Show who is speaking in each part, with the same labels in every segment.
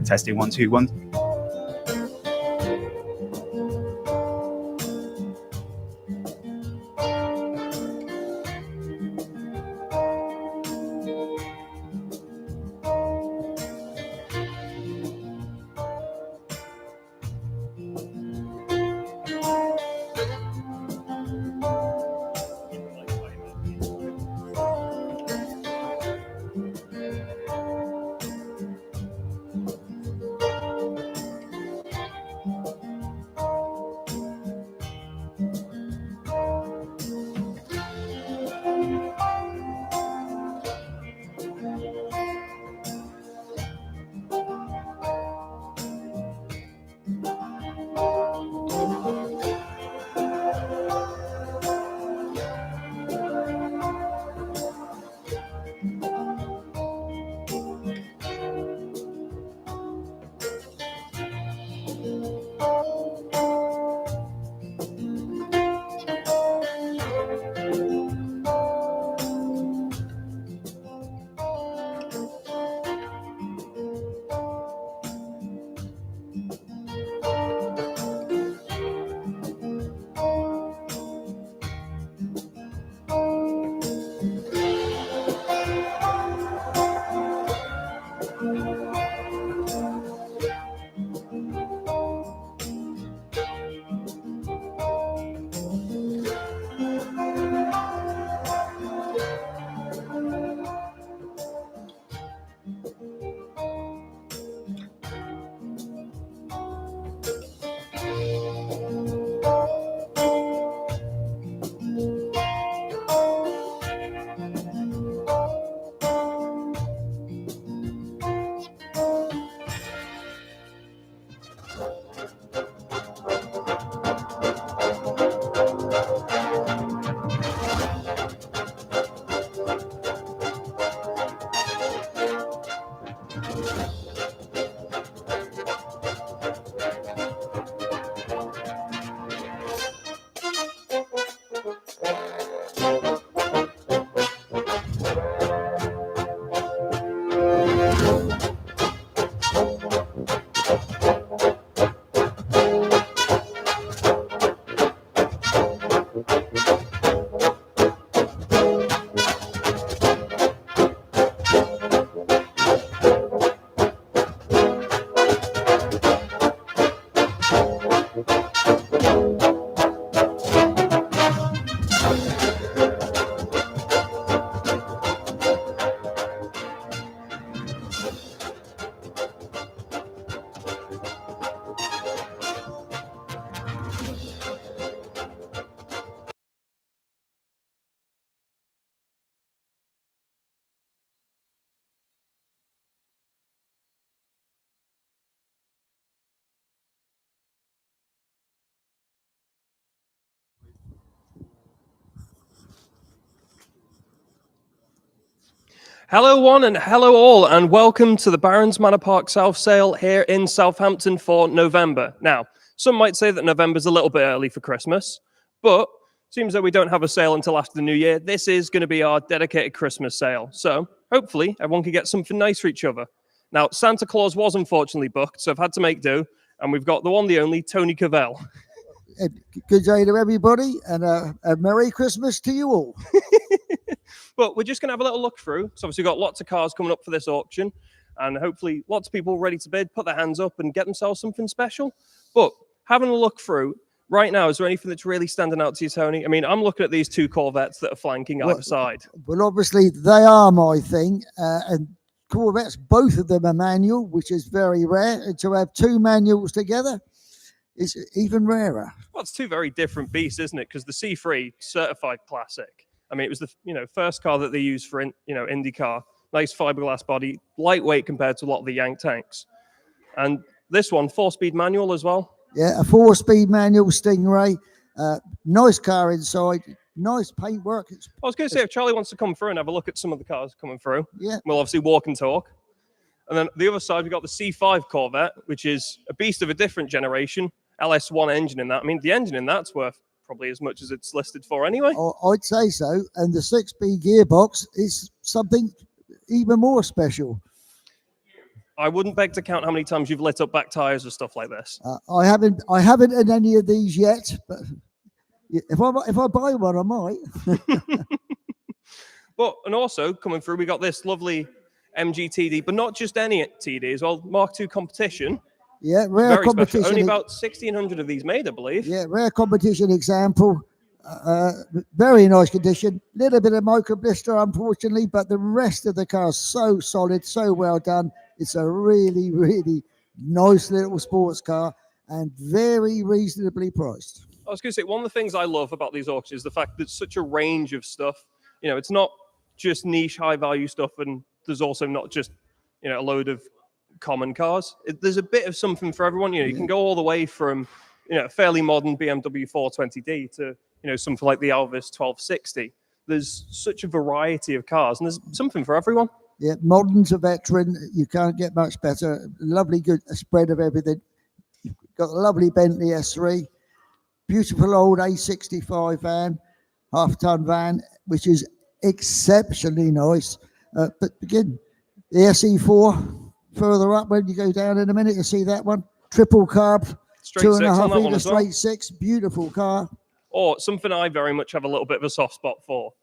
Speaker 1: Testing 1 2 1.
Speaker 2: Hello one and hello all, and welcome to the Barons Manor Park South sale here in Southampton for November. Now, some might say that November's a little bit early for Christmas, but seems that we don't have a sale until after the new year. This is going to be our dedicated Christmas sale, so hopefully everyone can get something nice for each other. Now, Santa Claus was unfortunately booked, so I've had to make do, and we've got the one, the only, Tony Cavell.
Speaker 3: Good day to everybody, and a Merry Christmas to you all.
Speaker 2: But we're just going to have a little look through. So obviously we've got lots of cars coming up for this auction, and hopefully lots of people ready to bid, put their hands up and get themselves something special. But having a look through, right now, is there anything that's really standing out to you, Tony? I mean, I'm looking at these two Corvettes that are flanking either side.
Speaker 3: Well, obviously they are my thing, and Corvettes, both of them are manual, which is very rare, and to have two manuals together is even rarer.
Speaker 2: Well, it's two very different beasts, isn't it? Because the C3 certified classic. I mean, it was the first car that they used for IndyCar. Nice fiberglass body, lightweight compared to a lot of the Yank tanks. And this one, 4-speed manual as well.
Speaker 3: Yeah, a 4-speed manual Stingray. Nice car inside. Nice paintwork.
Speaker 2: I was going to say, if Charlie wants to come through and have a look at some of the cars coming through,
Speaker 3: Yeah.
Speaker 2: we'll obviously walk and talk. And then the other side, we've got the C5 Corvette, which is a beast of a different generation. LS1 engine in that. I mean, the engine in that's worth probably as much as it's listed for anyway.
Speaker 3: I'd say so. And the 6-speed gearbox is something even more special.
Speaker 2: I wouldn't beg to count how many times you've lit up back tyres or stuff like this.
Speaker 3: I haven't in any of these yet, but if I buy one, I might.
Speaker 2: But and also coming through, we got this lovely MGTD, but not just any TD as well. Mark II competition.
Speaker 3: Yeah, rare
Speaker 2: Very
Speaker 3: competition.
Speaker 2: special. Only about 1,600 of these made, I believe.
Speaker 3: Yeah, rare competition example. Very nice condition. Little bit of micro blister, unfortunately, but the rest of the car is so solid, so well done. It's a really, really nice little sports car and very reasonably priced.
Speaker 2: I was going to say, one of the things I love about these auctions is the fact that it's such a range of stuff. You know, it's not just niche, high-value stuff, and there's also not just, you know, a load of common cars. There's a bit of something for everyone. You know, you can go all the way from, you know, a fairly modern BMW 420d to, you know, something like the Alvis 1260. There's such a variety of cars, and there's something for everyone.
Speaker 3: Yeah, modern to veteran, you can't get much better. Lovely, good spread of everything. You've got a lovely Bentley S3, beautiful old A65 van, half-ton van, which is exceptionally nice. But again, the SE4 further up when you go down in a minute, you'll see that one. Triple carb,
Speaker 2: Straight
Speaker 3: 2.5
Speaker 2: litre
Speaker 3: litre straight
Speaker 2: well.
Speaker 3: 6, beautiful car.
Speaker 2: Or something I very much have a little bit of a soft spot for,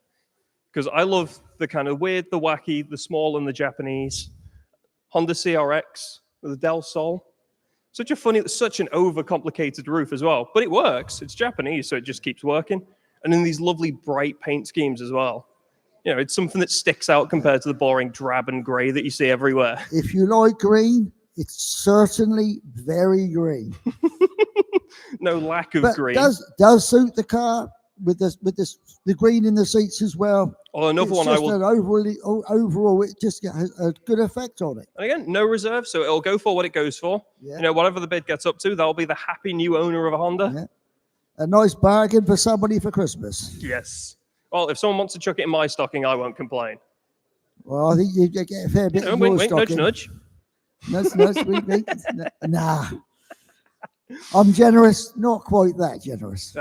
Speaker 2: because I love the kind of weird, the wacky, the small and the Japanese. Honda CRX with the Del Sol. Such an overcomplicated roof as well, but it works. It's Japanese, so it just keeps working. And in these lovely bright paint schemes as well. You know, it's something that sticks out compared to the boring drab and grey that you see everywhere.
Speaker 3: If you like green, it's certainly very green.
Speaker 2: No lack of
Speaker 3: but
Speaker 2: green.
Speaker 3: Does suit the car with the green in the seats as well.
Speaker 2: Oh, another one I will.
Speaker 3: Overall, it just has a good effect on it.
Speaker 2: And again, no reserve, so it'll go for what it goes for.
Speaker 3: Yeah.
Speaker 2: You know, whatever the bid gets up to, that'll be the happy new owner of a Honda.
Speaker 3: Yeah. A nice bargain for somebody for Christmas.
Speaker 2: Yes. Well, if someone wants to chuck it in my stocking, I won't complain.
Speaker 3: Well, I think you get a fair bit of your stocking.
Speaker 2: Nudge.
Speaker 3: Wink. Nah. I'm generous, not quite that generous.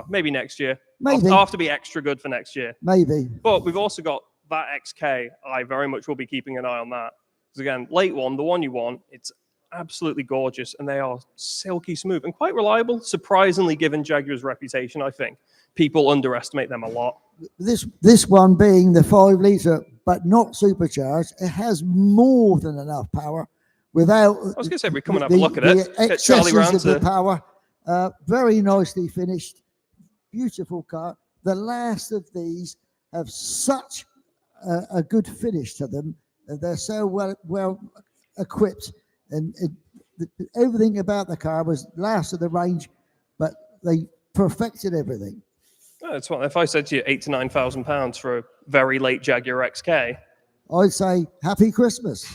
Speaker 2: Maybe next year.
Speaker 3: Maybe.
Speaker 2: I'll have to be extra good for next year.
Speaker 3: Maybe.
Speaker 2: But we've also got that XK. I very much will be keeping an eye on that. Because again, late one, the one you want, it's absolutely gorgeous, and they are silky smooth and quite reliable, surprisingly given Jaguar's reputation, I think. People underestimate them a lot.
Speaker 3: This one being the 5 litre, but not supercharged, it has more than enough power without...
Speaker 2: I was going to say, we come and have a look at it.
Speaker 3: Get
Speaker 2: Charlie round
Speaker 3: to the power. Very nicely finished. Beautiful car. The last of these have such a good finish to them. They're so well equipped, and everything about the car was last of the range, but they perfected everything.
Speaker 2: Oh, it's what if I said to you £8,000 to £9,000 for a very late Jaguar XK?
Speaker 3: I'd say Happy Christmas.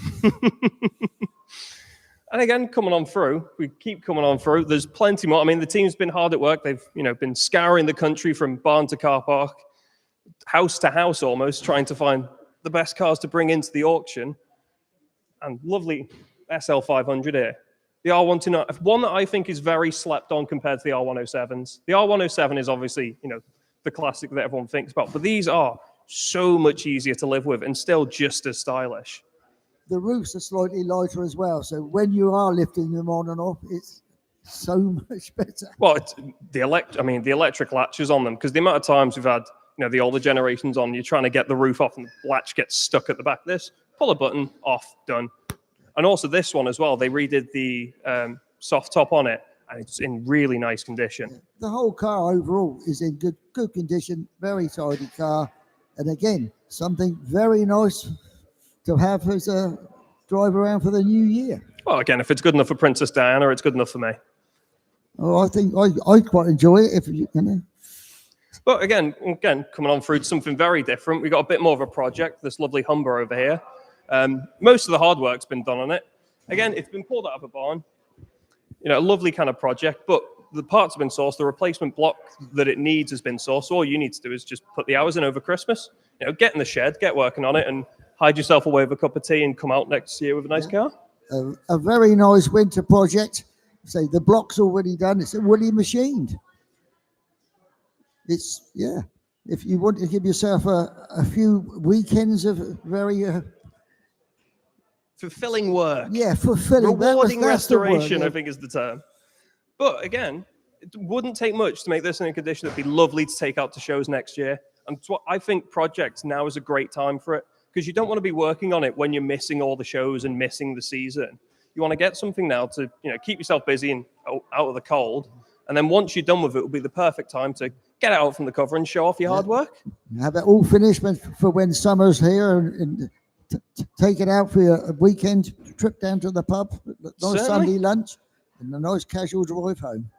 Speaker 2: And again, coming on through, we keep coming on through. There's plenty more. I mean, the team's been hard at work. They've, you know, been scouring the country from barn to car park, house to house almost, trying to find the best cars to bring into the auction. And lovely SL500 here. The R129, one that I think is very slept on compared to the R107s. The R107 is obviously, you know, the classic that everyone thinks about, but these are so much easier to live with and still just as stylish.
Speaker 3: The roofs are slightly lighter as well, so when you are lifting them on and off, it's so much better.
Speaker 2: Well, the electric latches on them, because the amount of times we've had, you know, the older generations on, you're trying to get the roof off and the latch gets stuck at the back. This, pull a button, off, done. And also this one as well, they redid the soft top on it, and it's in really nice condition.
Speaker 3: The whole car overall is in good condition, very tidy car, and again, something very nice to have as a drive around for the new year.
Speaker 2: Well, again, if it's good enough for Princess Diana, it's good enough for me.
Speaker 3: Oh, I think I quite enjoy it, if you know.
Speaker 2: But again, coming on through to something very different, we got a bit more of a project, this lovely Humber over here. Most of the hard work's been done on it. Again, it's been pulled out of a barn. a lovely kind of project, but the parts have been sourced, the replacement block that it needs has been sourced. So all you need to do is just put the hours in over Christmas, get in the shed, get working on it, and hide yourself away with a cup of tea and come out next year with a nice car.
Speaker 3: A very nice winter project. Say the block's already done. It's already machined. If you want to give yourself a few weekends of very
Speaker 2: fulfilling work.
Speaker 3: Yeah, fulfilling.
Speaker 2: Rewarding restoration, I think is the term. But again, it wouldn't take much to make this in a condition that'd be lovely to take out to shows next year. And I think projects now is a great time for it, because you don't want to be working on it when you're missing all the shows and missing the season. You want to get something now to keep yourself busy and out of the cold. And then once you're done with it, it'll be the perfect time to get out from the cover and show off your hard work.
Speaker 3: Have it all finished for when summer's here, and take it out for a weekend trip down to the pub, nice Sunday lunch, and a nice casual drive home.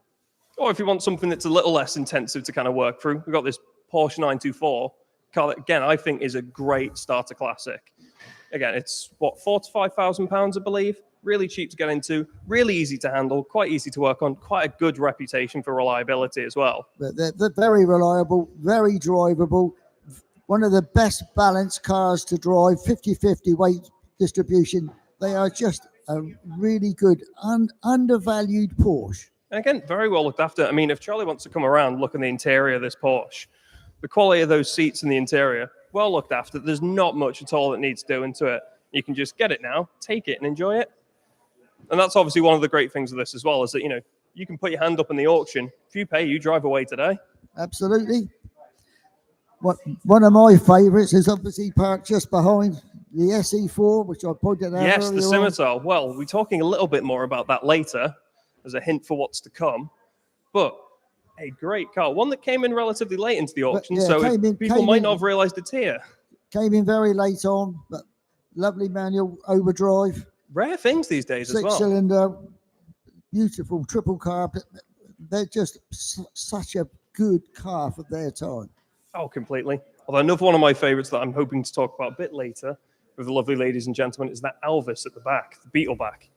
Speaker 2: Or if you want something that's a little less intensive to kind of work through, we've got this Porsche 924 car that, again, I think is a great starter classic. Again, it's £4,000 to £5,000, I believe. Really cheap to get into, really easy to handle, quite easy to work on, quite a good reputation for reliability as well.
Speaker 3: They're very reliable, very drivable. One of the best balanced cars to drive, 50-50 weight distribution. They are just a really good, undervalued Porsche.
Speaker 2: And again, very well looked after. I mean, if Charlie wants to come around, look at the interior of this Porsche, the quality of those seats in the interior, well looked after. There's not much at all that needs doing to it. You can just get it now, take it and enjoy it. And that's obviously one of the great things of this as well, is that, you can put your hand up in the auction. If you pay, you drive away today.
Speaker 3: Absolutely. One of my favourites is obviously parked just behind the SE4, which I pointed out earlier.
Speaker 2: Yes, the Scimitar. Well, we're talking a little bit more about that later as a hint for what's to come. But a great car. One that came in relatively late into the auction, people might not have realised it's here.
Speaker 3: Came in very late on, but lovely manual overdrive.
Speaker 2: Rare things these days as well.
Speaker 3: Six-cylinder, beautiful triple car. They're just such a good car for their time.
Speaker 2: Oh, completely. Although another one of my favourites that I'm hoping to talk about a bit later with the lovely ladies and gentlemen is that Elvis at the back, the Beetleback.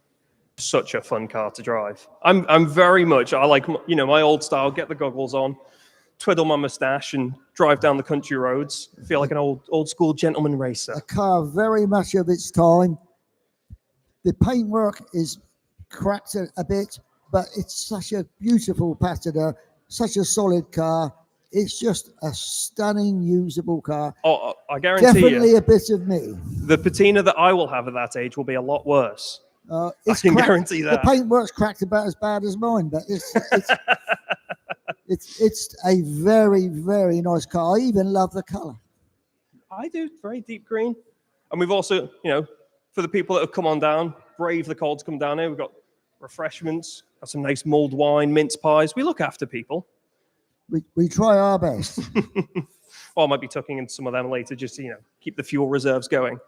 Speaker 2: Such a fun car to drive. I'm very much, I like, my old style, get the goggles on, twiddle my moustache and drive down the country roads. I feel like an old school gentleman racer.
Speaker 3: A car very much of its time. The paintwork is cracked a bit, but it's such a beautiful patina, such a solid car. It's just a stunning, usable car.
Speaker 2: Oh, I guarantee
Speaker 3: Definitely
Speaker 2: you.
Speaker 3: a bit of me.
Speaker 2: The patina that I will have at that age will be a lot worse. I can guarantee that.
Speaker 3: The paintwork's cracked about as bad as mine, but it's a very, very nice car. I even love the colour.
Speaker 2: I do. Very deep green. And we've also, for the people that have come on down, brave the cold to come down here, we've got refreshments, got some nice mulled wine, mince pies. We look after people.
Speaker 3: We try our best.
Speaker 2: Well, I might be tucking into some of them later just to, keep the fuel reserves going.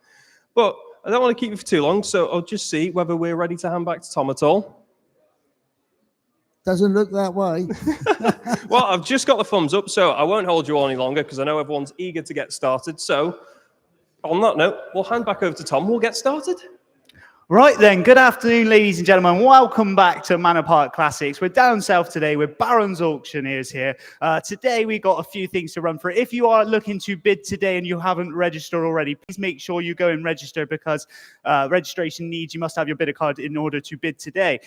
Speaker 2: But I don't want to keep you for too long, so I'll just see whether we're ready to hand back to Tom at all.
Speaker 3: Doesn't look that way.
Speaker 2: Well, I've just got the thumbs up, so I won't hold you on any longer because I know everyone's eager to get started. So on that note, we'll hand back over to Tom. We'll get started.
Speaker 4: Right then, good afternoon, ladies and gentlemen. Welcome back to Manor Park Classics. We're down south today with Baron's Auctioneers here. Today, we got a few things to run through. If you are looking to bid today and you haven't registered already, please make sure you go and register because registration needs, you must have your bidder card in order to bid today.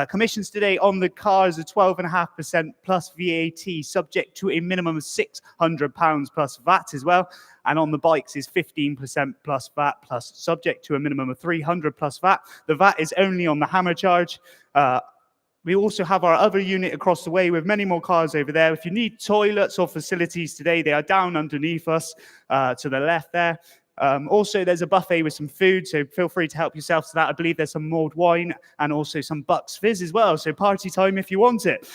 Speaker 4: Commissions today on the cars are 12.5% plus VAT, subject to a minimum of £600 plus VAT as well. And on the bikes is 15% plus VAT, plus subject to a minimum of 300 plus VAT. The VAT is only on the hammer charge. We also have our other unit across the way with many more cars over there. If you need toilets or facilities today, they are down underneath us to the left there. Also, there's a buffet with some food, so feel free to help yourself to that. I believe there's some mulled wine and also some Bucks Fizz as well, so party time if you want it.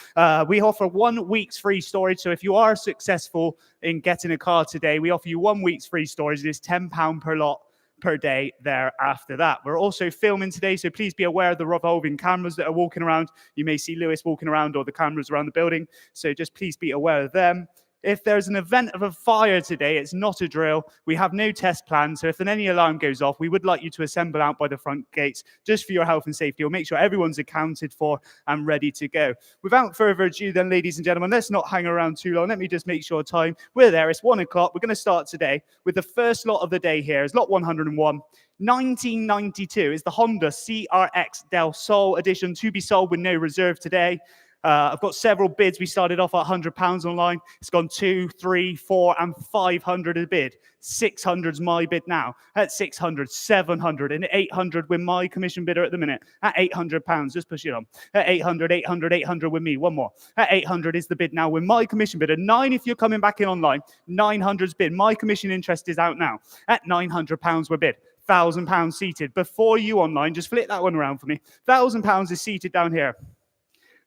Speaker 4: We offer 1 week's free storage, so if you are successful in getting a car today, we offer you 1 week's free storage. It is £10 per lot per day there after that. We're also filming today, so please be aware of the revolving cameras that are walking around. You may see Lewis walking around or the cameras around the building, so just please be aware of them. If there's an event of a fire today, it's not a drill. We have no test plan. So if any alarm goes off, we would like you to assemble out by the front gates just for your health and safety. We'll make sure everyone's accounted for and ready to go. Without further ado, then, ladies and gentlemen, let's not hang around too long. Let me just make sure time. We're there. It's 1 o'clock. We're going to start today with the first lot of the day here. It's lot 101. 1992 is the Honda CRX Del Sol edition to be sold with no reserve today. I've got several bids. We started off at £100 online. It's gone 200, 300, 400, and 500 a bid. 600's my bid now. At 600, 700, and 800 with my commission bidder at the minute. At £800, just push it on. At 800, 800, 800 with me. One more. At 800 is the bid now with my commission bidder. 9 if you're coming back in online. 900's bid. My commission interest is out now. At £900 we're bid. £1,000 seated. Before you online, just flip that one around for me. £1,000 is seated down here.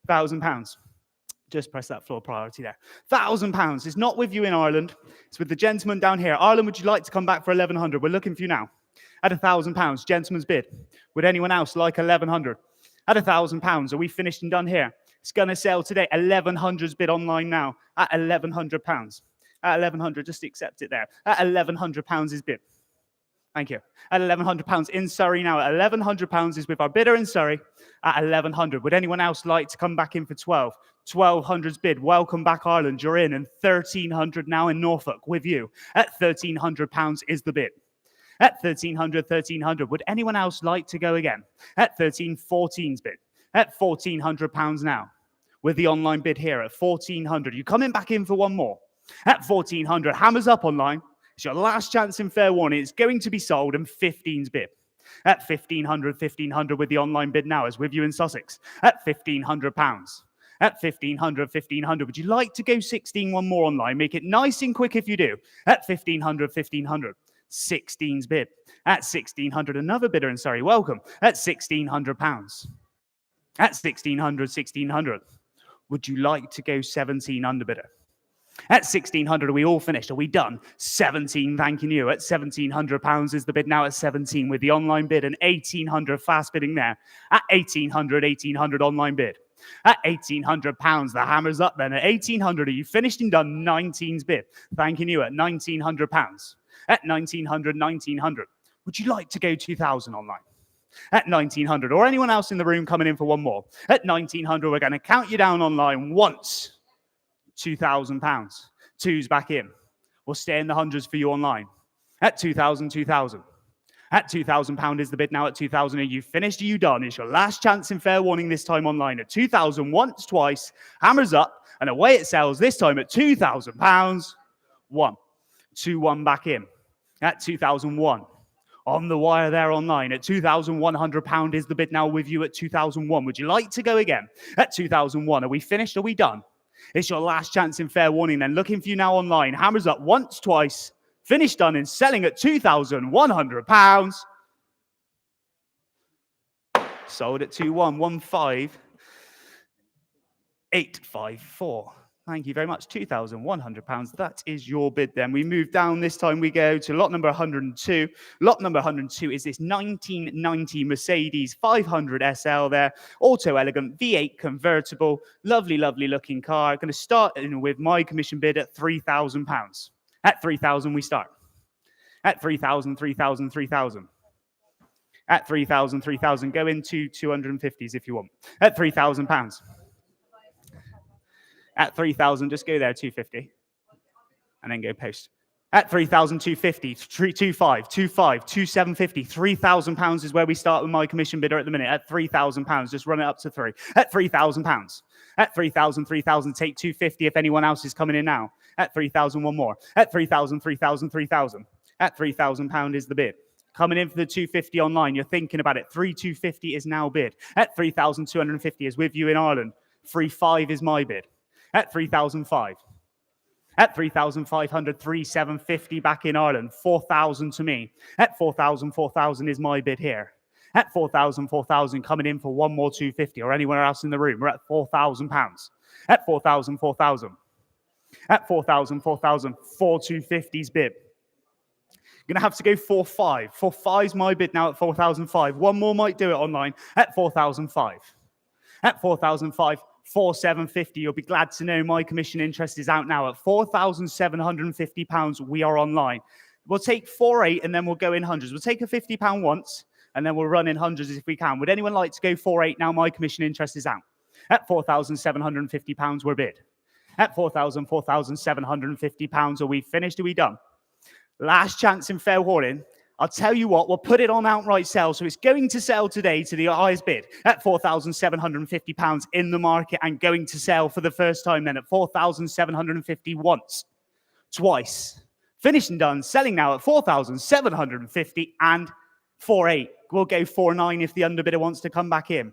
Speaker 4: £1,000. Just press that floor priority there. £1,000 is not with you in Ireland. It's with the gentleman down here. Ireland, would you like to come back for 1,100? We're looking for you now. At £1,000, gentleman's bid. Would anyone else like 1,100? At £1,000, are we finished and done here? It's going to sell today. 1,100's bid online now. At £1,100. At 1,100, just accept it there. At £1,100 is bid. Thank you. At £1,100 in Surrey now. At £1,100 is with our bidder in Surrey at 1,100. Would anyone else like to come back in for 12? 1,200's bid. Welcome back, Ireland. You're in. And 1,300 now in Norfolk with you. At £1,300 is the bid. At 1,300, 1,300. Would anyone else like to go again? At 1,314's bid. At £1,400 now. With the online bid here at 1,400. You coming back in for one more? At 1,400. Hammers up online. It's your last chance in fair warning. It's going to be sold and 15's bid. At 1,500, 1,500 with the online bid now is with you in Sussex. At £1,500. At 1,500, 1,500. Would you like to go 16 one more online? Make it nice and quick if you do. At 1,500, 1,500. 16's bid. At 1,600, another bidder in Surrey. Welcome. At £1,600. At 1,600, 1,600. Would you like to go 17 under bidder? At 1,600, are we all finished? Are we done? 17, thanking you. At £1,700 is the bid now at 17 with the online bid and 1,800 fast bidding there. At 1,800, 1,800 online bid. At £1,800, the hammer's up then. At 1,800, are you finished and done? 19's bid. Thanking you at £1,900. At 1,900, 1,900. Would you like to go 2,000 online? At 1,900, or anyone else in the room coming in for one more? At 1,900, we're going to count you down online once. £2,000. Two's back in. We'll stay in the hundreds for you online. At 2,000, 2,000. At £2,000 is the bid now at 2,000. Are you finished? Are you done? It's your last chance in fair warning this time online. At 2,000 once, twice. Hammers up and away it sells this time at £2,000. 1. 2-1 back in. At 2,001. On the wire there online at £2,100 is the bid now with you at 2,001. Would you like to go again? At 2,001. Are we finished? Are we done? It's your last chance in fair warning then. Looking for you now online. Hammers up once, twice. Finished, done, and selling at £2,100. Sold at 2,115,854. Thank you very much. £2,100. That is your bid then. We move down. This time we go to lot number 102. Lot number 102 is this 1990 Mercedes 500 SL there. Auto elegant V8 convertible. Lovely, lovely looking car. Going to start in with my commission bid at £3,000. At 3,000 we start. At 3,000, 3,000, 3,000. At 3,000, 3,000. Go into 250s if you want. At £3,000. At 3,000, just go there, 250. And then go post. At 3,250, 325, 25, 2,750, £3,000 is where we start with my commission bidder at the minute. At £3,000, just run it up to 3. At £3,000. At 3,000, 3,000, take 250 if anyone else is coming in now. At 3,000, one more. At 3,000, 3,000, 3,000. At £3,000 is the bid. Coming in for the 250 online, you're thinking about it. 3,250 is now bid. At 3,250 is with you in Ireland. 3,500 is my bid. At 3,005. At 3,500, 3,750 back in Ireland. 4,000 to me. At 4,000, 4,000 is my bid here. At 4,000, 4,000 coming in for one more 250 or anywhere else in the room. We're at £4,000. At 4,000, 4,000. At 4,000, 4,000, 4,250's bid. Going to have to go 4,500. 4,500's my bid now at 4,005. One more might do it online. At 4,005. At 4,005. 4,750. You'll be glad to know my commission interest is out now at £4,750. We are online. We'll take 4,800 and then we'll go in hundreds. We'll take a £50 once and then we'll run in hundreds if we can. Would anyone like to go 4,800 now? My commission interest is out. At £4,750, we're bid. At £4,750, are we finished? Are we done? Last chance in fair warning. I'll tell you what, we'll put it on outright sale. So it's going to sell today to the highest bid at £4,750 in the market and going to sell for the first time then at £4,750 once, twice. Finished and done, selling now at £4,750 and 4,800. We'll go 4,900 if the underbidder wants to come back in.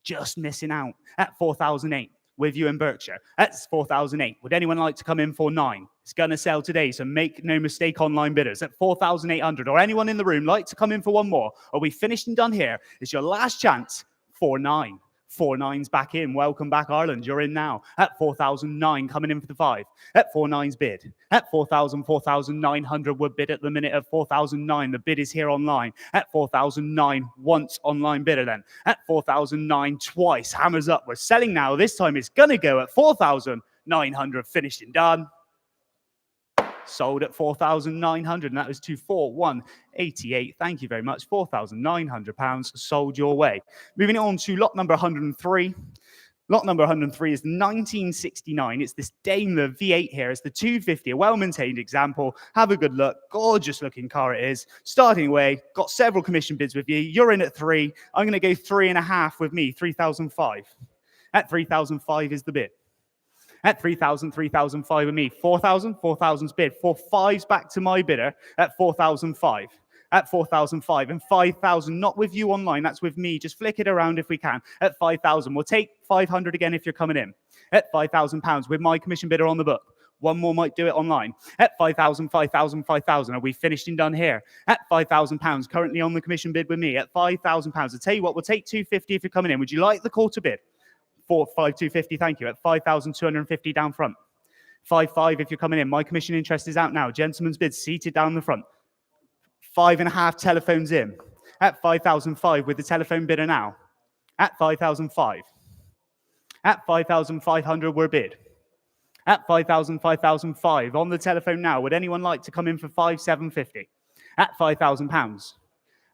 Speaker 4: Just missing out at 4,008 with you in Berkshire. That's 4,008. Would anyone like to come in for 9? It's going to sell today, so make no mistake, online bidders, at 4,800. Or anyone in the room like to come in for one more? Are we finished and done here? It's your last chance. 4,900. 4,900's back in. Welcome back, Ireland. You're in now. At 4,009, coming in for the 5. At 4,900's bid. At 4,000, 4,900 would bid at the minute at 4,009. The bid is here online. At 4,009, once online bidder then. At 4,009, twice. Hammers up. We're selling now. This time it's going to go at 4,900. Finished and done. Sold at 4,900, and that was 24188. Thank you very much. £4,900 sold your way. Moving on to lot number 103. Lot number 103 is 1969. It's this Daimler V8 here. It's the 250, a well-maintained example. Have a good look. Gorgeous looking car it is. Starting away, got several commission bids with you. You're in at 3. I'm going to go 3.5 with me, 3,005. At 3,005 is the bid. At 3,000, 3,005 with me. 4,000, 4,000's bid. 4,500's back to my bidder at 4,005. At 4,005 and 5,000, not with you online, that's with me. Just flick it around if we can. At 5,000, we'll take 500 again if you're coming in. At £5,000 with my commission bidder on the book. One more might do it online. At 5,000, 5,000, 5,000. Are we finished and done here? At £5,000, currently on the commission bid with me. At £5,000. I'll tell you what, we'll take 250 if you're coming in. Would you like the call to bid? 4,5,250, thank you. At 5,250 down front. 5,500 if you're coming in. My commission interest is out now. Gentleman's bid seated down the front. 5.5 telephones in. At 5,005 with the telephone bidder now. At 5,005. At 5,500 we're bid. At 5,000, 5,005 on the telephone now. Would anyone like to come in for 5,750? At £5,000.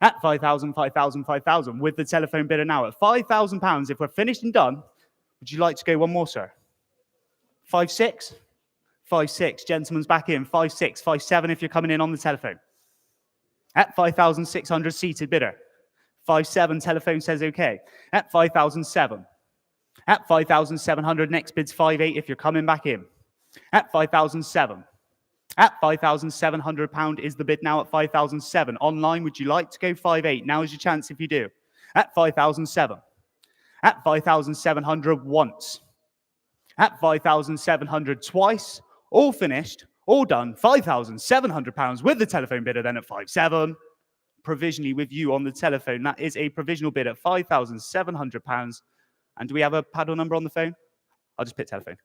Speaker 4: At 5,000, 5,000, 5,000 with the telephone bidder now. At £5,000, if we're finished and done, would you like to go one more, sir? 5,600? 5,600. Gentleman's back in. 5,600, 5,700 if you're coming in on the telephone. At 5,600, seated bidder. 5,700, telephone says okay. At 5,007. At 5,700, next bid's 5,800 if you're coming back in. At 5,007. At £5,700 is the bid now at 5,007. Online, would you like to go 5,800? Now is your chance if you do. At 5,007. At 5,700 once. At 5,700 twice. All finished. All done. £5,700 with the telephone bidder then at 5,700. Provisionally with you on the telephone. That is a provisional bid at £5,700. And do we have a paddle number on the phone? I'll just pick telephone.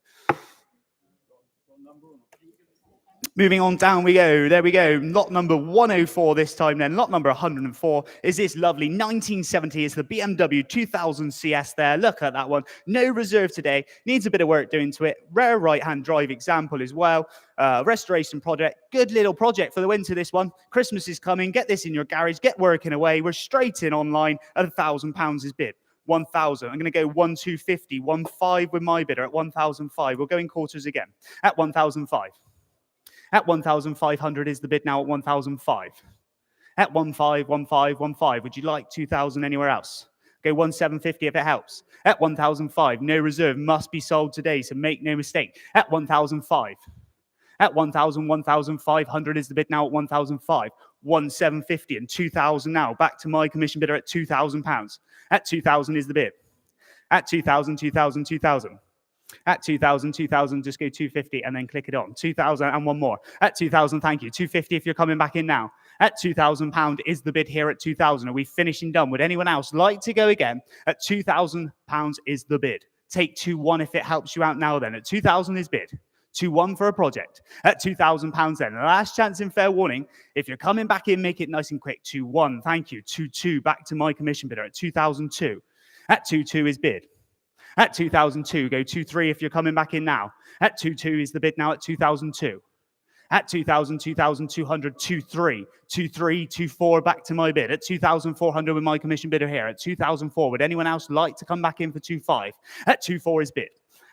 Speaker 4: Moving on down we go. There we go. Lot number 104 this time then. Lot number 104 is this lovely 1970. It's the BMW 2000 CS there. Look at that one. No reserve today. Needs a bit of work doing to it. Rare right-hand drive example as well. Restoration project. Good little project for the winter, this one. Christmas is coming. Get this in your garage. Get working away. We're straight in online at £1,000 is bid. 1,000. I'm going to go 1,250. 1,500 with my bidder at 1,005. We'll go in quarters again at 1,005. At 1,500 is the bid now at 1,005. At 1,500, 1,500, 1,500. Would you like 2,000 anywhere else? Go 1,750 if it helps. At 1,005, no reserve, must be sold today, so make no mistake. At 1,005. At 1,000, 1,500 is the bid now at 1,005. 1,750 and 2,000 now. Back to my commission bidder at £2,000. At 2,000 is the bid. At 2,000, 2,000, 2,000. At 2,000, 2,000, just go 250 and then click it on. 2,000 and one more. At 2,000, thank you. 250 if you're coming back in now. At £2,000 is the bid here at 2,000. Are we finishing done? Would anyone else like to go again? At £2,000 is the bid. Take 2-1 if it helps you out now then. At 2,000 is bid. 2-1 for a project. At £2,000 then. The last chance in fair warning. If you're coming back in, make it nice and quick. 2-1, thank you. 2-2 back to my commission bidder at 2,002. At 2-2 is bid. At 2002, go 23 if you're coming back in now. At 22 is the bid now at 2002. At 2,000, 2,200, 23, 23, 24, back to my bid. At 2,400 with my commission bidder here. At 2,004, would anyone else like to come back in for 25? At 24 is bid.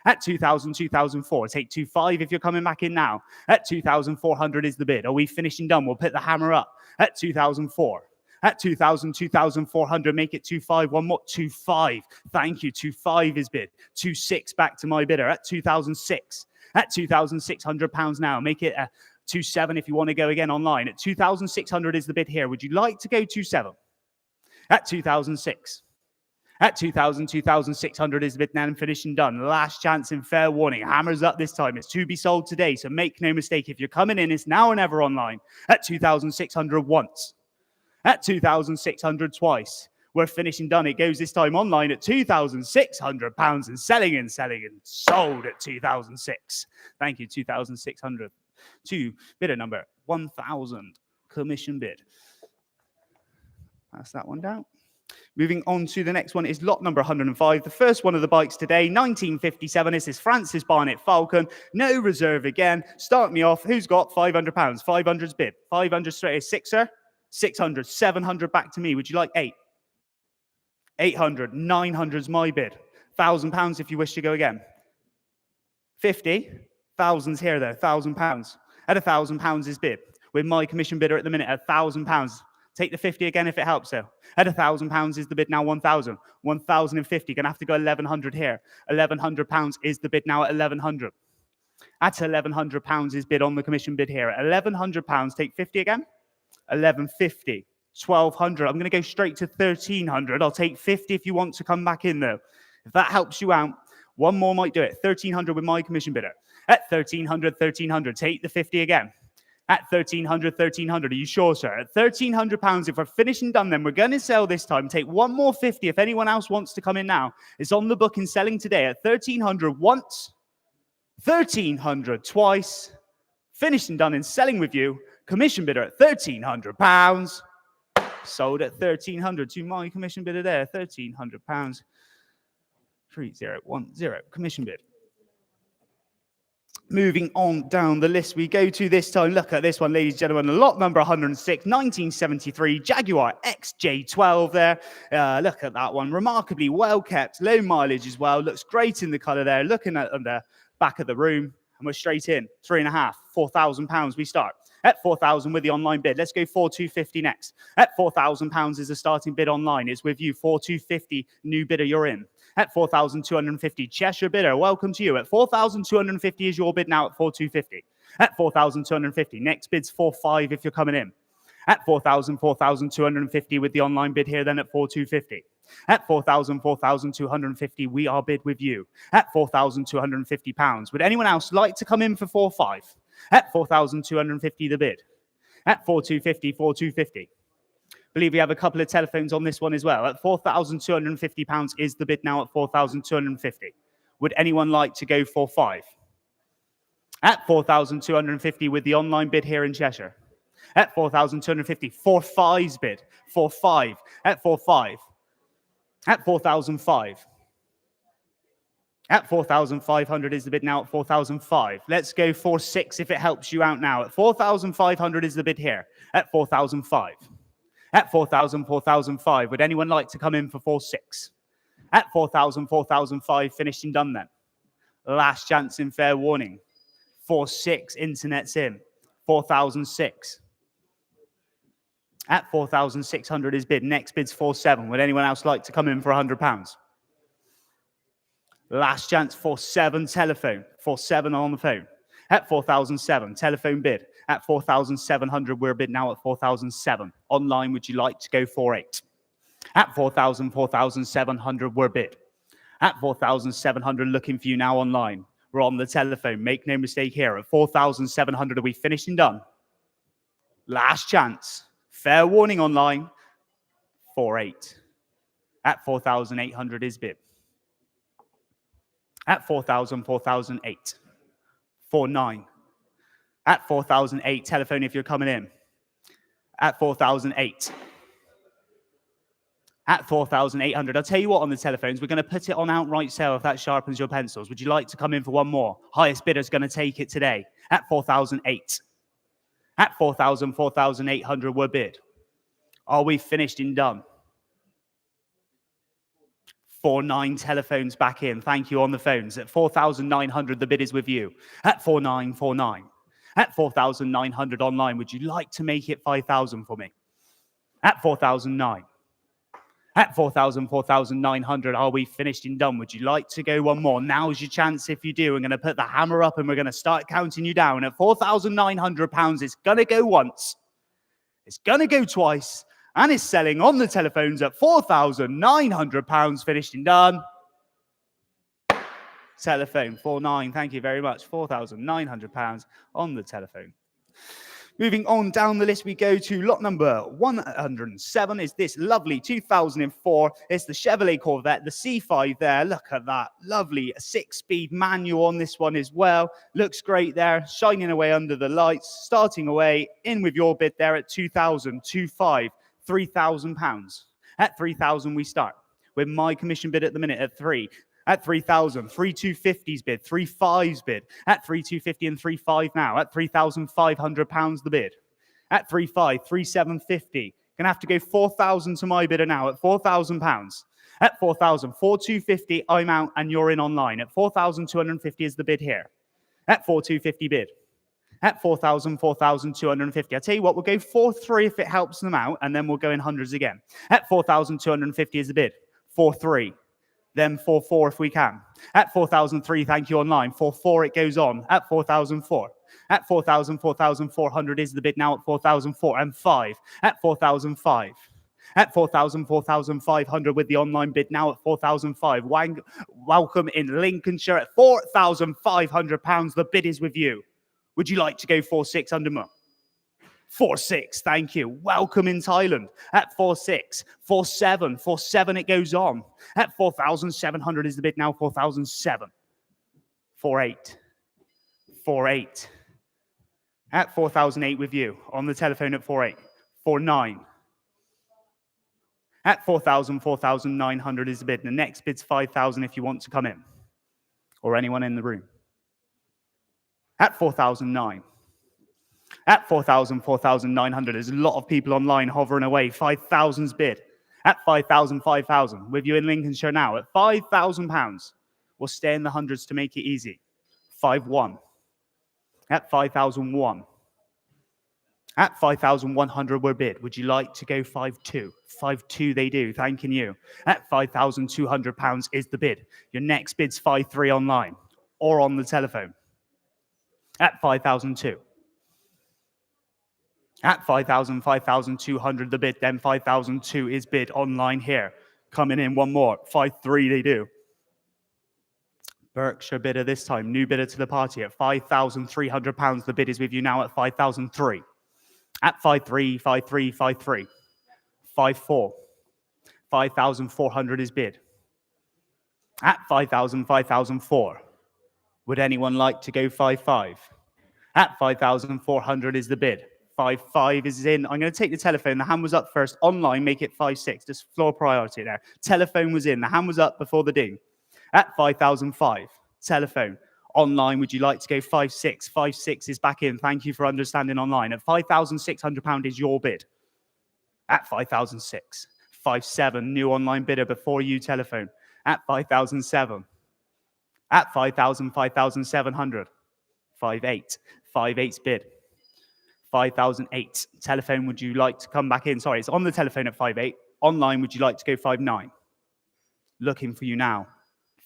Speaker 4: At 2,000, 2,004, take 25 if you're coming back in now. At 2,400 is the bid. Are we finishing done? We'll put the hammer up. At 2,004. At 2,000, 2,400, make it 25. One more, 25. Thank you. 25 is bid. 26 back to my bidder. At 2,006. At £2,600 now, make it a 27 if you want to go again online. At 2,600 is the bid here. Would you like to go 27? At 2,006. At 2,000, 2,600 is the bid now and finishing done. Last chance and fair warning. Hammers up this time. It's to be sold today, so make no mistake. If you're coming in, it's now or never online. At 2,600 once. At 2,600 twice. We're finishing done. It goes this time online at £2,600 and selling and sold at 2,006. Thank you, 2,600. To bidder number 1,000, commission bid. Pass that one down. Moving on to the next one is lot number 105. The first one of the bikes today, 1957. This is Francis Barnett Falcon. No reserve again. Start me off. Who's got £500? 500's bid. 500 straight away. Sixer. 600. 700 back to me. Would you like 8? 800, 900's my bid. £1,000 if you wish to go again. 50, thousands here though, £1,000. At £1,000 is bid. With my commission bidder at the minute at £1,000. Take the 50 again if it helps though. At £1,000 is the bid now 1,000. 1,050, gonna have to go 1,100 here. £1,100 is the bid now at 1,100. At £1,100 is bid on the commission bid here. At £1,100, take 50 again. 1,150. 1,200. I'm going to go straight to 1,300. I'll take 50 if you want to come back in, though. If that helps you out, one more might do it. 1,300 with my commission bidder. At 1,300, 1,300. Take the 50 again. At 1,300, 1,300. Are you sure, sir? At £1,300, if we're finishing done, then we're going to sell this time. Take one more 50 if anyone else wants to come in now. It's on the book and selling today at 1,300 once, 1,300 twice. Finished and done and selling with you. Commission bidder at £1,300. Sold at 1,300 to my commission bidder there. £1,300. 3010 commission bid. Moving on down the list we go to this time. Look at this one, ladies and gentlemen. Lot number 106, 1973 Jaguar XJ12 there. Look at that one. Remarkably well kept. Low mileage as well. Looks great in the colour there. Looking at the back of the room. And we're straight in. £3,500, £4,000 we start. At 4,000 with the online bid. Let's go 4,250 next. At £4,000 is the starting bid online. It's with you. 4,250 new bidder, you're in. At 4,250 Cheshire bidder, welcome to you. At 4,250 is your bid now at 4,250. At 4,250. Next bid's 4,500 if you're coming in. At 4,000, 4,250 with the online bid here then at 4,250. At 4,000, 4,250, we are bid with you. At £4,250. Would anyone else like to come in for 4,500? At 4,250 the bid. At 4,250, 4,250. Believe we have a couple of telephones on this one as well. At £4,250 is the bid now at 4,250. Would anyone like to go for 5? At 4,250 with the online bid here in Cheshire. At 4,250, 4,500's bid. 4,500. At 4,500. At 4,005. At 4,500 is the bid now at 4,005. Let's go for 6 if it helps you out now. At 4,500 is the bid here. At 4,005. At 4,000, 4,005. Would anyone like to come in for 4,600? At 4,000, 4,005. Finished and done then. Last chance and fair warning. 4,600. Internet's in. 4,006. At 4,600 is bid. Next bid's 4,700. Would anyone else like to come in for £100? Last chance, 4,700 telephone. 4,700 on the phone. At 4,007, telephone bid. At 4,700, we're bid now at 4,007. Online, would you like to go 4,800? At 4,000, 4,700, we're bid. At 4,700, looking for you now online. We're on the telephone. Make no mistake here. At 4,700, are we finished and done? Last chance. Fair warning online. 4,800. At 4,800 is bid. At 4,000, 4,008. 4,900. At 4,008, telephone if you're coming in. At 4,008. At 4,800. I'll tell you what, on the telephones, we're going to put it on outright sale if that sharpens your pencils. Would you like to come in for one more? Highest bidder's going to take it today at 4,008. At 4,000, 4,800 were bid. Are we finished and done? 4,900 telephones back in. Thank you on the phones. At 4,900, the bid is with you. At 4,949. At 4,900 online, would you like to make it 5,000 for me? At 4,009. At 4,000, 4,900, are we finished and done? Would you like to go one more? Now's your chance if you do. I'm going to put the hammer up and we're going to start counting you down. At £4,900, it's going to go once. It's going to go twice. And it's selling on the telephones at £4,900, finished and done. Telephone, 49, thank you very much. £4,900 on the telephone. Moving on down the list, we go to lot number 107. Is this lovely 2004? It's the Chevrolet Corvette, the C5 there. Look at that. Lovely 6-speed manual on this one as well. Looks great there. Shining away under the lights. Starting away in with your bid there at 2,000, 2,500, £3,000. At 3,000 we start. With my commission bid at the minute at 3. At 3,000, 3,250's bid, 3,500's bid. At 3,250 and 3,500 now. At £3,500 the bid. At 3,500, 3,750. Gonna have to go 4,000 to my bidder now at £4,000. At 4,000, 4,250, I'm out and you're in online. At 4,250 is the bid here. At 4,250 bid. At 4,000, 4,250. I'll tell you what, we'll go 4,300 if it helps them out, and then we'll go in hundreds again. At 4,250 is the bid. 4,300. Then 4,400 if we can. At 4,003, thank you online. 4,400 it goes on. At 4,004. At 4,000, 4,400 is the bid now at 4,004 and 5. At 4,005. At 4,000, 4,500 with the online bid now at 4,005. Welcome in Lincolnshire at £4,500. The bid is with you. Would you like to go 4,600 more? 4,600, thank you. Welcome in Thailand at 4,600, 4,700, 4,700 it goes on. At 4,700 is the bid now, 4,007. 4,800, 4,800. At 4,008 with you, on the telephone at 4,800, 4,900. At 4,000, 4,900 is the bid. The next bid's 5,000 if you want to come in, or anyone in the room. At 4,009. At 4,000, 4,900, there's a lot of people online hovering away. 5,000's bid. At 5,000, 5,000. With you in Lincolnshire now at £5,000. We'll stay in the hundreds to make it easy. 5,100. At 5,001. At 5,100 we're bid. Would you like to go 5,200? 5,200 they do, thanking you. At £5,200 is the bid. Your next bid's 5,300 online or on the telephone. At 5,002. At 5,000, 5,200 the bid, then 5,002 is bid online here. Coming in one more, 5,300 they do. Berkshire bidder this time, new bidder to the party at £5,300. The bid is with you now at 5,003. At 5,300, 5,300, 5,300. 5,400. 5,400 is bid. At 5,000, 5,004. Would anyone like to go 5,500? At 5,400 is the bid. 5,500 is in. I'm going to take the telephone. The hand was up first. Online, make it 5,600. Just floor priority there. Telephone was in. The hand was up before the ding. At 5,005. Telephone. Online, would you like to go 5,600? 5,600 is back in. Thank you for understanding online. At £5,600 is your bid. At 5,006. 5,700. New online bidder before you telephone. At 5,007. At 5,000, 5,700. 5,800. 5,800's bid. 5,008. Telephone, would you like to come back in? Sorry, it's on the telephone at 5,800. Online, would you like to go 5,900? Looking for you now.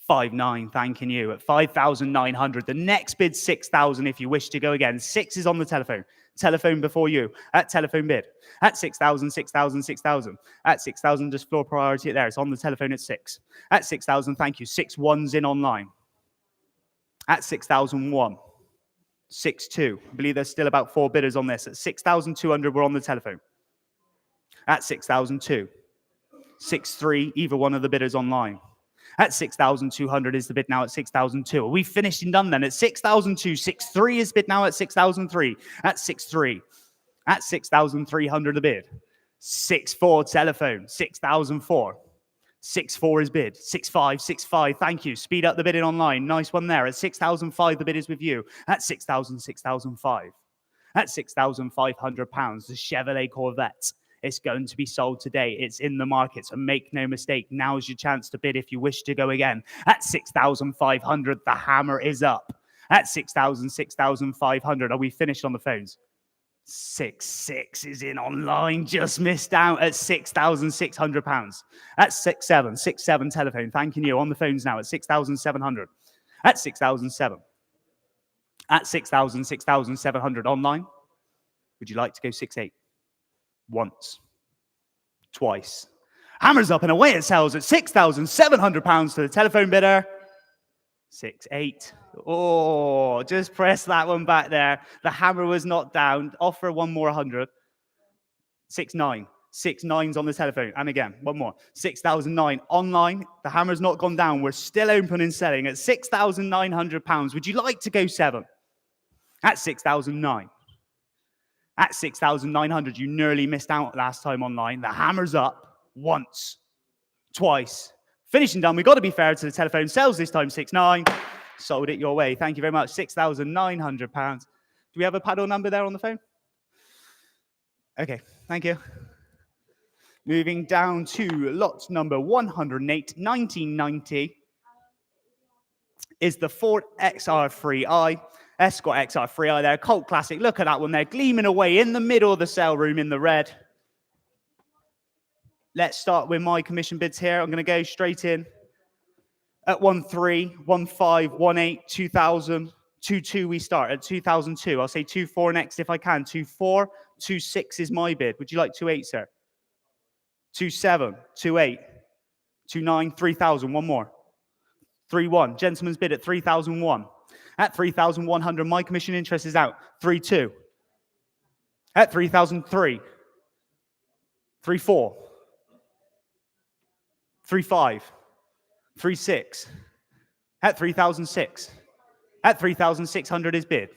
Speaker 4: 5,900, thanking you. At 5,900. The next bid, 6,000 if you wish to go again. 6 is on the telephone. Telephone before you. At telephone bid. At 6,000, 6,000, 6,000. At 6,000, just floor priority there. It's on the telephone at 6. At 6,000, thank you. 6,1's in online. At 6,001. 6,200. I believe there's still about 4 bidders on this. At 6,200, we're on the telephone. At 6,002. 6,300, either one of the bidders online. At 6,200 is the bid now at 6,002. Are we finished and done then? At 6,002, 6,300 is bid now at 6,003. At 6,300. At 6,300 the bid. 6-4 telephone, 6,004. 6-4 is bid. 6-5, 6-5. Thank you. Speed up the bidding online. Nice one there. At 6,005, the bid is with you. At 6,000, 6,005. At £6,500, the Chevrolet Corvette. It's going to be sold today. It's in the market, so make no mistake. Now's your chance to bid if you wish to go again. At 6,500, the hammer is up. At 6,000, 6,500. Are we finished on the phones? 6-6 is in online, just missed out at £6,600. At 6-7, 6-7 telephone, thanking you on the phones now at 6,700. At 6,007. At 6,000, 6,700 online. Would you like to go 6-8? Once. Twice. Hammers up and away it sells at £6,700 to the telephone bidder. 6-8. Oh, just press that one back there. The hammer was not down. Offer one more 100. 6-9. 6-9's on the telephone. And again, one more. 6,009 online. The hammer's not gone down. We're still open and selling at £6,900. Would you like to go 7? At 6,009. At 6,900, you nearly missed out last time online. The hammer's up once, twice. Finishing done. We've got to be fair to the telephone. Sells this time 6-9. Sold it your way. Thank you very much. £6,900. Do we have a paddle number there on the phone? Okay, thank you. Moving down to lot number 108, 1990, is the Ford XR3i. Escort XR3i there, cult classic. Look at that one there, gleaming away in the middle of the sale room in the red. Let's start with my commission bids here. I'm going to go straight in at 1-3, 1-5, 1-8, 2,000, 2-2 we start at 2,002. I'll say 2-4 next if I can. 2-4, 2-6 is my bid. Would you like 2-8, sir? 2-7, 2-8, 2-9, 3,000. One more. 3-1. Gentleman's bid at 3,001. At 3,100, my commission interest is out. 3-2. At 3,003. 3-4. 3-5. 3-6. At 3,006. At 3,600 is bid.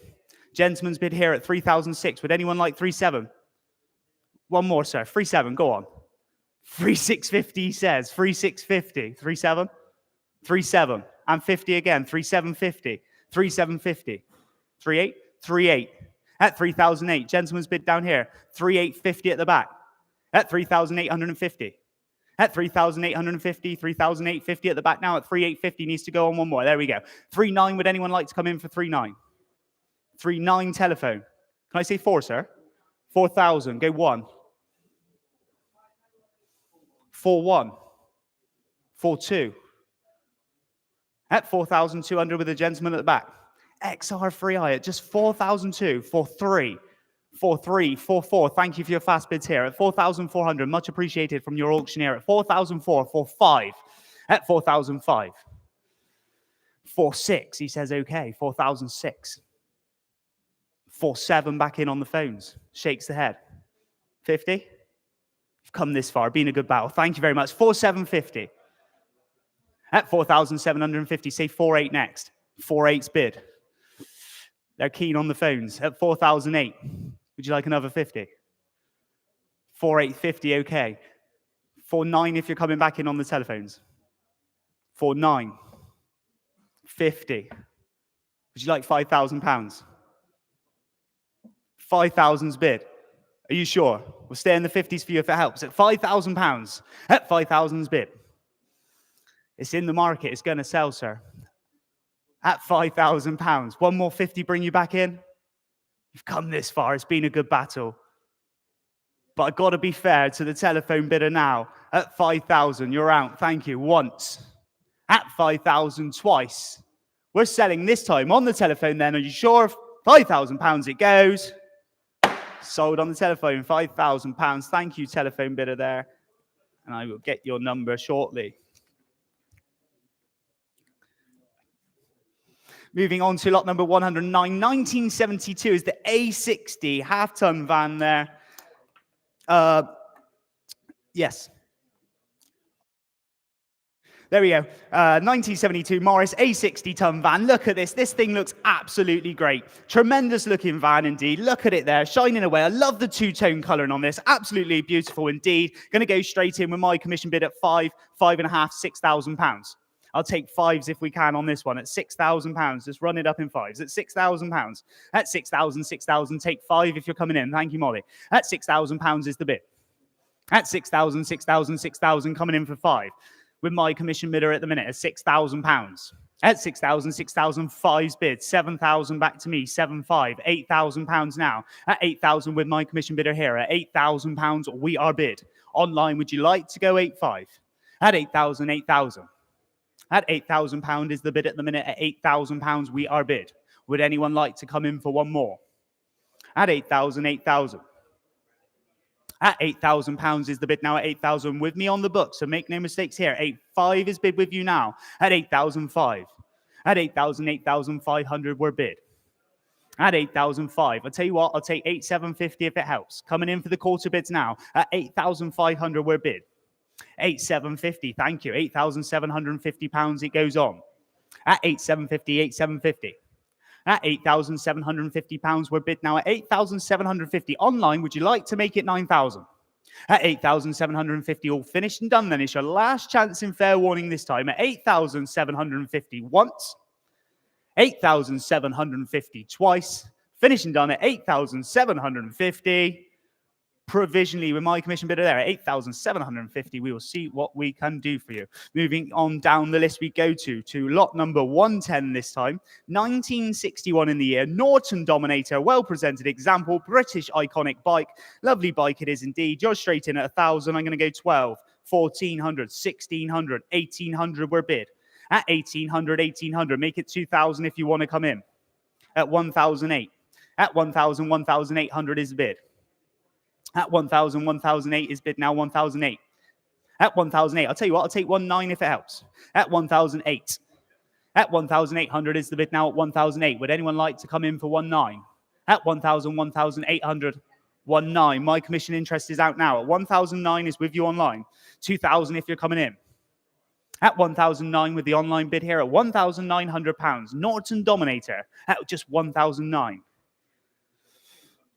Speaker 4: Gentleman's bid here at 3,006. Would anyone like 3-7? One more, sir. 3-7. Go on. 3,650 he says. 3,650. 3-7. 3-7. And 50 again. 3,750. 3,750. 3-8. 3-8. At 3,008. Gentleman's bid down here. 3,850 at the back. At 3,850. At 3,850, 3,850 at the back now. At 3,850 needs to go on one more. There we go. 3-9. Would anyone like to come in for 3-9? 3-9 telephone. Can I say 4, sir? 4,000. Go 1. 4-1. 4-2. At 4,200 with a gentleman at the back. XR3i at just 4,002. 4-3. 4-3, 4-4. Thank you for your fast bids here. At 4,400, much appreciated from your auctioneer. At 4,004, 4-5. At 4,005. 4-6, he says okay. 4,006. 4-7 back in on the phones. Shakes the head. 50. You've come this far. Been a good battle. Thank you very much. 4,750. At 4,750, say 4-8 next. 4-8's bid. They're keen on the phones. At 4,008. Would you like another 50? 4,850, okay. 4-9 if you're coming back in on the telephones. 4-9. 50. Would you like £5,000? 5,000's bid. Are you sure? We'll stay in the 50s for you if it helps. At £5,000. At 5,000's bid. It's in the market. It's going to sell, sir. At £5,000. One more 50 bring you back in? You've come this far. It's been a good battle. But I've got to be fair to the telephone bidder now. At 5,000, you're out. Thank you. Once. At 5,000, twice. We're selling this time on the telephone then. Are you sure? £5,000 it goes. Sold on the telephone. £5,000. Thank you, telephone bidder there. And I will get your number shortly. Moving on to lot number 109. 1972 is the A60 half-ton van there. Yes. There we go. 1972 Morris A60 ton van. Look at this. This thing looks absolutely great. Tremendous looking van indeed. Look at it there, shining away. I love the two-tone colouring on this. Absolutely beautiful indeed. Going to go straight in with my commission bid at £5,500, £6,000. I'll take fives if we can on this one at £6,000. Just run it up in fives at £6,000. At 6,000, 6,000. Take five if you're coming in. Thank you, Molly. At £6,000 is the bid. At 6,000, 6,000, 6,000. Coming in for five. With my commission bidder at the minute at £6,000. At 6,000, 6,000, fives bid. 7,000 back to me, 7,500, £8,000 now. At 8,000 with my commission bidder here. At £8,000, we are bid. Online, would you like to go 8,500? At 8,000, 8,000. At £8,000 is the bid at the minute. At £8,000, we are bid. Would anyone like to come in for one more? At 8,000, 8,000. At £8,000 is the bid now at 8,000 with me on the book. So make no mistakes here. 8,500 is bid with you now at 8,005. At 8,000, 8,500 we're bid. At 8,005. I'll tell you what, I'll take 8,750 if it helps. Coming in for the quarter bids now at 8,500 we're bid. 8,750, thank you. £8,750 it goes on. At 8,750, 8,750. At £8,750 we're bid now at 8,750. Online, would you like to make it 9,000? At 8,750, all finished and done then. It's your last chance in fair warning this time at 8,750 once, 8,750 twice, finished and done at 8,750. Provisionally with my commission bidder there at 8,750. We will see what we can do for you. Moving on down the list we go to lot number 110 this time. 1961 in the year. Norton Dominator. Well presented example. British iconic bike. Lovely bike it is indeed. You're straight in at 1,000. I'm going to go 12, 1,400, 1,600, 1,800 we're bid. At 1,800, 1,800. Make it 2,000 if you want to come in. At 1,008. At 1,000, 1,800 is bid. At 1,000, 1,008 is bid now 1,008. At 1,008, I'll tell you what, I'll take 1,900 if it helps. At 1,008. At 1,800 is the bid now at 1,008. Would anyone like to come in for 1,900? At 1,000, 1,800, 1,900. My commission interest is out now. At 1,009 is with you online. 2,000 if you're coming in. At 1,009 with the online bid here at £1,900. Norton Dominator at just 1,009.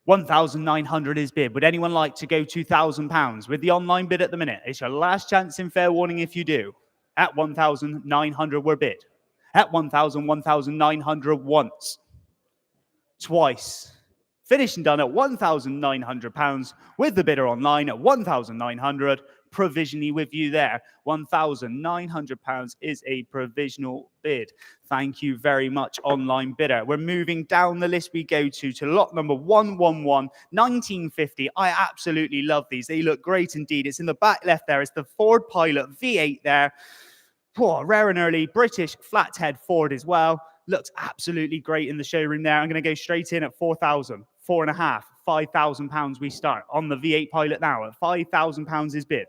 Speaker 4: 1,900 is bid. Would anyone like to go £2,000 with the online bid at the minute? It's your last chance in fair warning if you do. At 1,900 we're bid. At 1,000, 1,900 once. Twice. Finished and done at £1,900 with the bidder online at 1,900. Provisionally with you there. £1,900 is a provisional bid. Thank you very much, online bidder. We're moving down the list we go to lot number 111, 1950. I absolutely love these. They look great indeed. It's in the back left there. It's the Ford Pilot V8 there. Oh, rare and early British flathead Ford as well. Looks absolutely great in the showroom there. I'm going to go straight in at 4,000, 4,500, £5,000 we start on the V8 Pilot now. At £5,000 is bid.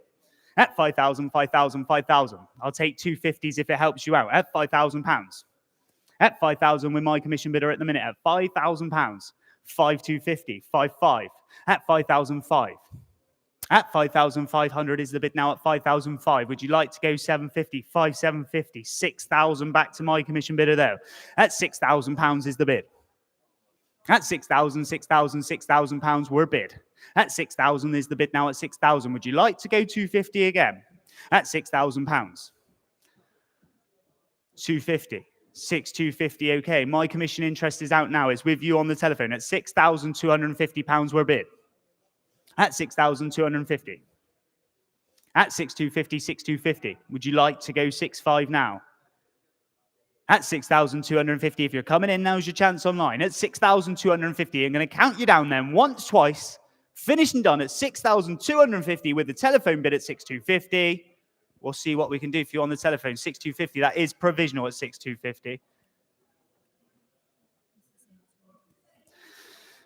Speaker 4: At 5,000, 5,000, 5,000. I'll take 250s if it helps you out. At £5,000. At 5,000 with my commission bidder at the minute. At £5,000. 5,250, 5,500. At 5,005. At 5,500 is the bid now at 5,005. Would you like to go 750, 5,750, 6,000 back to my commission bidder there. At £6,000 is the bid. At 6,000, 6,000, £6,000 we're bid. At 6,000 is the bid now at 6,000. Would you like to go 250 again? At £6,000. 250. 6,250. Okay, my commission interest is out now. It's with you on the telephone. At £6,250 we're bid. At 6,250. At 6,250, 6,250. Would you like to go 6,500 now? At 6,250, if you're coming in, now's your chance online. At 6,250, I'm going to count you down then once, twice. Finished and done at 6,250 with the telephone bid at 6,250. We'll see what we can do for you on the telephone. 6,250, that is provisional at 6,250.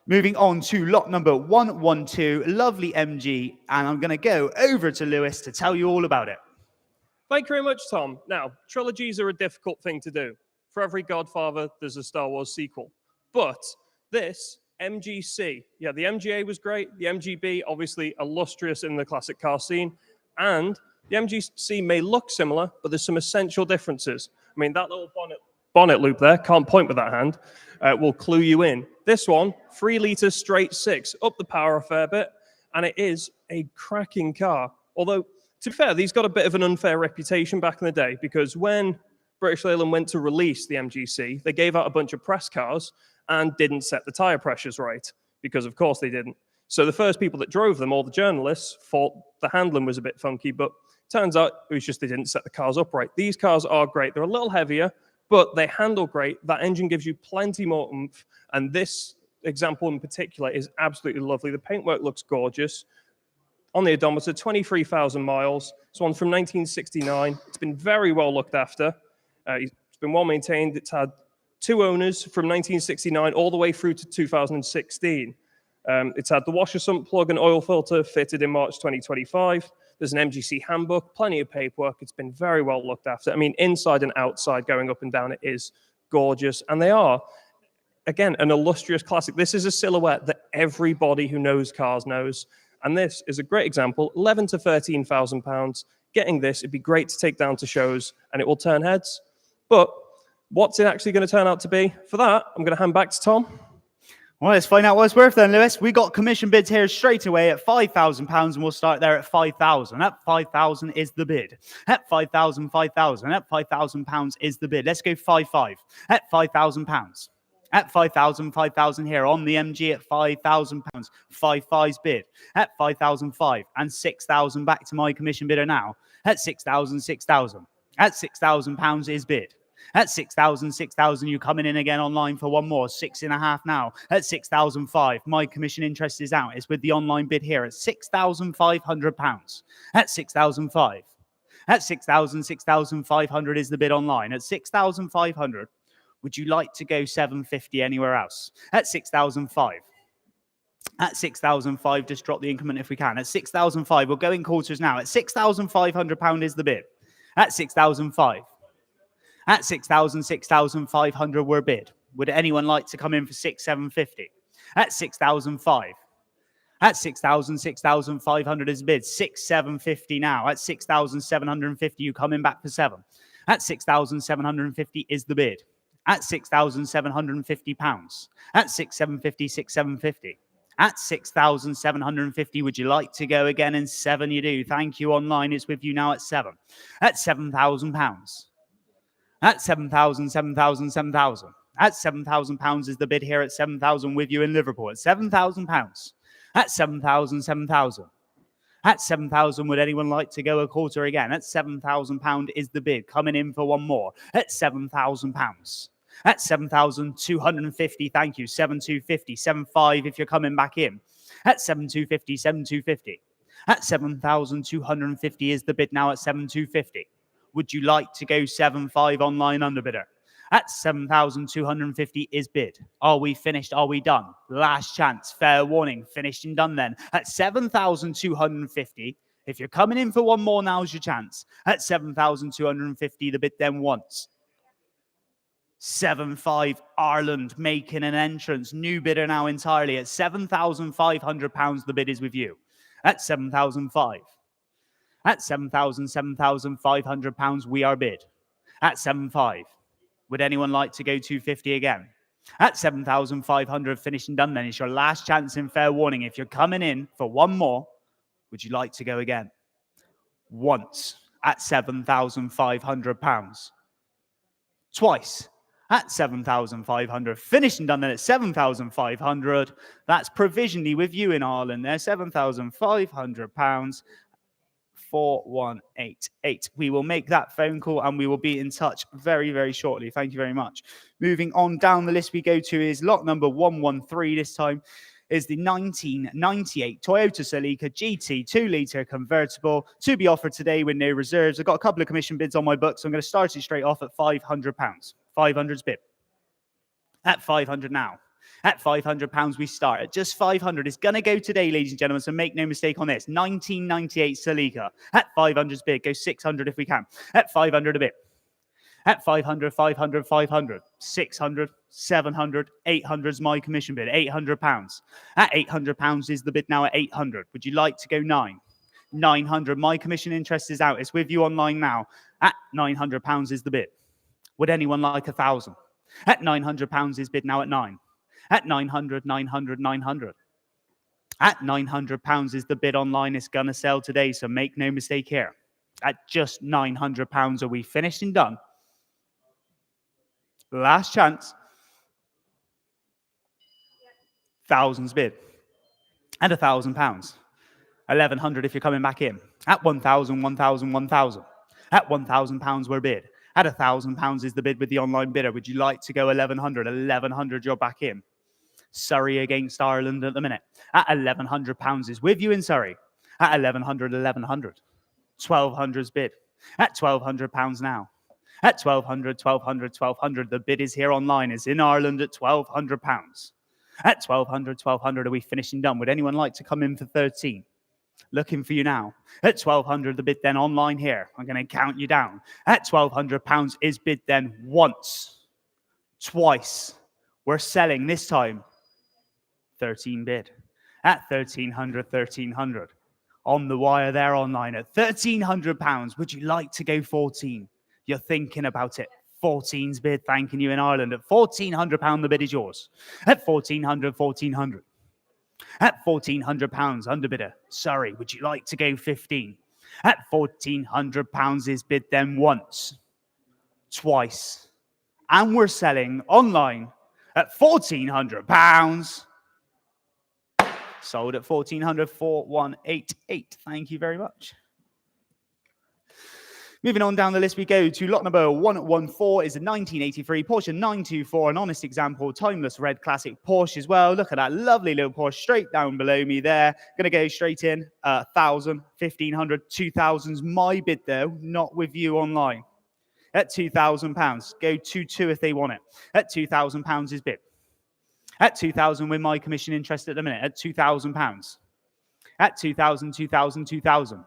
Speaker 4: Moving on to lot number 112, lovely MG. And I'm going to go over to Lewis to tell you all about it.
Speaker 2: Thank you very much, Tom. Now, trilogies are a difficult thing to do. For every Godfather, there's a Star Wars sequel. But this, MGC, the MGA was great. The MGB, obviously illustrious in the classic car scene. And The MGC may look similar, but there's some essential differences. I mean, that little bonnet loop there, can't point with that hand, will clue you in. This one, 3 litre straight 6, up the power a fair bit, and it is a cracking car. Although, to be fair, these got a bit of an unfair reputation back in the day, because when British Leyland went to release the MGC, they gave out a bunch of press cars and didn't set the tyre pressures right, because of course they didn't. So the first people that drove them, all the journalists, thought the handling was a bit funky, but turns out it was just they didn't set the cars up right. These cars are great. They're a little heavier, but they handle great. That engine gives you plenty more oomph, and this example in particular is absolutely lovely. The paintwork looks gorgeous. On the odometer, 23,000 miles. It's one from 1969. It's been very well looked after. It's been well maintained. It's had 2 owners from 1969 all the way through to 2016. It's had the washer sump plug and oil filter fitted in March 2025. There's an MGC handbook, plenty of paperwork. It's been very well looked after. I mean, inside and outside, going up and down, it is gorgeous. And they are, again, an illustrious classic. This is a silhouette that everybody who knows cars knows. And this is a great example, 11 to 13,000 pounds. Getting this, it'd be great to take down to shows, and it will turn heads. But what's it actually going to turn out to be? For that, I'm going to hand back to Tom.
Speaker 4: Well, let's find out what it's worth then, Lewis. We got commission bids here straight away at £5,000, and we'll start there at 5,000. At 5,000 is the bid. At 5,000, 5,000. At £5,000 is the bid. Let's go 5,500. At £5,000. At 5,000, 5,000 here on the MG at £5,000. 5,500's bid. At 5,005 and 6,000 back to my commission bidder now. At 6,000, 6,000. At £6,000 is bid. At 6,000, 6,000, you coming in again online for one more. 6,500 now. At 6,005, my commission interest is out. It's with the online bid here at £6,500. At 6,005. At 6,000, 6,500 is the bid online. At 6,500, would you like to go 750 anywhere else? At 6,005. At 6,005, just drop the increment if we can. At 6,005, we'll go in quarters now. At £6,500 is the bid. At 6,005. At 6,000, 6,500 were bid. Would anyone like to come in for 6,750? At 6,005. At 6,000, 6,500 is bid. 6,750 now. At 6,750, you coming back for 7. At 6,750 is the bid. At £6,750. At 6,750, 6,750. At 6,750, would you like to go again in 7? You do. Thank you online. It's with you now at 7. At £7,000. At 7,000, 7,000, 7,000. At £7,000 is the bid here at 7,000 with you in Liverpool. At £7,000. At 7,000, 7,000. At 7,000, would anyone like to go a quarter again? At £7,000 is the bid. Coming in for one more. At £7,000. At 7,250, thank you. 7,250, 7,500 if you're coming back in. At 7,250, 7,250. At 7,250 is the bid now at 7,250. Would you like to go 7,500 online underbidder? At 7,250 is bid. Are we finished? Are we done? Last chance. Fair warning. Finished and done then. At 7,250. If you're coming in for one more, now's your chance. At 7,250, the bid then once. 7,500 Ireland making an entrance. New bidder now entirely. At £7,500, the bid is with you. At 7,500. At 7,000, 7,500 pounds, we are bid. At 7,500. Would anyone like to go 250 again? At 7,500, finished and done then. It's your last chance in fair warning. If you're coming in for one more, would you like to go again? Once at 7,500 pounds. Twice at 7,500. Finished and done then at 7,500. That's provisionally with you in Ireland there. 7,500 pounds. 4188. We will make that phone call and we will be in touch very, very shortly. Thank you very much. Moving on down the list we go to is lot number 113 this time. Is the 1998 Toyota Celica GT 2-litre convertible to be offered today with no reserves. I've got a couple of commission bids on my book, so I'm going to start it straight off at £500. 500's bid. At 500 now. At £500, we start. At just 500, it's going to go today, ladies and gentlemen, so make no mistake on this. 1998 Celica. At 500's bid. Go 600 if we can. At 500 a bit. At 500, 500, 500, 600, 700, 800 is my commission bid. £800. At £800 is the bid now at 800. Would you like to go 9? 900. My commission interest is out. It's with you online now. At £900 is the bid. Would anyone like 1,000? At £900 is bid now at 9. At 900, 900, 900. At £900 is the bid online. It's going to sell today, so make no mistake here. At just £900, are we finished and done? Last chance. Thousands bid. At £1,000. 1,100 if you're coming back in. At 1,000, 1,000, 1,000. At £1,000 we're bid. At £1,000 is the bid with the online bidder. Would you like to go 1,100? 1,100 you're back in. Surrey against Ireland at the minute. At £1,100 is with you in Surrey. At 1,100, 1,100. 1,200's bid. At £1,200 now. At 1,200, 1,200, 1,200. The bid is here online. It's in Ireland at £1,200. At 1,200, 1,200, are we finished and done? Would anyone like to come in for 13? Looking for you now. At 1,200, the bid then online here. I'm going to count you down. At £1,200 is bid then once, twice. We're selling this time 13 bid. At 1,300, 1,300. On the wire there online at £1,300. Would you like to go 14? You're thinking about it. 14's bid, thanking you in Ireland. At £1,400, the bid is yours. At 1,400, 1,400. At £1,400, underbidder. Surrey, would you like to go 15? At £1,400 is bid then once, twice. And we're selling online at £1,400. Sold at 1,400, 4,188. Thank you very much. Moving on down the list we go to lot number 114 is a 1983 Porsche 924, an honest example, timeless red classic Porsche as well. Look at that lovely little Porsche straight down below me there. Going to go straight in, 1,000, 1,500, 2,000's my bid though, not with you online. At £2,000, go 2-2 if they want it. At £2,000 is bid. At 2,000 with my commission interest at the minute, at £2,000. At 2,000, 2,000, 2,000.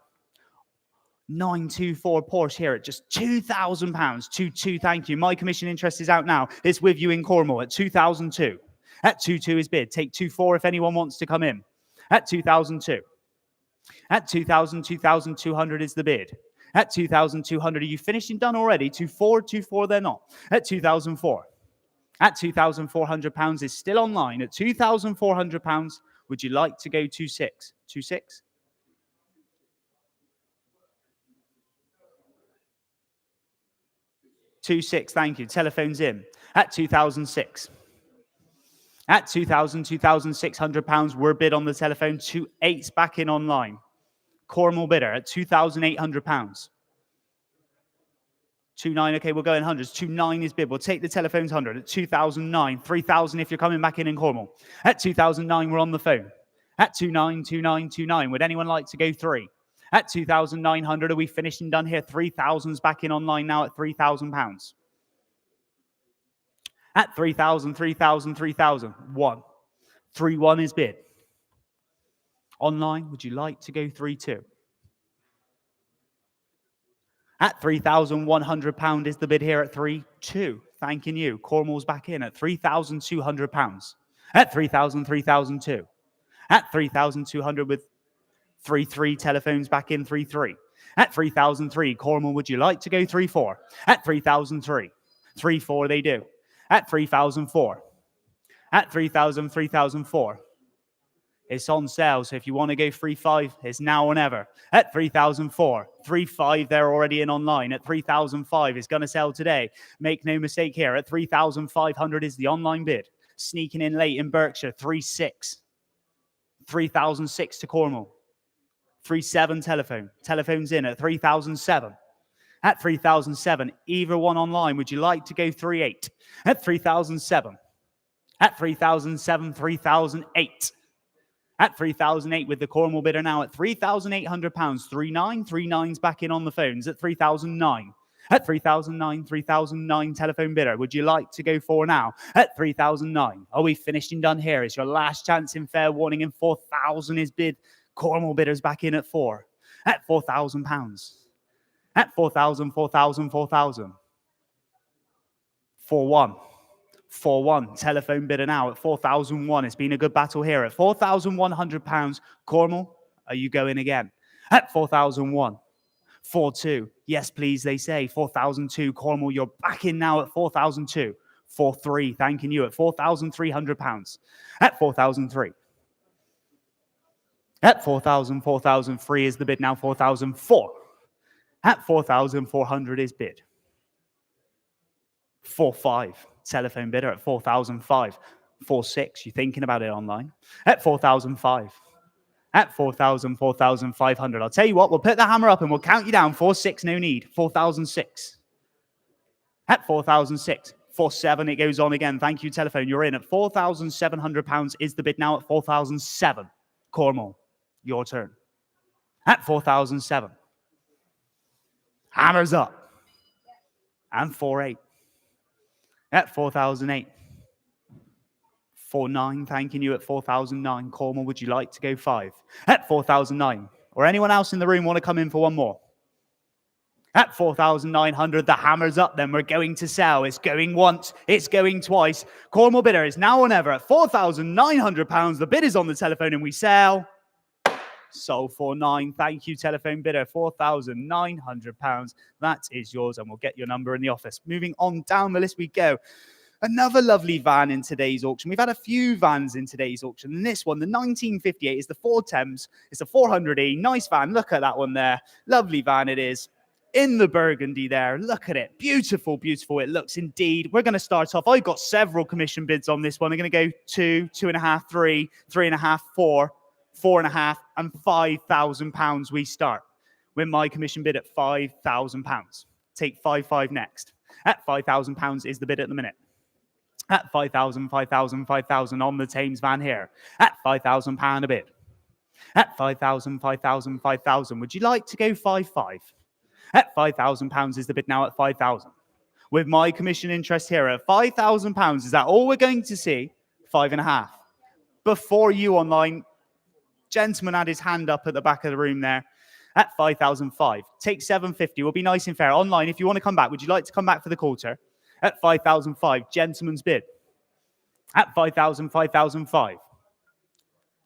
Speaker 4: 924 Porsche here at just £2,000. 2-2, thank you. My commission interest is out now. It's with you in Cornwall at 2002. At 2-2 is bid. Take 2-4 if anyone wants to come in. At 2002. At 2,000, 2,200 is the bid. At 2,200, are you finished and done already? 2-4, 2-4, they're not. At 2,004. At £2,400 is still online. At £2,400, would you like to go 2-6? 2-6? 2-6, thank you. Telephone's in. At 2006. At £2,000, £2,600, we're bid on the telephone. 2-8's back in online. Cornwall bidder at £2,800. 2-9, okay, we'll go in hundreds. 2-9 is bid. We'll take the telephone's 100 at 2009. 3,000 if you're coming back in Cornwall. At 2009, we're on the phone. At 2-9, 2-9, 2-9. Would anyone like to go 3? At 2,900, are we finished and done here? 3,000's back in online now at £3,000. At 3,000, 3,000, 3,000. 1. 3-1 is bid. Online, would you like to go 3-2? At £3,100 is the bid here at 3-2. Thanking you. Cornwall's back in at £3,200. At 3,000, 3,002. At 3,200 with 3-3, telephones back in 3-3. At 3,003, Cornwall, would you like to go 3-4? At 3,003. 3-4 they do. At 3,004. At 3,000, 3,004. It's on sale, so if you want to go 3-5, it's now or never. At 3,004. 3-5, they're already in online. At 3,005, it's going to sell today. Make no mistake here. At 3,500 is the online bid. Sneaking in late in Berkshire, 3-6. 3,006 to Cornwall. 3-7 telephone. Telephone's in at 3,007. At 3,007, either one online. Would you like to go 3-8? At 3,007. At 3,007, 3,008. At 3,008 with the Cornwall bidder now at £3,800. 3-9. 3-9's back in on the phones at 3,009. At 3,009, 3,009 telephone bidder. Would you like to go 4 now? At 3,009. Are we finished and done here? It's your last chance in fair warning, and 4,000 is bid. Cornwall bidders back in at 4. At £4,000. At 4,000, 4,000, 4,000. 4-1. 4-1. Telephone bidder now at 4,001. It's been a good battle here. At £4,100. Cornwall, are you going again? At 4,001. 4,2. Yes, please, they say. 4,002. Cornwall, you're back in now at 4,002. 4,3. Thanking you at £4,300. At 4,003. At 4,000, 4,003 is the bid now. 4,004. At 4,400 is bid. 4,5. Telephone bidder at 4,005. 4,6. You're thinking about it online. At 4,005. At 4,000, 4,500. I'll tell you what, we'll put the hammer up and we'll count you down. 4,6, no need. 4,006. At 4,006. 4,7, it goes on again. Thank you, telephone. You're in at £4,700 is the bid now at 4,007. Cornwall, your turn. At 4,007. Hammers up. And 4,8. At 4,008. 4,9, thanking you at 4,009. Cornwall, would you like to go 5? At 4,009. Or anyone else in the room want to come in for one more? At 4,900, the hammer's up then. We're going to sell. It's going once. It's going twice. Cornwall bidder is now or never at £4,900. The bid is on the telephone and we sell. Sold for 9. Thank you, telephone bidder. £4,900. That is yours and we'll get your number in the office. Moving on down the list we go. Another lovely van in today's auction. We've had a few vans in today's auction. And this one, the 1958, is the Ford Thames. It's a 400E. Nice van. Look at that one there. Lovely van it is. In the burgundy there. Look at it. Beautiful, beautiful. It looks indeed. We're going to start off. I've got several commission bids on this one. I'm going to go 2, 2.5, 3, 3.5, 4, 4.5, and £5,000 we start. With my commission bid at £5,000. Take 5,500 next. At £5,000 is the bid at the minute. At 5,000, 5,000, 5,000 on the Thames van here. At £5,000 a bid. At 5,000, 5,000, 5,000. Would you like to go 5,500? At £5,000 is the bid now at 5,000. With my commission interest here at £5,000, is that all we're going to see? 5.5. Before you online, gentleman had his hand up at the back of the room there. At 5,005. Take 750. We'll be nice and fair. Online, if you want to come back, would you like to come back for the quarter? At 5,005. Gentleman's bid. At 5,000, 5,005.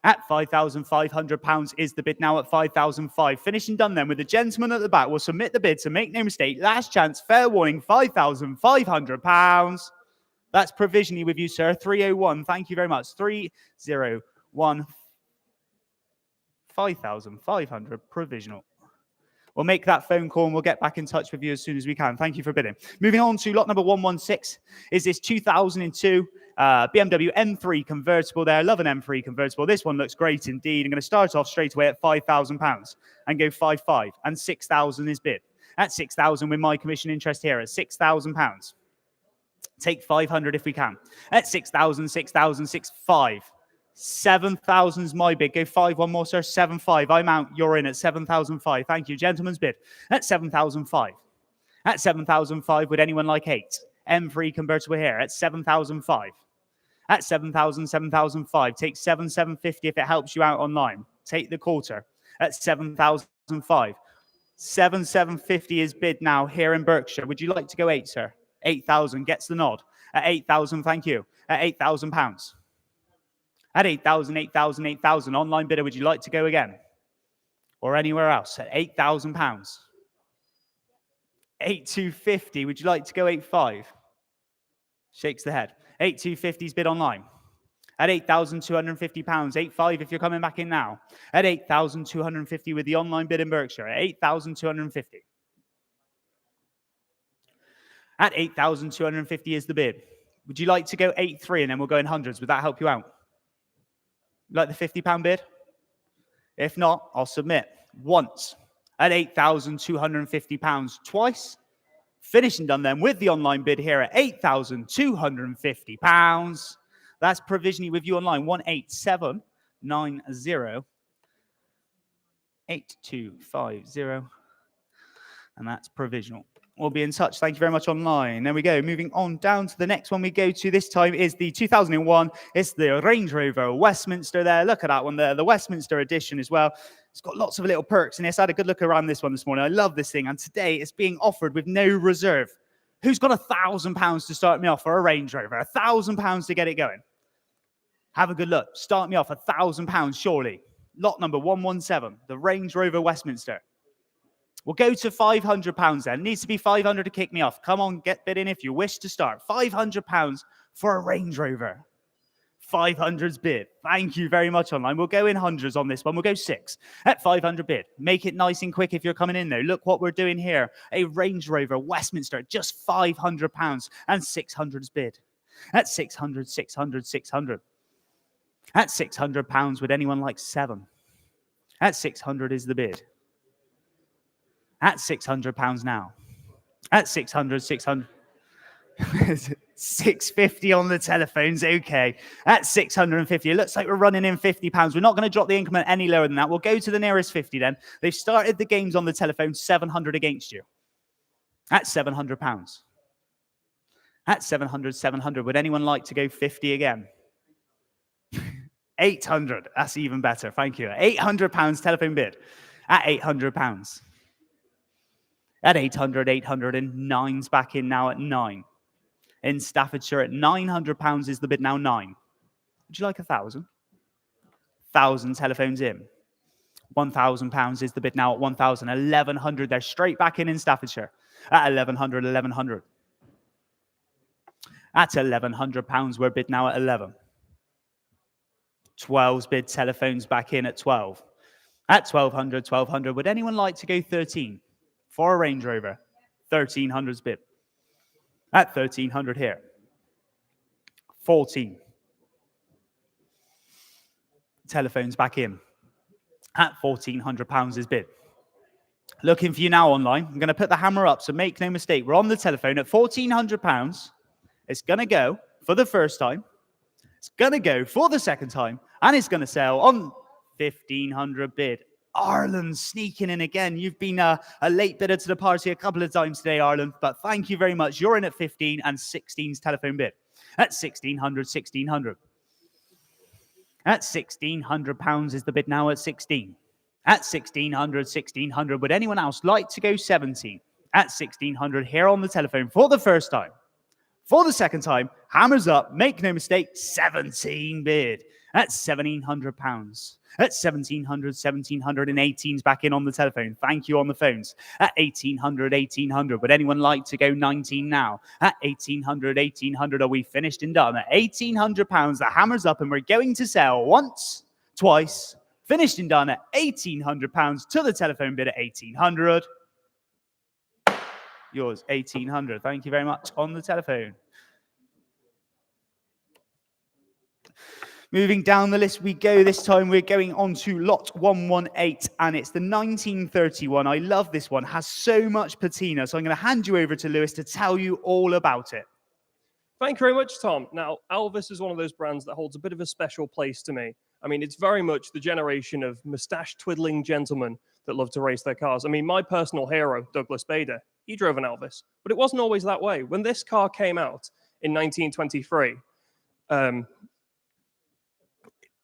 Speaker 4: At £5,500 is the bid now at 5,005. Finishing done then with the gentleman at the back. We'll submit the bid, so make no mistake. Last chance, fair warning, £5,500. That's provisionally with you, sir. 301. Thank you very much. 301. 5,500 provisional. We'll make that phone call and we'll get back in touch with you as soon as we can. Thank you for bidding. Moving on to lot number 116 is this 2002 BMW M3 convertible there. Love an M3 convertible. This one looks great indeed. I'm going to start off straight away at £5,000 and go 5,500 and 6,000 is bid. At 6,000 with my commission interest here at £6,000. Take 500 if we can. At 6,000, 6,000, 6,500. 7,000's my bid. Go 5, one more, sir. 7,500. I'm out. You're in at 7,005. Thank you. Gentleman's bid. At 7,005. At 7,005, would anyone like 8? M3 convertible here at 7,005. At 7,000, 7,005. Take 7,750 if it helps you out online. Take the quarter at 7,005. 7,750 is bid now here in Berkshire. Would you like to go 8, sir? 8,000 gets the nod. At 8,000, thank you. At £8,000. At 8,000, 8,000, 8,000. Online bidder, would you like to go again? Or anywhere else? At £8,000. 8,250. Would you like to go 8,500? Shakes the head. 8,250's bid online. At £8,250. 8,500 if you're coming back in now. At 8,250 with the online bid in Berkshire. At 8,250. At 8,250 is the bid. Would you like to go 8,300 and then we'll go in hundreds? Would that help you out? Like the £50 bid? If not, I'll submit once at £8,250 twice. Finishing done then with the online bid here at £8,250. That's provisionally with you online. 18790 8250. And that's provisional. We'll be in touch. Thank you very much online. There we go. Moving on down to the next one we go to this time is the 2001. It's the Range Rover Westminster there. Look at that one there. The Westminster edition as well. It's got lots of little perks in this. I had a good look around this one this morning. I love this thing. And today it's being offered with no reserve. Who's got £1,000 to start me off for a Range Rover? £1,000 to get it going. Have a good look. Start me off £1,000 surely. lot number 117, the Range Rover Westminster. We'll go to £500 then. Needs to be 500 to kick me off. Come on, get bid in if you wish to start. £500 for a Range Rover. 500's bid. Thank you very much online. We'll go in hundreds on this one. We'll go 6 at 500 bid. Make it nice and quick if you're coming in though. Look what we're doing here. A Range Rover Westminster, just £500 and 600's bid. At 600, 600, 600. At £600, would anyone like 7? At 600 is the bid. At £600 now. At 600, 600. 650 on the telephones, okay. At 650, it looks like we're running in £50. We're not going to drop the increment any lower than that. We'll go to the nearest 50 then. They've started the games on the telephone, 700 against you. At £700. At 700, 700. Would anyone like to go 50 again? 800. That's even better. Thank you. £800 telephone bid. At £800. At 800, 800, and 9's back in now at 9. In Staffordshire at £900 is the bid now, 9. Would you like 1,000? 1,000 telephones in. £1,000 is the bid now at 1,000. 1,100, they're straight back in Staffordshire. At 1,100, 1,100. At £1,100, we're bid now at 11. 12's bid, telephones back in at 12. At 1,200, 1,200, would anyone like to go 13? For a Range Rover, 1,300's bid. At 1,300 here. 14. Telephones back in. At £1,400 is bid. Looking for you now online. I'm going to put the hammer up, so make no mistake. We're on the telephone at £1,400. It's going to go for the first time. It's going to go for the second time. And it's going to sell on 1,500 bid. Arlen sneaking in again. You've been a late bidder to the party a couple of times today, Arlen, but thank you very much. You're in at 15 and 16's telephone bid. At 1,600, 1,600. At £1,600 is the bid now at 16. At 1,600, 1,600. Would anyone else like to go 17? At 1,600 here on the telephone for the first time. For the second time, hammers up, make no mistake, 17 bid. At £1,700. At 1,700, 1,718's back in on the telephone. Thank you on the phones. At 1,800, 1,800. Would anyone like to go 19 now? At 1,800, 1,800. Are we finished and done? At £1,800, the hammer's up and we're going to sell once, twice, finished and done at £1,800 to the telephone bid at 1,800. Yours, 1,800. Thank you very much on the telephone. Moving down the list we go. This time we're going on to lot 118, and it's the 1931. I love this one. Has so much patina, so I'm going to hand you over to Lewis to tell you all about it.
Speaker 2: Thank you very much, Tom. Now, Elvis is one of those brands that holds a bit of a special place to me. I mean, it's very much the generation of moustache-twiddling gentlemen that love to race their cars. I mean, my personal hero, Douglas Bader, he drove an Elvis, but it wasn't always that way. When this car came out in 1923,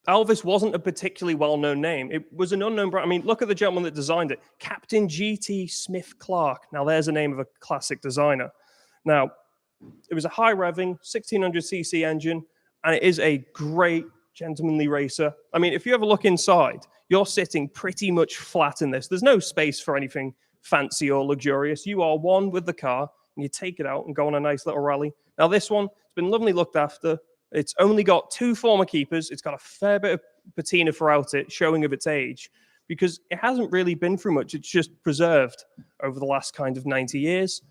Speaker 2: Elvis wasn't a particularly well-known name. It was an unknown brand. I mean, look at the gentleman that designed it, Captain G.T. Smith Clark. Now, there's a name of a classic designer. Now, it was a high-revving 1,600cc engine, and it is a great gentlemanly racer. I mean, if you ever look inside, you're sitting pretty much flat in this. There's no space for anything fancy or luxurious. You are one with the car, and you take it out and go on a nice little rally. Now, this one, it's been lovely looked after. It's only got 2 former keepers. It's got a fair bit of patina throughout it, showing of its age, because it hasn't really been through much. It's just preserved over the last kind of 90 years.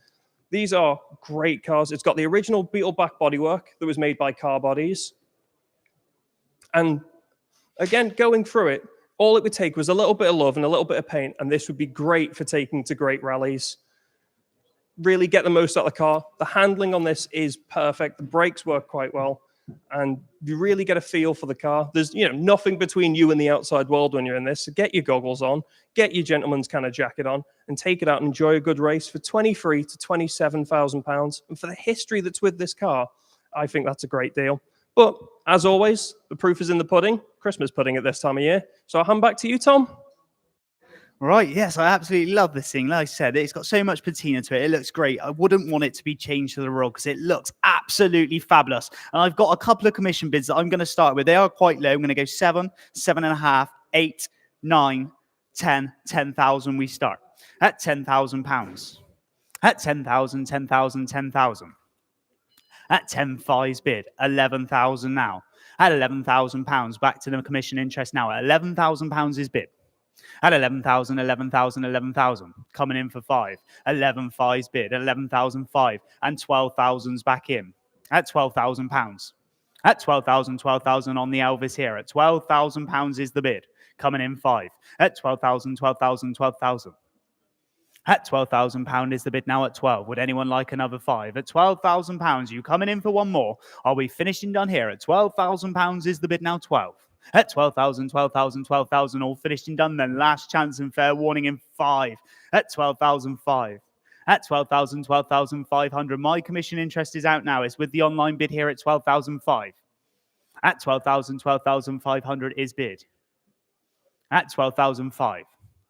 Speaker 2: These are great cars. It's got the original Beetle back bodywork that was made by Car Bodies. And again, going through it, all it would take was a little bit of love and a little bit of paint, and this would be great for taking to great rallies. Really get the most out of the car. The handling on this is perfect. The brakes work quite well. And you really get a feel for the car. There's, nothing between you and the outside world when you're in this. So get your goggles on, get your gentleman's kind of jacket on, and take it out and enjoy a good race for £23,000 to £27,000. And for the history that's with this car, I think that's a great deal. But as always, the proof is in the pudding. Christmas pudding at this time of year. So I'll hand back to you, Tom.
Speaker 4: Right, yes, I absolutely love this thing. Like I said, it's got so much patina to it. It looks great. I wouldn't want it to be changed to the Royal because it looks absolutely fabulous. And I've got a couple of commission bids that I'm going to start with. They are quite low. I'm going to go 7, 7.5, 8, 9, 10, 10,000 we start. At £10,000. At 10,000, 10,000, 10,000. At 10 fives bid, 11,000 now. At £11,000, back to the commission interest now. At £11,000 is bid. At 11,000, 11,000, 11,000. Coming in for 5. 11 fives bid, 11,005. And 12,000's back in. At £12,000. At 12,000, 12,000 on the Elvis here. At £12,000 is the bid. Coming in 5. At 12,000, 12,000, 12,000. At £12,000 is the bid now at 12. Would anyone like another 5? At £12,000, you coming in for one more? Are we finishing done here? At £12,000 is the bid now 12. At 12,000, 12,000, 12,000, all finished and done then. Last chance and fair warning in 5. At 12,005. At 12,000, 12,500. My commission interest is out now. It's with the online bid here at 12,005. At 12,000, 12,500 is bid. At 12,005.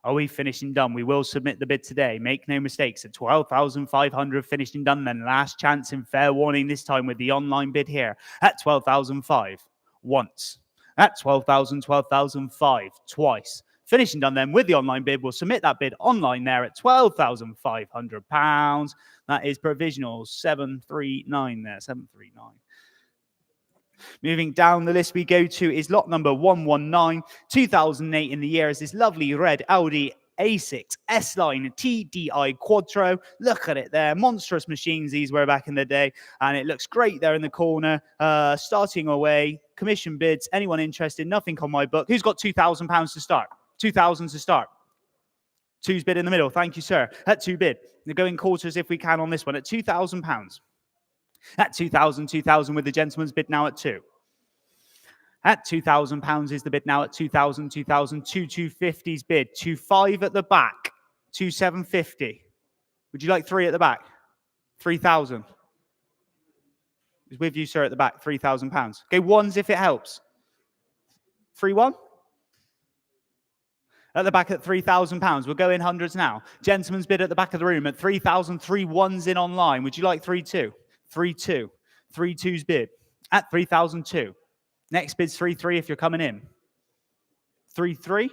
Speaker 4: Are we finished and done? We will submit the bid today. Make no mistakes. At 12,500 finished and done then. Last chance and fair warning this time with the online bid here. At 12,005. Once. At 12,000, 12,005. Twice. Finished and done then with the online bid. We'll submit that bid online there at £12,500. That is provisional 739 there. 739. Moving down the list we go to is lot number 119, 2008 in the year, is this lovely red Audi A6 S-Line TDI Quattro. Look at it there. Monstrous machines these were back in the day. And it looks great there in the corner. Starting away. Commission bids. Anyone interested? Nothing on my book. Who's got £2,000 to start? 2,000 to start. Two's bid in the middle. Thank you, sir. At 2 bid. We're going quarters if we can on this one. At £2,000. At 2,000, 2,000 with the gentleman's bid now at 2. At £2,000 is the bid now at 2,000, 2,000, 2,250's bid. 2,5 at the back, 2,750. Would you like 3 at the back? 3,000. Is with you, sir, at the back, £3,000. Okay, ones if it helps. 3-1. At the back at £3,000. We'll go in hundreds now. Gentleman's bid at the back of the room at 3,000, 3 ones in online. Would you like 3-2? 3-2. 3-2's bid at 3,002. Next bid's 3-3 if you're coming in. 3-3?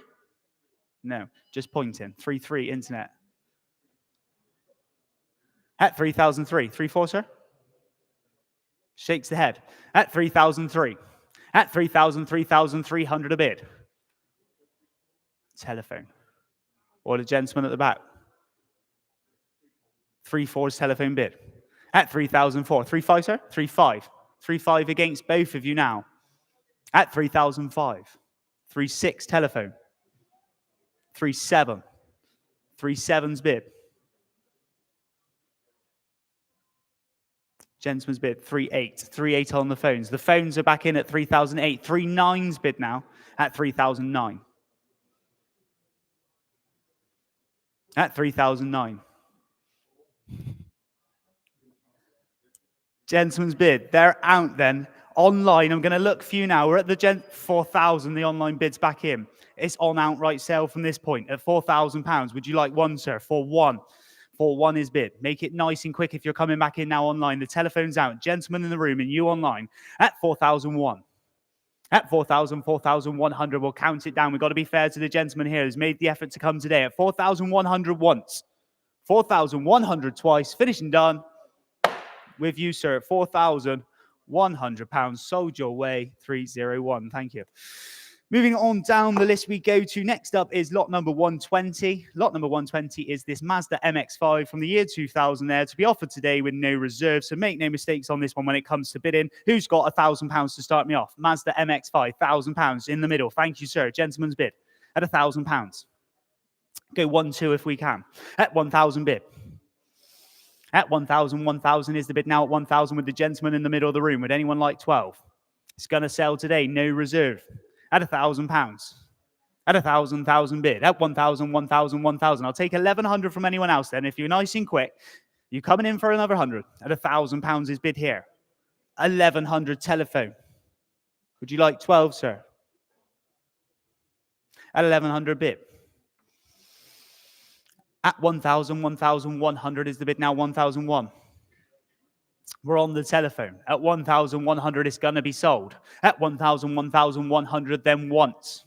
Speaker 4: No, just pointing. 3-3 internet. At 3,003. 3-4, sir? Shakes the head. At 3,003. At 3,000, 3,300 a bid. Telephone. Or the gentleman at the back. 3-4's telephone bid. At 3,004. 3-5, sir? 3-5. 3-5 against both of you now. At 3,005. 3-6 telephone. 3-7. 3-7's bid. Gentleman's bid. 3-8. 3-8 on the phones. The phones are back in at 3,008. 3-9's bid now at 3,009. At 3,009. Gentleman's bid. They're out then. Online, I'm going to look for you now. We're at the 4,000. The online bid's back in. It's on outright sale from this point at £4,000. Would you like 1, sir? For 1. For 1 is bid. Make it nice and quick if you're coming back in now online. The telephone's out. Gentleman in the room and you online at 4,001. At 4,000, 4,100. We'll count it down. We've got to be fair to the gentleman here who's made the effort to come today. At 4,100 once. 4,100 twice. Finished and done. With you, sir, at £4,100. Sold your way, 301. Thank you. Moving on down the list we go to. Next up is lot number 120. Lot number 120 is this Mazda MX-5 from the year 2000 there to be offered today with no reserve. So make no mistakes on this one when it comes to bidding. Who's got £1,000 to start me off? Mazda MX-5, £1,000 in the middle. Thank you, sir. Gentleman's bid at £1,000. Go 1-2 if we can. At 1,000 bid. At 1,000, 1,000 is the bid now at 1,000 with the gentleman in the middle of the room. Would anyone like 12? It's going to sell today, no reserve. At £1,000. At 1,000 bid. At 1,000, 1,000, 1,000. I'll take 1,100 from anyone else then. If you're nice and quick, you're coming in for another 100. At £1,000 is bid here. 1,100 telephone. Would you like 12, sir? At 1,100 bid. At 1,000, 1,100 is the bid now, 1,001. We're on the telephone. At 1,100, it's going to be sold. At 1,000, 1,100, then once.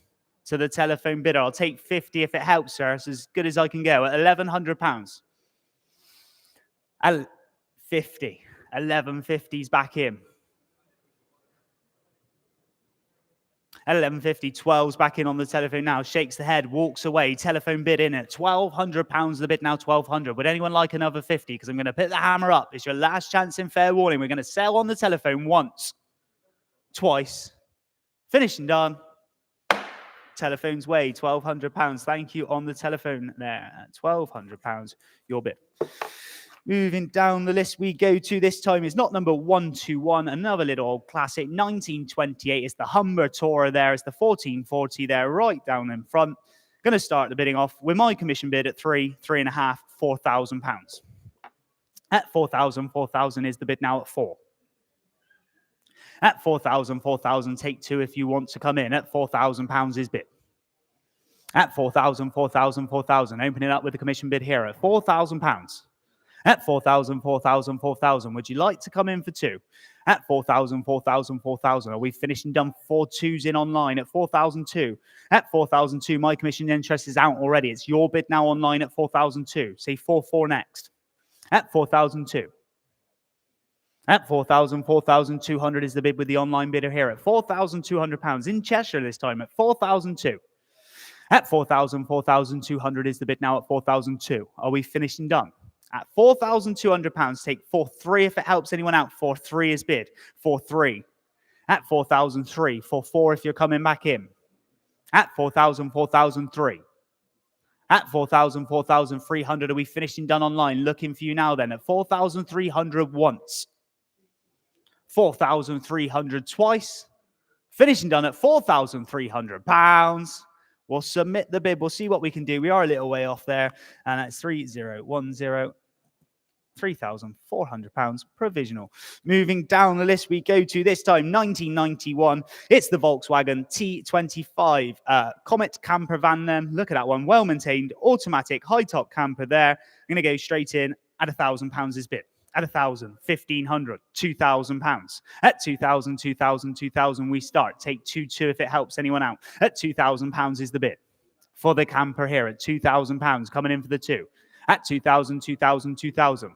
Speaker 4: to the telephone bidder. I'll take 50 if it helps, sir. It's as good as I can go at £1,100. 50. 1150's back in. At 1150, 12's back in on the telephone now. Shakes the head, walks away. Telephone bid in at £1,200. The bid now 1,200. Would anyone like another 50? Because I'm going to put the hammer up. It's your last chance in fair warning. We're going to sell on the telephone once, twice. Finished and done. Telephone's way, £1,200. Thank you on the telephone there. At £1,200, your bid. Moving down the list we go to this time is not number 121, another little old classic, 1928. It's the Humber Tourer there. It's the 1440 there, right down in front. Going to start the bidding off with my commission bid at £3,500, £4,000. At 4,000, 4,000 is the bid now at 4. At 4,000, 4,000, take 2 if you want to come in. At £4,000 is bid. At 4,000, 4,000, 4,000. Open it up with the commission bid here at £4,000. At 4,000, 4,000, 4,000. Would you like to come in for 2? At 4,000, 4,000, 4,000. Are we finished and done 4 2s in online at 4,002? At 4,002, my commission interest is out already. It's your bid now online at 4,002. Say 4 next. At 4,002. At 4,000, 4,200 is the bid with the online bidder here at £4,200 in Cheshire this time at 4,002. At 4,000, 4,200 is the bid now at 4,002. Are we finished and done? At £4,200, take 4-3 if it helps anyone out. 4-3 is bid. 4-3. At 4,003. 4-4 if you're coming back in. At 4,000, 4,003. At 4,000, 4,300. Are we finished and done online? Looking for you now then. At 4,300 once. 4,300 twice. Finishing done at £4,300. We'll submit the bid. We'll see what we can do. We are a little way off there. And that's 3,010, £3,400 provisional. Moving down the list we go to this time, 1991. It's the Volkswagen T25 Comet camper van then. Look at that one. Well maintained, automatic, high top camper there. I'm going to go straight in at £1,000 is bid. At 1,000, 1,500, £2,000. At 2,000, 2,000, 2,000 we start. Take 2-2 if it helps anyone out. At £2,000 is the bid. For the camper here at £2,000 coming in for the 2. At 2,000, 2,000, 2,000.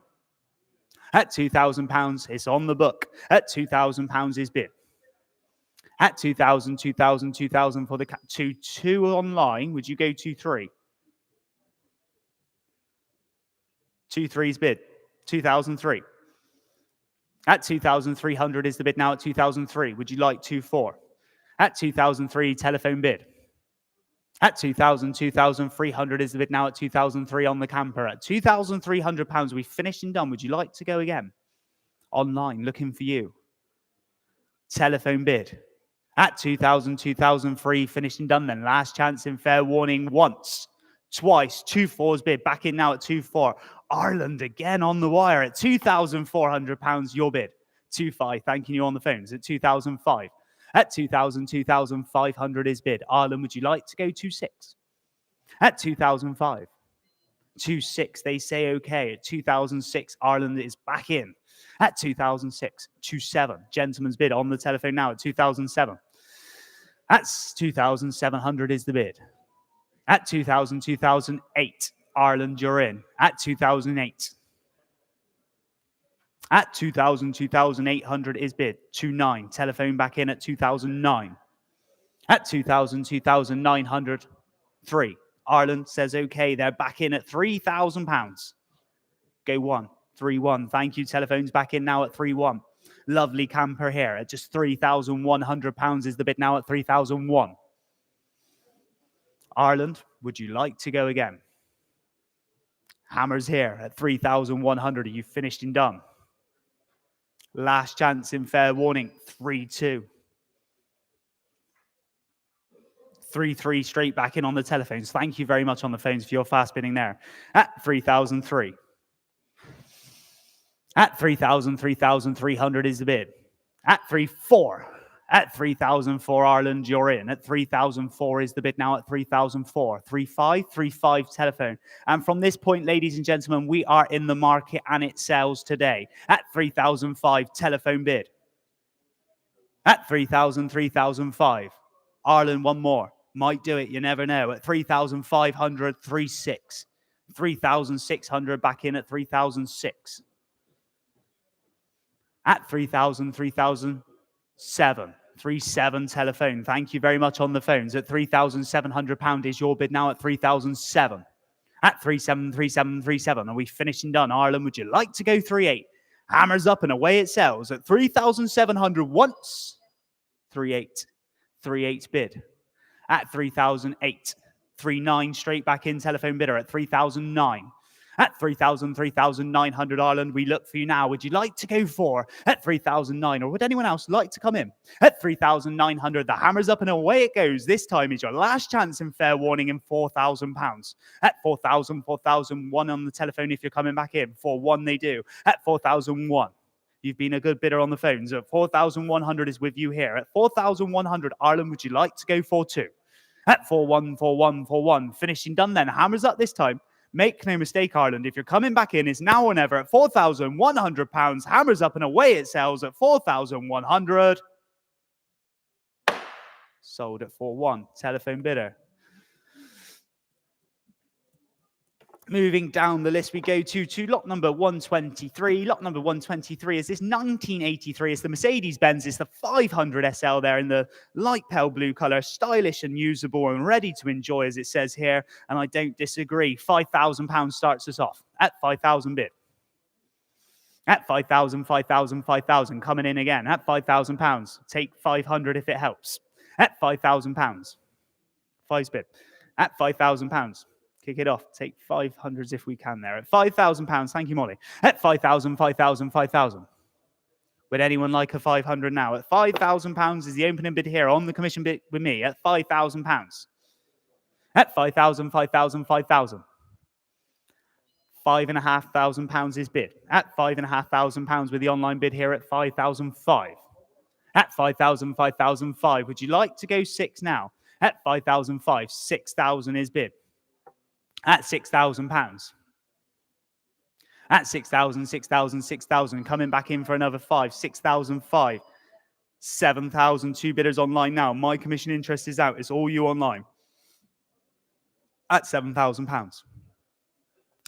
Speaker 4: At £2,000 it's on the book. At £2,000 is bid. At 2,000, 2,000, 2,000 for the 2 online. Would you go 2-3? 2-3's bid. 2,003. At 2,300 is the bid now at 2,003. Would you like 2-4? At 2,003, telephone bid. At 2,000, 2,300 is the bid now at 2,003 on the camper. At £2,300, we finished and done. Would you like to go again? Online, looking for you. Telephone bid. At 2,000, 2,003, finished and done then. Last chance in fair warning once. Twice, 2-4's bid. Back in now at 2-4. Ireland again on the wire at £2,400. Your bid. 2-5. Thanking you on the phones at 2,005. At 2,000, 2,500 is bid. Ireland, would you like to go 2-6? At 2,005. 2-6. They say okay. At 2,006, Ireland is back in. At 2,006. 2-7. Gentleman's bid on the telephone now at 2,007. At 2,700 is the bid. At 2,000, 2,008, Ireland, you're in. At 2,008. At 2,000, 2,800 is bid. 2-9. Telephone back in at 2,009. At 2,000, 2,900, 3. Ireland says okay. They're back in at £3,000. Go 1. 3-1. Thank you. Telephone's back in now at 3-1. Lovely camper here at just £3,100 is the bid now at 3,001. Ireland, would you like to go again? Hammers here at 3,100. Are you finished and done? Last chance in fair warning. 3-2. 3-3 straight back in on the telephones. Thank you very much on the phones for your fast bidding there. At 3,003. At 3,000, 3,300 is the bid. At 3-4. At 3,004, Ireland, you're in. At 3,004 is the bid now at 3,004. 3-5, 3-5 telephone. And from this point, ladies and gentlemen, we are in the market and it sells today. At 3,005, telephone bid. At 3,000, 3,005. Ireland, one more. Might do it, you never know. At 3,500, 3,600. 3,600 back in at 3,006. At 3,000, 3,007. 3,700 telephone. Thank you very much on the phones. At £3,700 is your bid now at 3,007. At 3,700, 3,700, 3,700. Are we finished and done? Ireland, would you like to go 3,800? Hammers up and away it sells at 3,700 once. 3,800. 3,800 bid. At 3,008. 3,900 straight back in telephone bidder at 3,009. At 3,000, 3,900 Ireland, we look for you now. Would you like to go 4 at 3,009? Or would anyone else like to come in? At 3,900, the hammer's up and away it goes. This time is your last chance in fair warning in £4,000. At 4,000, 4,001 on the telephone if you're coming back in. 4,1 they do. At 4,001. You've been a good bidder on the phones. At 4,100 is with you here. At 4,100, Ireland, would you like to go 4-2? At 4-1, 4-1, 4-1. Finishing done then. Hammers up this time. Make no mistake, Ireland. If you're coming back in, it's now or never at £4,100. Hammers up and away it sells at 4,100. Sold at 4-1. Telephone bidder. Moving down the list, we go to lot number 123. Lot number 123 is this 1983. It's the Mercedes-Benz. It's the 500 SL there in the light pale blue color. Stylish and usable and ready to enjoy, as it says here. And I don't disagree. £5,000 starts us off at 5,000 bid. At 5,000, 5,000, 5,000. Coming in again at £5,000. Take 500 if it helps. At £5,000. 5's bid. At £5,000. Kick it off. Take 500s if we can there. At £5,000. Thank you, Molly. At 5,000, 5,000, 5,000. Would anyone like a 500 now? At £5,000 is the opening bid here on the commission bid with me. At £5,000. At 5,000, 5,000, 5,000. £5,500 is bid. At £5,500 with the online bid here at 5,005. At 5,000, 5,005. Would you like to go 6 now? At 5,005. 6,000 is bid. At £6,000. At 6,000, 6,000, 6,000. Coming back in for another 5. 6,005. 7,000. 2 bidders online now. My commission interest is out. It's all you online. At £7,000.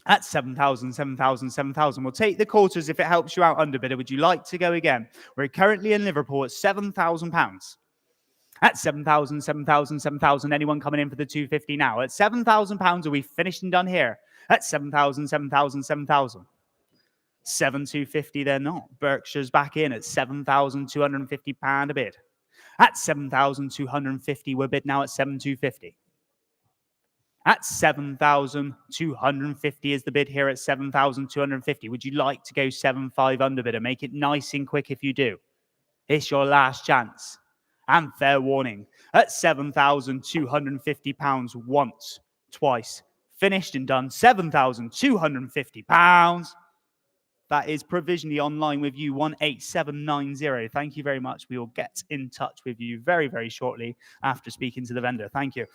Speaker 4: At 7,000, 7,000, 7,000. We'll take the quarters if it helps you out, underbidder. Would you like to go again? We're currently in Liverpool at £7,000. At 7,000, 7,000, 7,000. Anyone coming in for the 250 now? At £7,000, are we finished and done here? At 7,000, 7,000, 7,000. 7,250, they're not. Berkshire's back in at £7,250 a bid. At 7,250, we're bid now at 7,250. At 7,250 is the bid here at 7,250. Would you like to go 7.5 underbidder? Make it nice and quick if you do. It's your last chance. And fair warning, at £7,250 once, twice, finished and done, £7,250. That is provisionally online with you, 18790. Thank you very much. We will get in touch with you very, very shortly after speaking to the vendor. Thank you.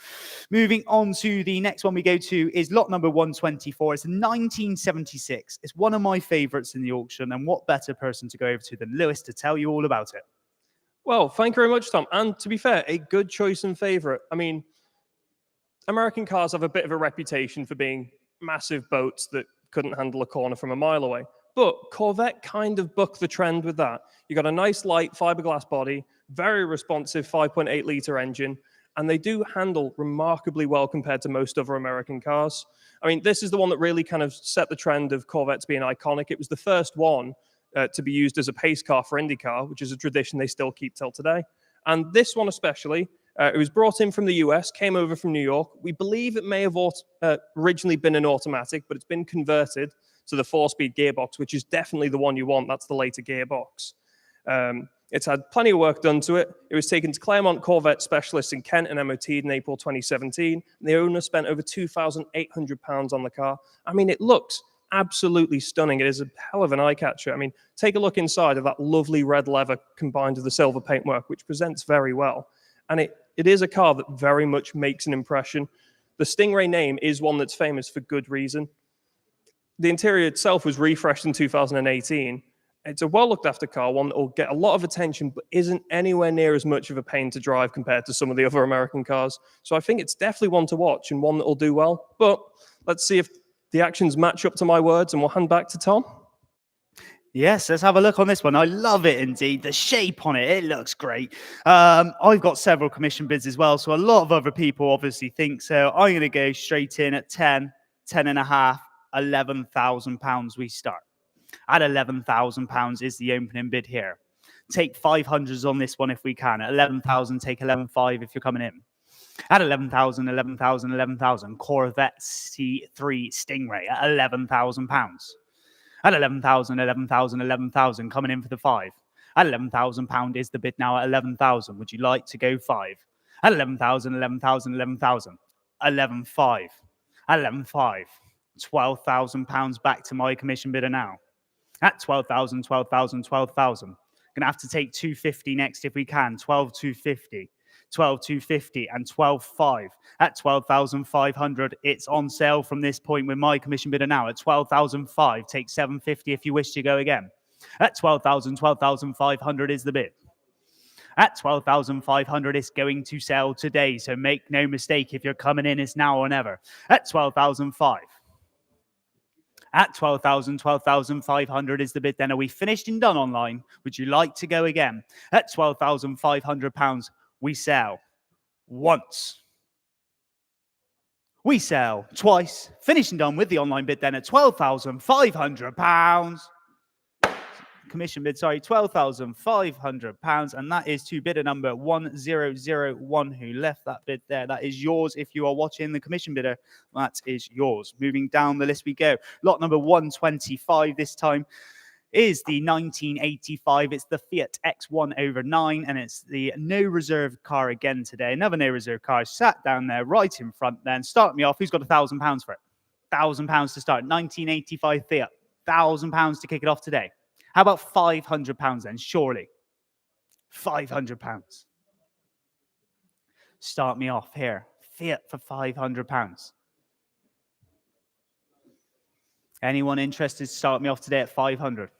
Speaker 4: Moving on to the next one we go to is lot number 124. It's 1976. It's one of my favorites in the auction. And what better person to go over to than Lewis to tell you all about it?
Speaker 2: Well, thank you very much, Tom. And to be fair, a good choice and favorite. I mean, American cars have a bit of a reputation for being massive boats that couldn't handle a corner from a mile away. But Corvette kind of bucked the trend with that. You got a nice light fiberglass body, very responsive 5.8 litre engine, and they do handle remarkably well compared to most other American cars. I mean, this is the one that really kind of set the trend of Corvettes being iconic. It was the first one to be used as a pace car for IndyCar, which is a tradition they still keep till today. And this one especially, it was brought in from the US, came over from New York. We believe it may have originally been an automatic, but it's been converted to the 4-speed gearbox, which is definitely the one you want. That's the later gearbox. It's had plenty of work done to it. It was taken to Claremont Corvette specialists in Kent and MOT'd in April 2017. The owner spent over £2,800 on the car. I mean, it looks absolutely stunning. It is a hell of an eye catcher. I mean, take a look inside of that lovely red leather combined with the silver paintwork, which presents very well. And it is a car that very much makes an impression. The Stingray name is one that's famous for good reason. The interior itself was refreshed in 2018, It's a well looked after car, one that will get a lot of attention, but isn't anywhere near as much of a pain to drive compared to some of the other American cars. So I think it's definitely one to watch and one that will do well. But let's see if the actions match up to my words, and we'll hand back to Tom.
Speaker 4: Yes, let's have a look on this one. I love it indeed. The shape on it, it looks great. I've got several commission bids as well, so a lot of other people obviously think so. I'm going to go straight in at 10, 10 and a half, £11,000 we start. At £11,000 is the opening bid here. Take 500s on this one if we can. At 11,000, take 11,500 if you're coming in. At 11,000, 11,000, 11,000, Corvette C3 Stingray at £11,000. At 11,000, 11,000, 11,000, coming in for the 5. At £11,000 is the bid now at 11,000. Would you like to go 5? At 11,000, 11,000, 11,000, 11,500. At 11,500, £12,000 back to my commission bidder now. At 12,000, 12,000, 12,000. Going to have to take 250 next if we can. 12,250. 12,250 and 12,500. At 12,500, it's on sale from this point with my commission bidder now. At 12,500, take 750 if you wish to go again. At 12,000, 12,500 is the bid. At 12,500, it's going to sell today. So make no mistake, if you're coming in, it's now or never. At 12,500. At 12,000, 12,500 is the bid then. Are we finished and done online? Would you like to go again? At £12,500, we sell once. We sell twice. Finished and done with the online bid then at £12,500. Commission bid, sorry, £12,500. And that is to bidder number 1001 who left that bid there. That is yours if you are watching. The commission bidder, that is yours. Moving down the list we go. Lot number 125 this time is the 1985. It's the Fiat X1 over 9, and it's the no reserve car again today. Another no reserve car sat down there right in front then. Start me off. Who's got £1,000 for it? £1,000 to start. 1985 Fiat. £1,000 to kick it off today. How about £500 then? Surely. £500. Start me off here. Fiat for £500. Anyone interested to start me off today at 500?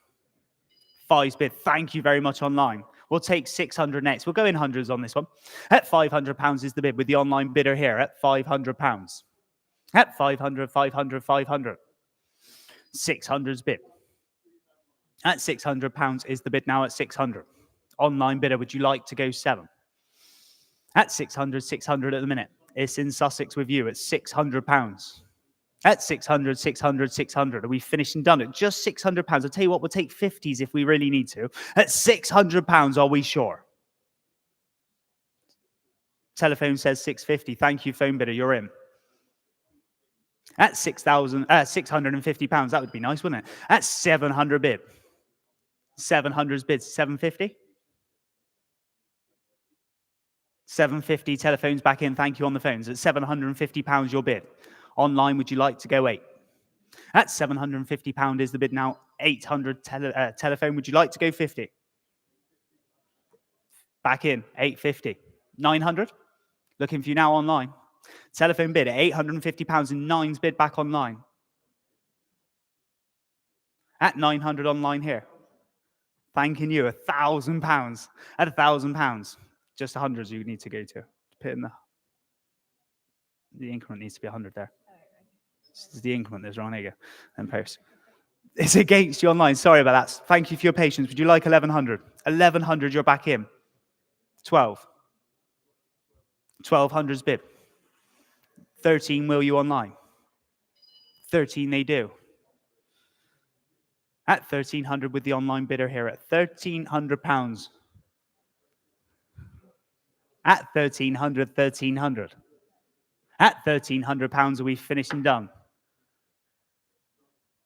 Speaker 4: Five's bid. Thank you very much online. We'll take 600 next. We'll go in hundreds on this one. At £500 is the bid with the online bidder here at £500. At 500, 500, 500. 600's bid. At £600 is the bid now at 600. Online bidder, would you like to go 7? At 600, 600 at the minute. It's in Sussex with you at £600. At 600, 600, 600. Are we finished and done at just £600? I'll tell you what, we'll take 50s if we really need to. At £600, are we sure? Telephone says 650. Thank you, phone bidder. You're in. At £650, that would be nice, wouldn't it? At 700 bid. 700's bid. 750. 750. Telephones back in. Thank you on the phones. At £750, your bid. Online, would you like to go 8? At £750 is the bid now. 800 telephone. Would you like to go 50? Back in. 850. 900. Looking for you now online. Telephone bid at £850 and 9's bid back online. At 900 online here. Thanking you. £1,000. At £1,000. Just 100s you need to go to. Put in the increment needs to be 100 there. This is the increment that's wrong. There you go. And post. It's against you online. Sorry about that. Thank you for your patience. Would you like 1100? 1100, you're back in. 12. 1200's bid. 13 will you online? 13 they do. At 1300 with the online bidder here at £1,300. At 1300, 1300. At £1,300, are we finished and done?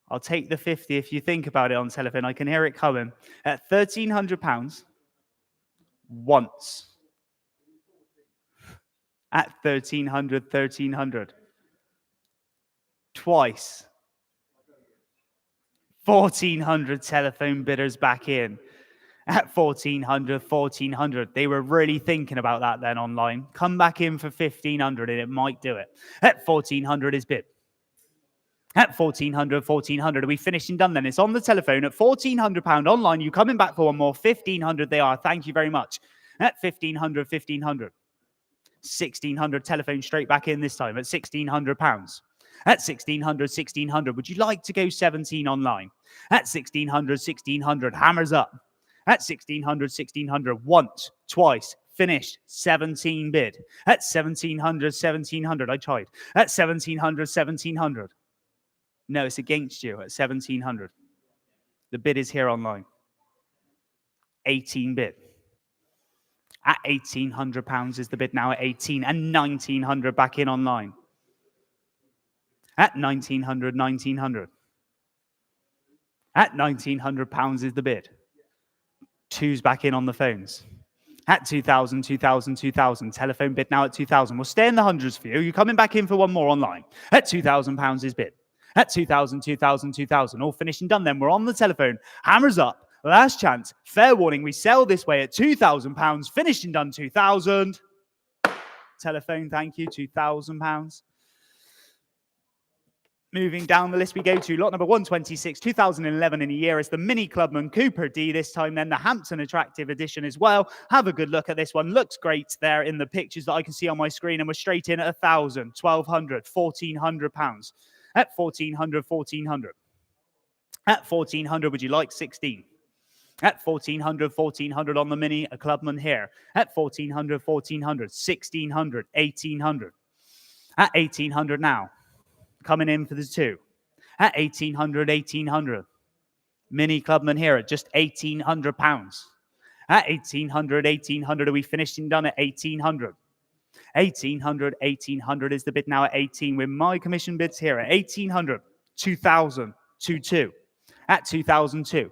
Speaker 4: I'll take the 50 if you think about it on telephone. I can hear it coming. At £1,300, once. At 1300, 1300. Twice. 1,400 telephone bidders back in. At 1,400, 1,400. They were really thinking about that then online. Come back in for 1,500 and it might do it. At 1,400 is bid. At 1,400, 1,400. Are we finished and done then? It's on the telephone at £1,400 online. You coming back for one more? 1,500 they are. Thank you very much. At 1,500, 1,500. 1,600 telephone straight back in this time at £1,600. At 1,600, 1,600. Would you like to go 17 online? At 1,600, 1,600. Hammers up. At 1,600, 1,600. Once, twice. Finished. 17 bid. At 1,700, 1,700. I tried. At 1,700, 1,700. No, it's against you at 1,700. The bid is here online. 18 bid. At £1,800 is the bid now at 18 and 1,900 back in online. At 1,900, 1,900. At £1,900 is the bid. Two's back in on the phones. At 2,000, 2,000, 2,000. Telephone bid now at 2,000. We'll stay in the hundreds for you. You're coming back in for one more online. At £2,000 is bid. At 2,000, 2,000, 2,000. All finished and done then. We're on the telephone. Hammers up. Last chance. Fair warning. We sell this way at £2,000. Finished and done 2,000. Telephone, thank you. £2,000. Moving down the list we go to lot number 126, 2011 in a year. It's the Mini Clubman Cooper D this time, then the Hampton Attractive Edition as well. Have a good look at this one. Looks great there in the pictures that I can see on my screen. And we're straight in at 1,000, 1,200, £1,400. At 1,400, 1,400. At 1,400, would you like 16? At 1,400, 1,400 on the Mini, a Clubman here. At 1,400, 1,400, 1,600, 1,800. At 1,800 now. Coming in for the two. At 1,800, 1,800. Mini Clubman here at just £1,800. At 1,800, 1,800. Are we finished and done at 1,800? 1,800, 1,800 is the bid now at 18 with my commission bids here at 1,800, 2,000, 2,2. At 2,002.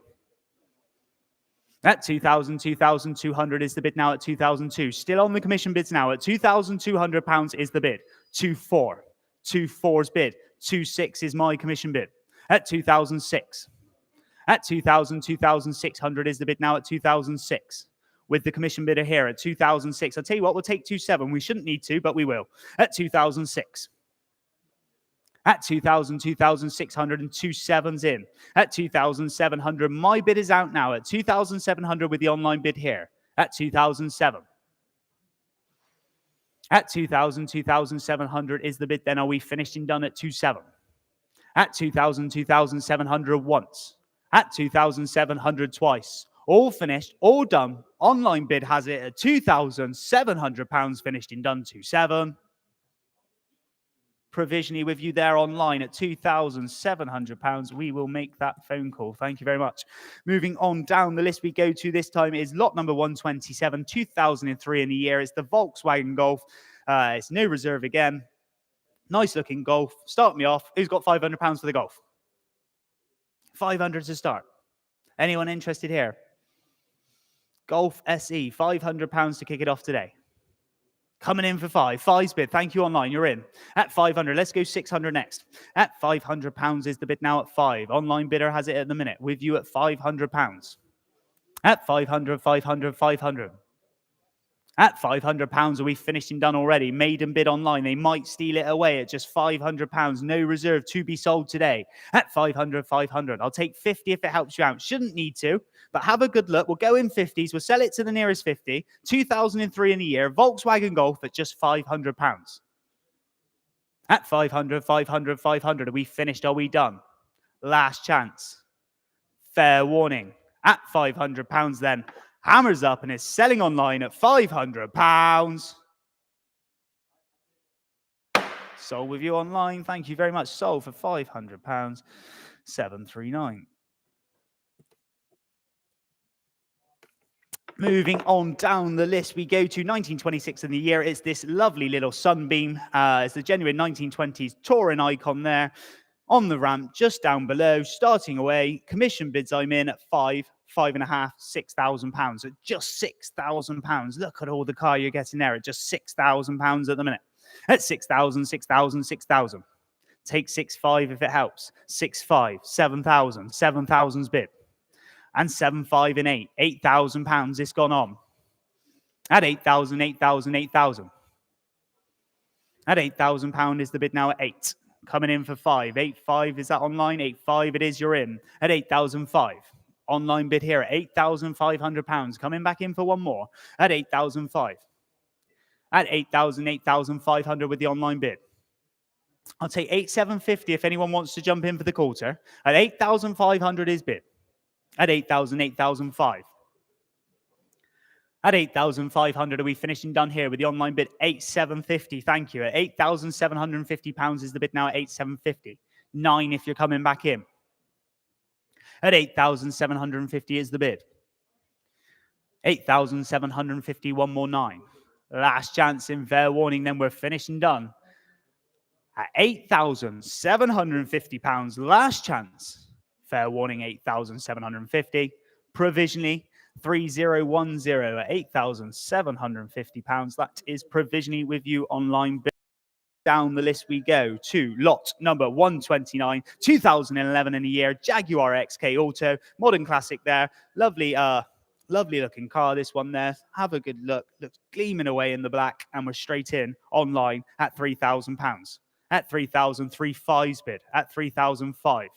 Speaker 4: At 2,000, 2,200 is the bid now at 2,002. Still on the commission bids now at £2,200 is the bid. 2,4. 2,4's bid. 2,6 is my commission bid. At 2,006. At 2,000, 2,600 is the bid now at 2,006. With the commission bidder here at 2,006. I'll tell you what, we'll take 2,7. We shouldn't need to, but we will. At 2,006. At 2,000, 2,600 and 2,7's in. At 2,700, my bid is out now at 2,700 with the online bid here. At 2,007. At 2,000, 2,700 is the bid. Then are we finished and done at 2,7? At 2,000, 2,700 once. At 2,700 twice. All finished, all done. Online bid has it at £2,700 finished and done 2,7. Provisionally with you there online at £2,700. We will make that phone call. Thank you very much. Moving on down the list we go to this time is lot number 127, 2003 in the year. It's the Volkswagen Golf. It's no reserve again. Nice looking Golf. Start me off. Who's got £500 for the Golf? 500 to start. Anyone interested here? Golf SE, £500 to kick it off today. Coming in for 5. 5's bid. Thank you online. You're in. At 500. Let's go 600 next. At £500 is the bid now at 5. Online bidder has it at the minute. With you at £500. At 500, 500, 500. At £500, are we finished and done already? Maiden bid online. They might steal it away at just £500. No reserve to be sold today. At 500, 500. I'll take 50 if it helps you out. Shouldn't need to, but have a good look. We'll go in 50s. We'll sell it to the nearest 50. 2003 in a year. Volkswagen Golf at just £500. At 500, 500, 500. Are we finished? Are we done? Last chance. Fair warning. At £500 then. Hammers up and is selling online at £500. Sold with you online. Thank you very much. Sold for £500. 739. Moving on down the list, we go to 1926 in the year. It's this lovely little Sunbeam. It's the genuine 1920s touring icon there on the ramp, just down below, starting away. Commission bids I'm in at 5, 5.5, £6,000 at just £6,000. Look at all the car you're getting there at just £6,000 at the minute. At 6,000, 6,000, 6,000. Take 6.5 if it helps. 6.5, 7,000, 7,000's bid. And 7.5 and 8, £8,000 it's gone on. At 8,000, 8,000, 8,000. At £8,000 is the bid now at 8. Coming in for 5. 8.5, is that online? 8.5, it is, you're in. At 8,005. Online bid here at £8,500. Coming back in for one more. At 8,005. At 8,000, 8,500 with the online bid. I'll take 8,750 if anyone wants to jump in for the quarter. At 8,500 is bid. At 8,000, 8,005. At 8,500, are we finishing done here with the online bid? 8,750, thank you. At £8,750 is the bid now at 8,750. 9 if you're coming back in. At 8,750 is the bid. 8,750, one more 9. Last chance in fair warning, then we're finishing done. At £8,750, last chance. Fair warning, 8,750. Provisionally, 3010 at £8,750. That is provisionally with you online bid. Down the list we go to lot number 129, 2011 in a year, Jaguar XK Auto, modern classic there. Lovely looking car, this one there. Have a good look. Looks gleaming away in the black, and we're straight in online at £3,000. At 3,035's bid. At 3,005.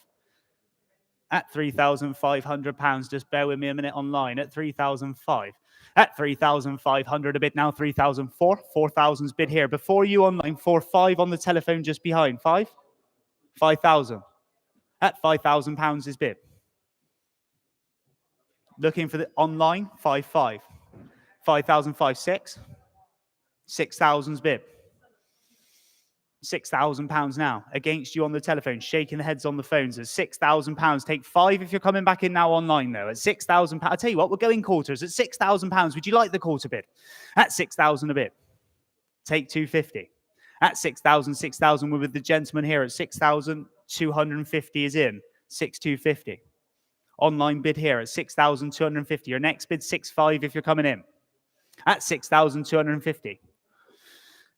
Speaker 4: At £3,500. Just bear with me a minute online. At 3,005. At 3,500 a bid now. 3,004. 4,000's bid here. Before you online. 4,5 on the telephone just behind. 5. 5,000. At £5,000 is bid. Looking for the online. 5,5. 5,005. 6. 6,000's bid. £6,000 now against you on the telephone, shaking the heads on the phones. At £6,000, take 5 if you're coming back in now online though. At £6,000, I tell you what, we're going quarters. At £6,000, would you like the quarter bid? At 6,000 a bid, take 250. At 6,000, 6,000, we're with the gentleman here. At 6,250 is in. 6,250. Online bid here at 6,250. Your next bid 6,5 if you're coming in. At 6,250.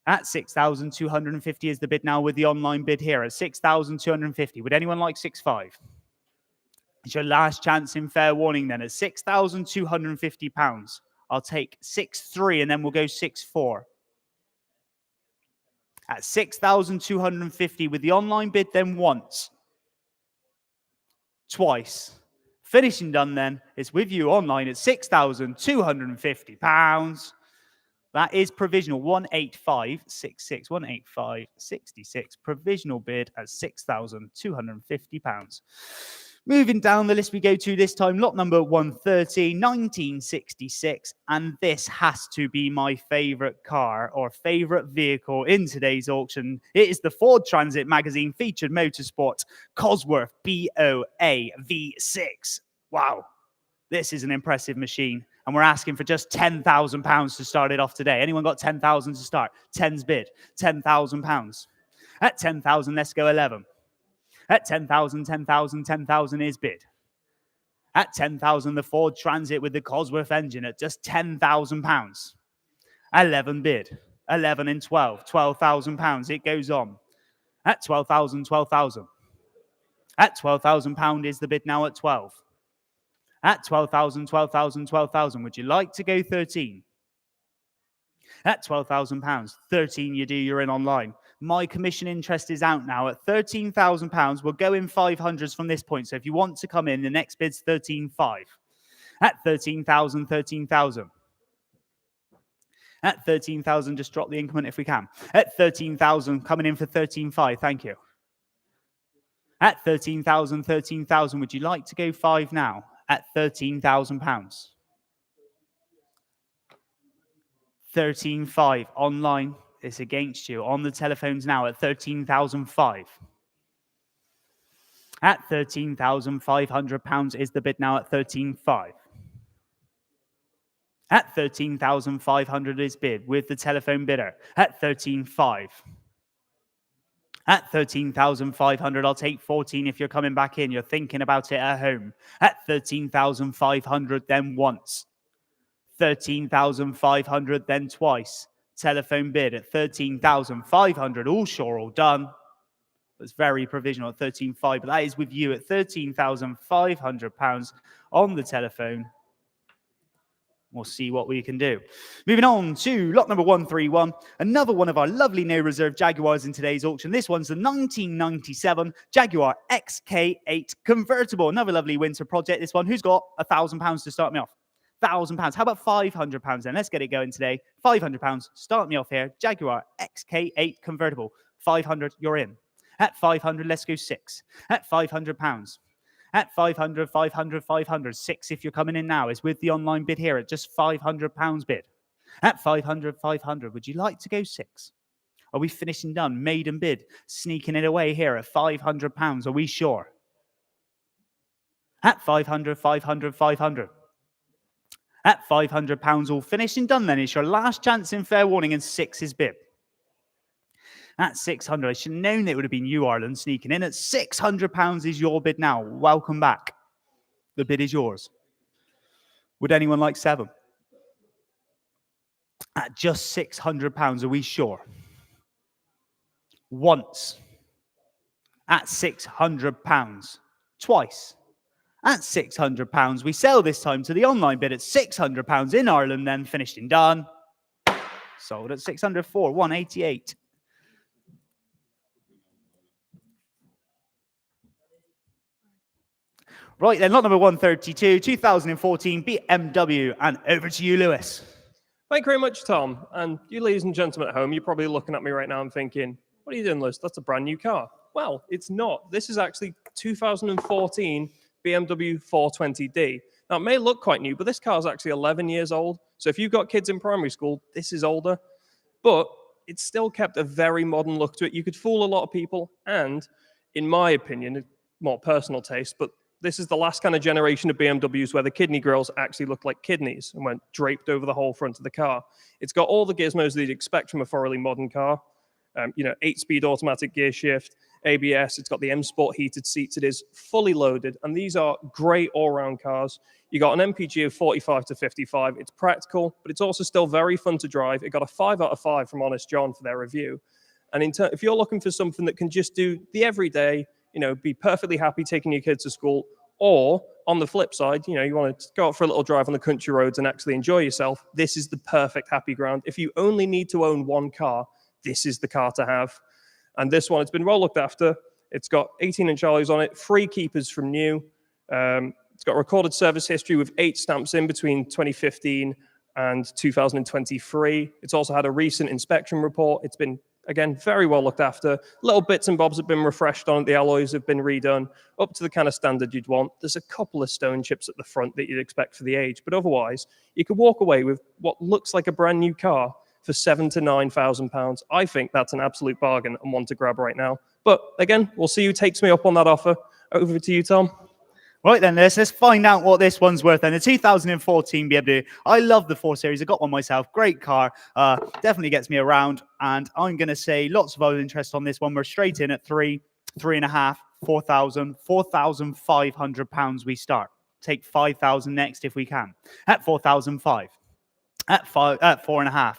Speaker 4: At 6,250 is the bid now with the online bid here at 6,250. Would anyone like 6.5? It's your last chance in fair warning then at £6,250. I'll take 6.3 and then we'll go 6.4. At 6,250 with the online bid then once. Twice. Finishing done then is with you online at £6,250. That is provisional 18566. 18566. Provisional bid at £6,250. Moving down the list we go to this time, lot number 130, 1966. And this has to be my favorite car or favorite vehicle in today's auction. It is the Ford Transit Magazine featured motorsport Cosworth BOA V6. Wow, this is an impressive machine. And we're asking for just £10,000 to start it off today. Anyone got 10,000 to start? 10's bid. £10,000. At 10,000, let's go 11. At 10,000, 10,000, 10,000 is bid. At 10,000, the Ford Transit with the Cosworth engine at just £10,000. 11 bid. 11 and 12. £12,000. It goes on. At 12,000, 12,000. At £12,000 is the bid now at 12. At 12,000, 12,000, 12,000. Would you like to go 13? At £12,000. 13 you do, you're in online. My commission interest is out now at £13,000. We'll go in 500s from this point. So if you want to come in, the next bid's 13.5. At 13,000, 13,000. At 13,000, just drop the increment if we can. At 13,000, coming in for 13.5. Thank you. At 13,000, 13,000. Would you like to go 5 now? At £13,000. 13.5 online. It's against you. On the telephones now at 13,005. At £13,500 is the bid now at 13.5. At 13,500 is bid with the telephone bidder at 13.5. At 13,500, I'll take 14 if you're coming back in. You're thinking about it at home. At 13,500, then once. 13,500, then twice. Telephone bid at 13,500. All sure, all done. It's very provisional at 13.5, but that is with you at £13,500 on the telephone. We'll see what we can do. Moving on to lot number 131. Another one of our lovely no reserve Jaguars in today's auction. This one's the 1997 Jaguar XK8 convertible. Another lovely winter project. This one, who's got £1,000 to start me off? £1,000. How about £500 then? Let's get it going today. £500. Start me off here. Jaguar XK8 convertible. 500, you're in. At 500, let's go 6. At £500. At 500, 500, 500. 6 if you're coming in now is with the online bid here at just £500 bid. At 500, 500. Would you like to go 6? Are we finishing done? Maiden bid. Sneaking it away here at £500. Are we sure? At 500, 500, 500. At £500 all finishing done then. It's your last chance in fair warning and 6 is bid. At 600, I should have known it would have been you, Ireland, sneaking in. At £600 is your bid now. Welcome back. The bid is yours. Would anyone like 7? At just £600, are we sure? Once. At £600. Twice. At £600. We sell this time to the online bid at £600 in Ireland, then finished and done. Sold at 604, 188. Right then, lot number 132, 2014 BMW, and over to you, Lewis.
Speaker 2: Thank you very much, Tom. And you ladies and gentlemen at home, you're probably looking at me right now and thinking, what are you doing, Lewis? That's a brand new car. Well, it's not. This is actually 2014 BMW 420d. Now, it may look quite new, but this car is actually 11 years old. So if you've got kids in primary school, this is older. But it's still kept a very modern look to it. You could fool a lot of people. And in my opinion, more personal taste, but this is the last kind of generation of BMWs where the kidney grills actually look like kidneys and went draped over the whole front of the car. It's got all the gizmos that you'd expect from a thoroughly modern car. 8-speed automatic gear shift, ABS. It's got the M Sport heated seats. It is fully loaded. And these are great all-round cars. You got an MPG of 45 to 55. It's practical, but it's also still very fun to drive. It got a 5 out of 5 from Honest John for their review. And if you're looking for something that can just do the everyday, be perfectly happy taking your kids to school, or on the flip side, you want to go out for a little drive on the country roads and actually enjoy yourself, this is the perfect happy ground. If you only need to own one car, this is the car to have. And this one, it's been well looked after. It's got 18-inch alloys on it, 3 keepers from new. It's got recorded service history with 8 stamps in between 2015 and 2023. It's also had a recent inspection report. It's been, again, very well looked after. Little bits and bobs have been refreshed on it. The alloys have been redone up to the kind of standard you'd want. There's a couple of stone chips at the front that you'd expect for the age, but otherwise, you could walk away with what looks like a brand new car for £7,000 to £9,000. I think that's an absolute bargain and one to grab right now. But again, we'll see who takes me up on that offer. Over to you, Tom.
Speaker 4: Right then, let's find out what this one's worth then. The 2014 BMW. I love the 4 Series. I got one myself. Great car. Definitely gets me around. And I'm going to say lots of other interest on this one. We're straight in at 3.5, 4,000, £4,500 we start. Take 5,000 next if we can. At 4,005. At 4.5.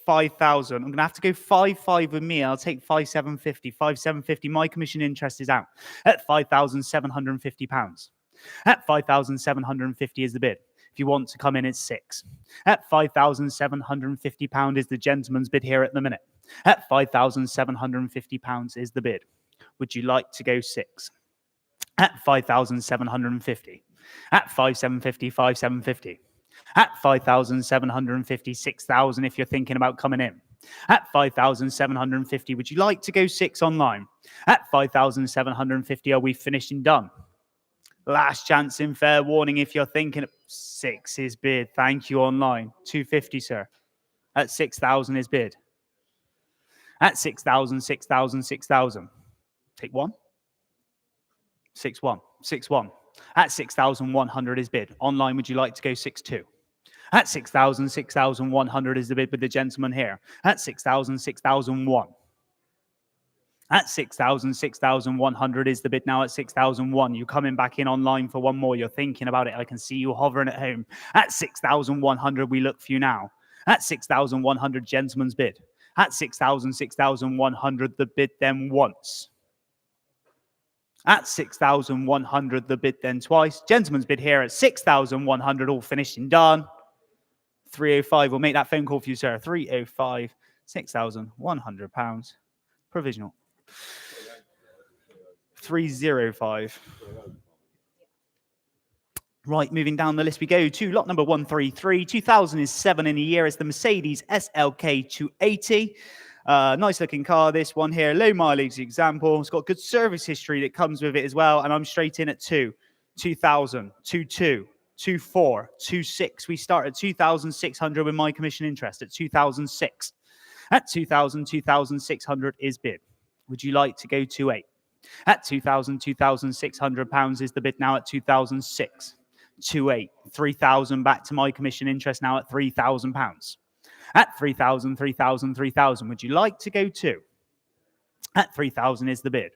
Speaker 4: 5,000. I'm going to have to go 5.5 with me. I'll take 5,750. 5,750. My commission interest is out at £5,750. At £5,750 is the bid. If you want to come in, it's 6. At £5,750 is the gentleman's bid here at the minute. At £5,750 is the bid. Would you like to go 6? At 5,750. At 5,750. 5,750. At 5,750, 6,000 if you're thinking about coming in. At 5,750, would you like to go 6 online? At 5,750, are we finished and done? Last chance in fair warning if you're thinking 6 is bid. Thank you online. 250, sir. At 6,000 is bid. At 6,000, 6,000, 6,000. Take 1. 6-1. 6-1. At 6,100 is bid. Online, would you like to go 6-2? At 6,000, 6,100 is the bid with the gentleman here. At 6,000, 6,001. At 6,000, 6,100 is the bid now at 6,001. You're coming back in online for one more. You're thinking about it. I can see you hovering at home. At 6,100, we look for you now. At 6,100, gentleman's bid. At 6,000, 6,100, the bid then once. At 6,100, the bid then twice. Gentleman's bid here at 6,100, all finished and done. 305. We'll make that phone call for you, sir. 305, £6,100. Provisional. 305. Right, moving down the list we go to lot number 133. 2007 in a year is the Mercedes SLK 280. Nice looking car, this one here. Low mileage example. It's got good service history that comes with it as well. And I'm straight in at 2,000, 22, 24, 26. We start at 2,600 with my commission interest at 2,006. At 2,000, 2,600 is bid. Would you like to go 2,800? At 2,000, £2,600 is the bid now at 2,006. 2,800, 3,000 back to my commission interest now at £3,000. At 3,000, 3,000, 3,000. Would you like to go 2? At 3,000 is the bid.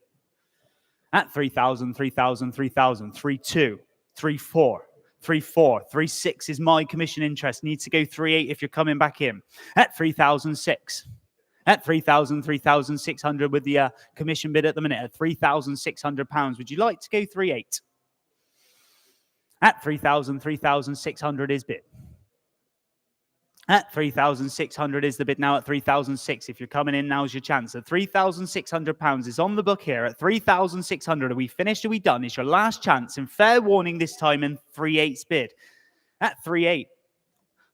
Speaker 4: At 3,000, 3,000, 3,000. 3,200, 3,400, 3,400, 3,600 is my commission interest. Need to go 3,800 if you're coming back in. At 3,006. At 3,000, 3,600 with the commission bid at the minute at £3,600. Would you like to go 3,800? At 3,000, 3,600 is bid. At 3,600 is the bid now at 3,006. If you're coming in, now's your chance. At £3,600 is on the book here. At 3,600, are we finished? Are we done? It's your last chance. And fair warning this time in 3,800's bid. At 3,800.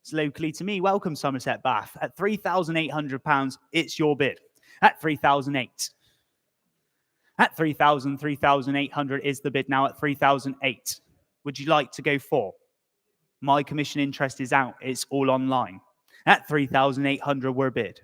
Speaker 4: It's locally to me. Welcome, Somerset Bath. At £3,800, it's your bid. At 3,008. At 3,000, 3,800 is the bid now at 3,008. Would you like to go 4? My commission interest is out. It's all online. At 3,800, we're bid.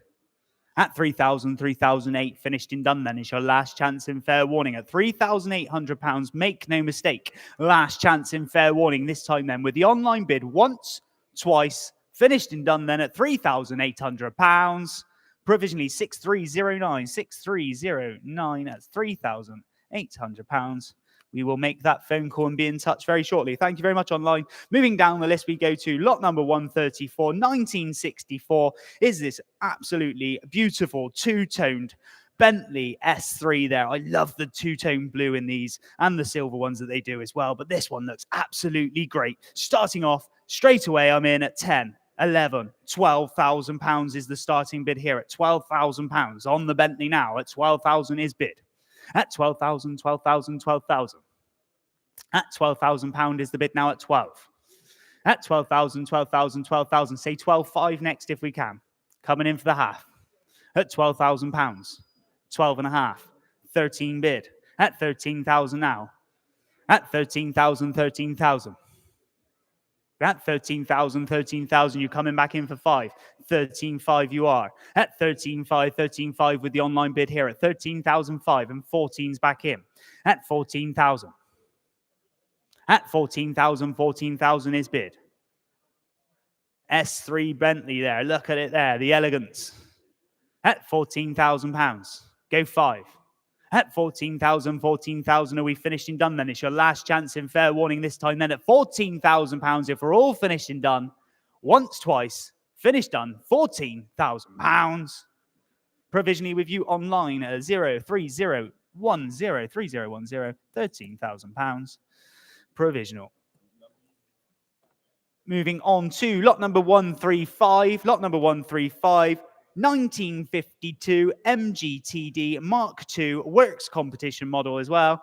Speaker 4: At 3,000, 3,008, finished and done then. It's your last chance in fair warning. At £3,800, make no mistake. Last chance in fair warning this time then with the online bid once, twice, finished and done then at £3,800. Provisionally 6309, 6309, that's £3,800. We will make that phone call and be in touch very shortly. Thank you very much online. Moving down the list, we go to lot number 134, 1964. Is this absolutely beautiful two-toned Bentley S3 there. I love the two-tone blue in these and the silver ones that they do as well. But this one looks absolutely great. Starting off straight away, I'm in at 10, 11, £12,000 is the starting bid here at £12,000 on the Bentley now. At 12,000 is bid. At 12,000, 12,000, 12,000. At £12,000 is the bid now at 12. At 12,000, 12,000, 12,000. Say 12,500 next if we can. Coming in for the half. At £12,000. 12 and a half. 13 bid. At 13,000 now. At 13,000, 13,000. At 13,000, 13,000, you're coming back in for 5. 13,500 you are. At 13,500, 13,500 with the online bid here at 13,005 and 14's back in. At 14,000. At 14,000, 14,000 is bid. S3 Bentley there. Look at it there. The elegance. At £14,000. Go 5. At 14,000, 14,000, are we finished and done then? It's your last chance in fair warning this time then at £14,000. If we're all finished and done, once, twice, finished, done, £14,000. Provisionally with you online at 03010 3010, £13,000. Provisional. Moving on to lot number 135. Lot number 135. 1952 MGTD Mark II works competition model as well.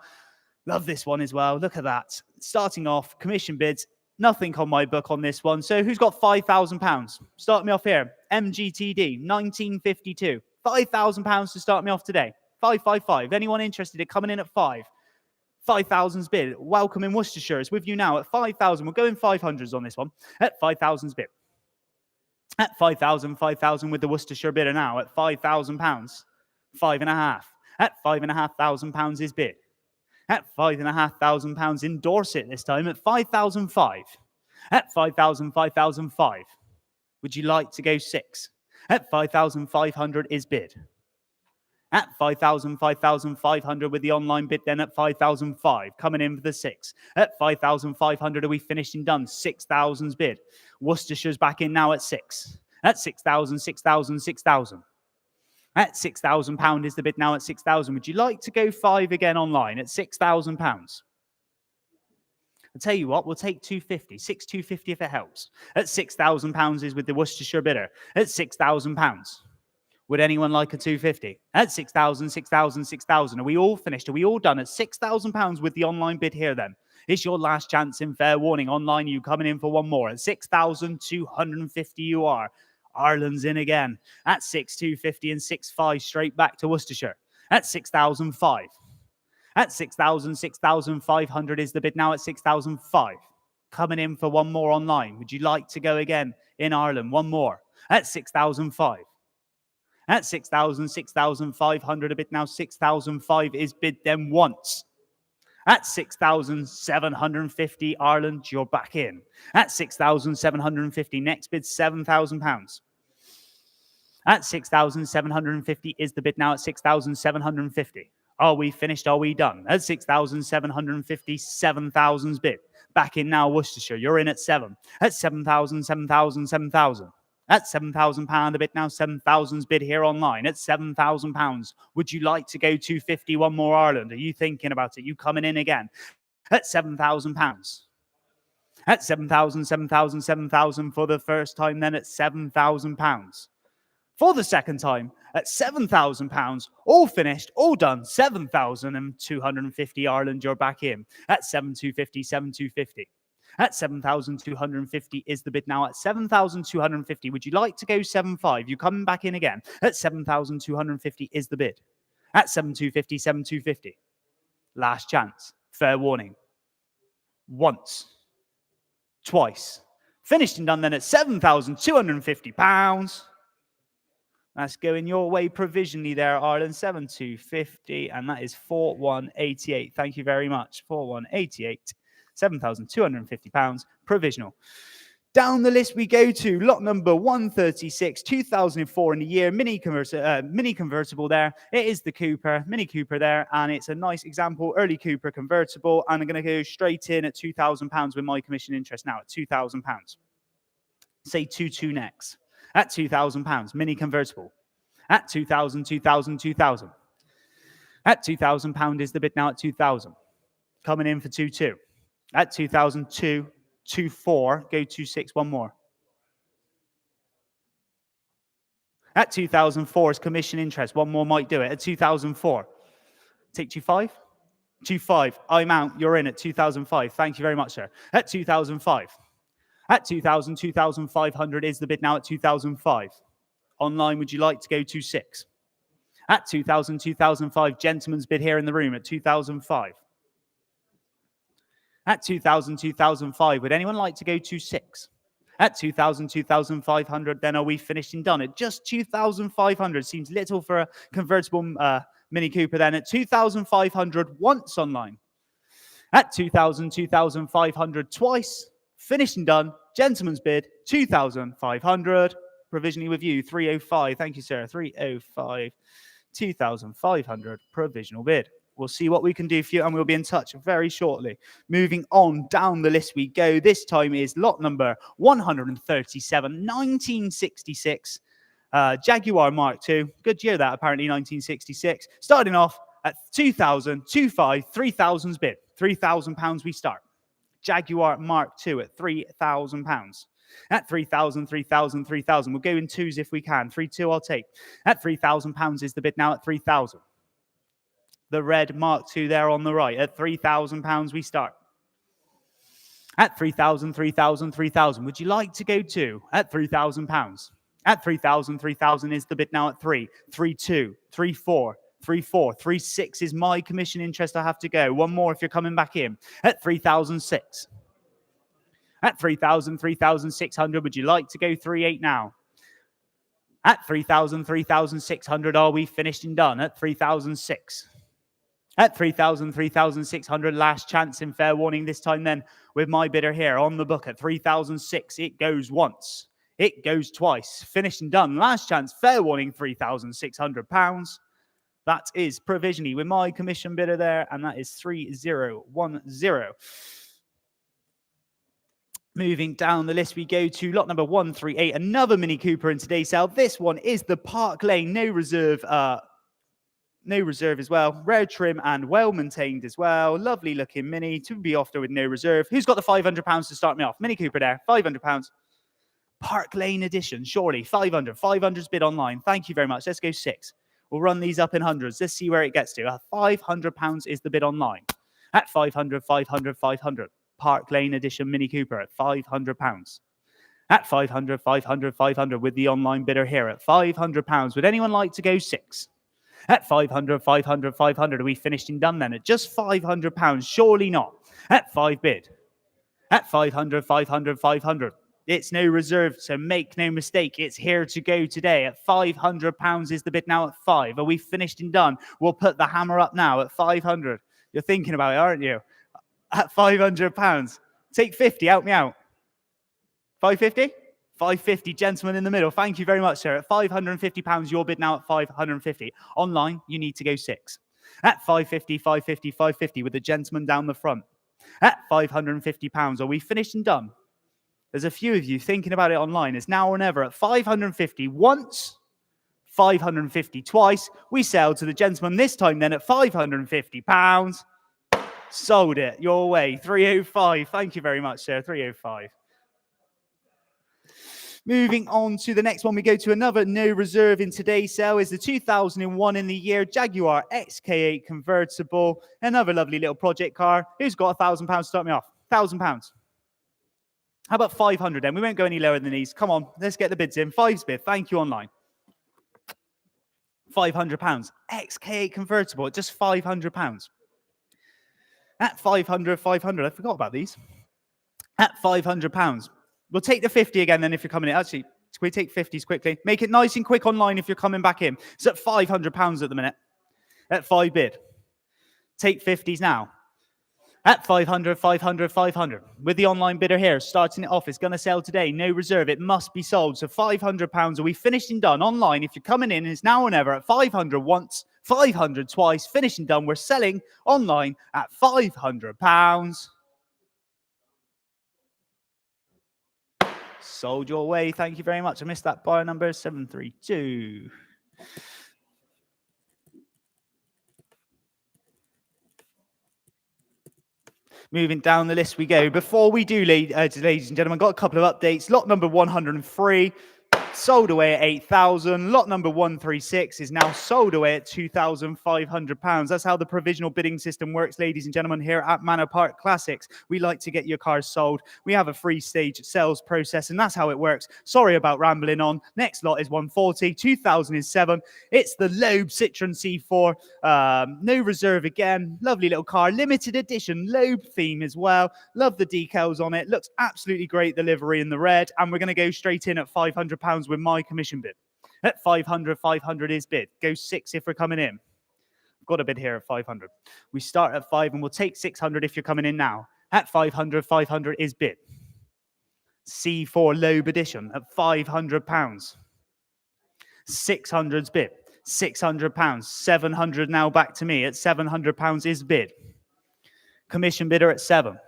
Speaker 4: Love this one as well. Look at that. Starting off, commission bids. Nothing on my book on this one. So who's got £5,000? Start me off here. MGTD 1952. £5,000 to start me off today. 555. Anyone interested in coming in at 5? 5,000's bid. Welcome in Worcestershire. It's with you now at 5,000. We're going 500s on this one. At 5,000's bid. At 5,000, 5,000 with the Worcestershire bidder now at £5,000. 5.5. At £5,500 is bid. At £5,500 in Dorset this time at 5,005. At 5,000, 5,005. Would you like to go 6? At 5,500 is bid. At 5,000, 5,500 with the online bid then at 5,005. Coming in for the 6. At 5,500 are we finished and done? 6,000's bid. Worcestershire's back in now at 6. At 6,000, 6,000, 6,000. At £6,000 is the bid now at 6,000. Would you like to go 5 again online at £6,000? I'll tell you what, we'll take 250, 6,250 if it helps. At £6,000 is with the Worcestershire bidder. At £6,000. Would anyone like a 250? At 6,000, 6,000, 6,000. Are we all finished? Are we all done? At £6,000 with the online bid here then. It's your last chance in fair warning. Online, you coming in for one more. At 6,250 you are. Ireland's in again. At 6,250 and 6,500 straight back to Worcestershire. At 6,005. At 6,000, 6,500 is the bid now at 6,005. Coming in for one more online. Would you like to go again in Ireland? One more. At 6,005. At 6,000, 6,500 a bid now. 6,005 is bid then once. At 6,750 Ireland, you're back in. At 6,750, next bid £7,000. At 6,750 is the bid now at 6,750. Are we finished? Are we done? At 6,750, 7,000's bid. Back in now, Worcestershire. You're in at 7. At 7,000, 7,000, 7,000. At £7,000 a bid now, 7,000's bid here online. At £7,000. Would you like to go 250, one more Ireland? Are you thinking about it? You coming in again? At £7,000. At 7,000, 7,000, 7,000 for the first time, then at £7,000. For the second time, at £7,000, all finished, all done, 7,250 Ireland, you're back in. At 7,250, 7,250. At 7,250 is the bid now. At 7,250, would you like to go 7,500? You coming back in again. At 7,250 is the bid. At 7,250, 7,250. Last chance. Fair warning. Once. Twice. Finished and done then at £7,250. That's going your way provisionally there, Ireland. 7,250, and that is 4,188. Thank you very much. 4,188. £7,250 provisional. Down the list we go to lot number 136, 2004 in the year, mini convertible there. It is the Cooper, Mini Cooper there, and it's a nice example, early Cooper convertible, and I'm going to go straight in at £2,000 with my commission interest now at £2,000. Say 2-2 next. At £2,000, mini convertible. At 2,000, 2,000, 2,000. At £2,000 is the bid now at 2,000. Coming in for 2-2. At 2,002, 2,4, go 2,6, one more. At 2,004 is commission interest, one more might do it. At 2,004, take 2,5? 2,5, I'm out, you're in at 2,005. Thank you very much, sir. At 2,005. At 2,000, 2,500 is the bid now at 2,005. Online, would you like to go 2,6? At 2,000, 2,005, gentleman's bid here in the room at 2,005. At 2,000, 2,005, would anyone like to go 2,6? At 2,000, 2,500, then are we finished and done? At just 2,500, seems little for a convertible Mini Cooper then. At 2,500 once online. At 2,000, 2,500 twice. Finished and done. Gentleman's bid, 2,500. Provisionally with you, 305. Thank you, sir. 305. 2,500 provisional bid. We'll see what we can do for you, and we'll be in touch very shortly. Moving on down the list we go. This time is lot number 137, 1966. Jaguar Mark II. Good year that, apparently, 1966. Starting off at 2,000, 2,500, 3,000's bid. £3,000 we start. Jaguar Mark II at £3,000. At 3,000, 3,000, 3,000. We'll go in twos if we can. 3-2 I'll take. At £3,000 is the bid now at 3,000. The red Mark II there on the right. At £3,000 we start. At 3,000, 3,000, 3,000. Would you like to go two? At £3,000. At 3,000, 3,000 is the bid now at 3. 3-2, 3-4. 3-4, 3-6 is my commission interest. I have to go. One more if you're coming back in. At 3,006. At 3,000, 3,600, would you like to go 3-8 now? At 3,000, 3,600, are we finished and done? At 3,006. At 3,000, 3,600, last chance in fair warning this time then with my bidder here on the book at 3,006. It goes once. It goes twice. Finished and done. Last chance, fair warning, £3,600. That is provisionally with my commission bidder there, and that is 3,010. Moving down the list, we go to lot number 138, another Mini Cooper in today's sale. This one is the Park Lane, no reserve no reserve as well. Rare trim and well maintained as well. Lovely looking Mini to be offered with no reserve. Who's got the £500 to start me off? Mini Cooper there, £500. Park Lane Edition, surely, 500. 500's bid online. Thank you very much. Let's go 6. We'll run these up in hundreds. Let's see where it gets to. £500 is the bid online. At 500, 500, 500. Park Lane Edition Mini Cooper at £500. At 500, 500, 500 with the online bidder here at £500. Would anyone like to go 6? At 500, 500, 500. Are we finished and done then? At just £500? Surely not. At 5 bid. At 500, 500, 500. It's no reserve, so make no mistake. It's here to go today. At £500 is the bid now at 5. Are we finished and done? We'll put the hammer up now at 500. You're thinking about it, aren't you? At £500. Take 50, help me out. 550? 550, gentlemen in the middle. Thank you very much, sir. At £550, your bid now at 550. Online, you need to go 6. At 550, 550, 550 with the gentleman down the front. At £550, are we finished and done? There's a few of you thinking about it online. It's now or never. At 550 once, 550 twice. We sell to the gentleman this time then at £550. Sold it your way. 305. Thank you very much, sir. 305. Moving on to the next one, we go to another no reserve in today's sale is the 2001 in the year Jaguar XK8 convertible. Another lovely little project car. Who's got £1,000 to start me off? £1,000. How about 500 then? We won't go any lower than these. Come on, let's get the bids in. 5's bid. Thank you online. £500. XK8 convertible at just £500. At 500, 500. I forgot about these. At £500. We'll take the 50 again then if you're coming in. Actually, can we take 50s quickly? Make it nice and quick online if you're coming back in. It's at £500 at the minute. At 5 bid. Take 50s now. At 500, 500, 500. With the online bidder here, starting it off. It's going to sell today. No reserve. It must be sold. So £500. Are we finished and done? Online, if you're coming in, it's now or never at 500 once, 500 twice. Finished and done. We're selling online at £500. Sold your way. Thank you very much. I missed that buyer number 732. Moving down the list we go. Before we do, ladies and gentlemen, got a couple of updates. Lot number 103 sold away at 8,000. Lot number 136 is now sold away at £2,500. That's how the provisional bidding system works, ladies and gentlemen, here at Manor Park Classics. We like to get your cars sold. We have a 3-stage sales process, and that's how it works. Sorry about rambling on. Next lot is 140, 2007. It's the Loeb Citroen C4. No reserve again. Lovely little car. Limited edition Loeb theme as well. Love the decals on it. Looks absolutely great, the livery in the red. And we're going to go straight in at £500 with my commission bid. At 500, 500 is bid. Go 6 if we're coming in. I've got a bid here at 500. We start at 5 and we'll take 600 if you're coming in now. At 500, 500 is bid. C4 Loeb edition at £500. 600's bid. £600. 700 now back to me. At £700 is bid. Commission bidder at 7.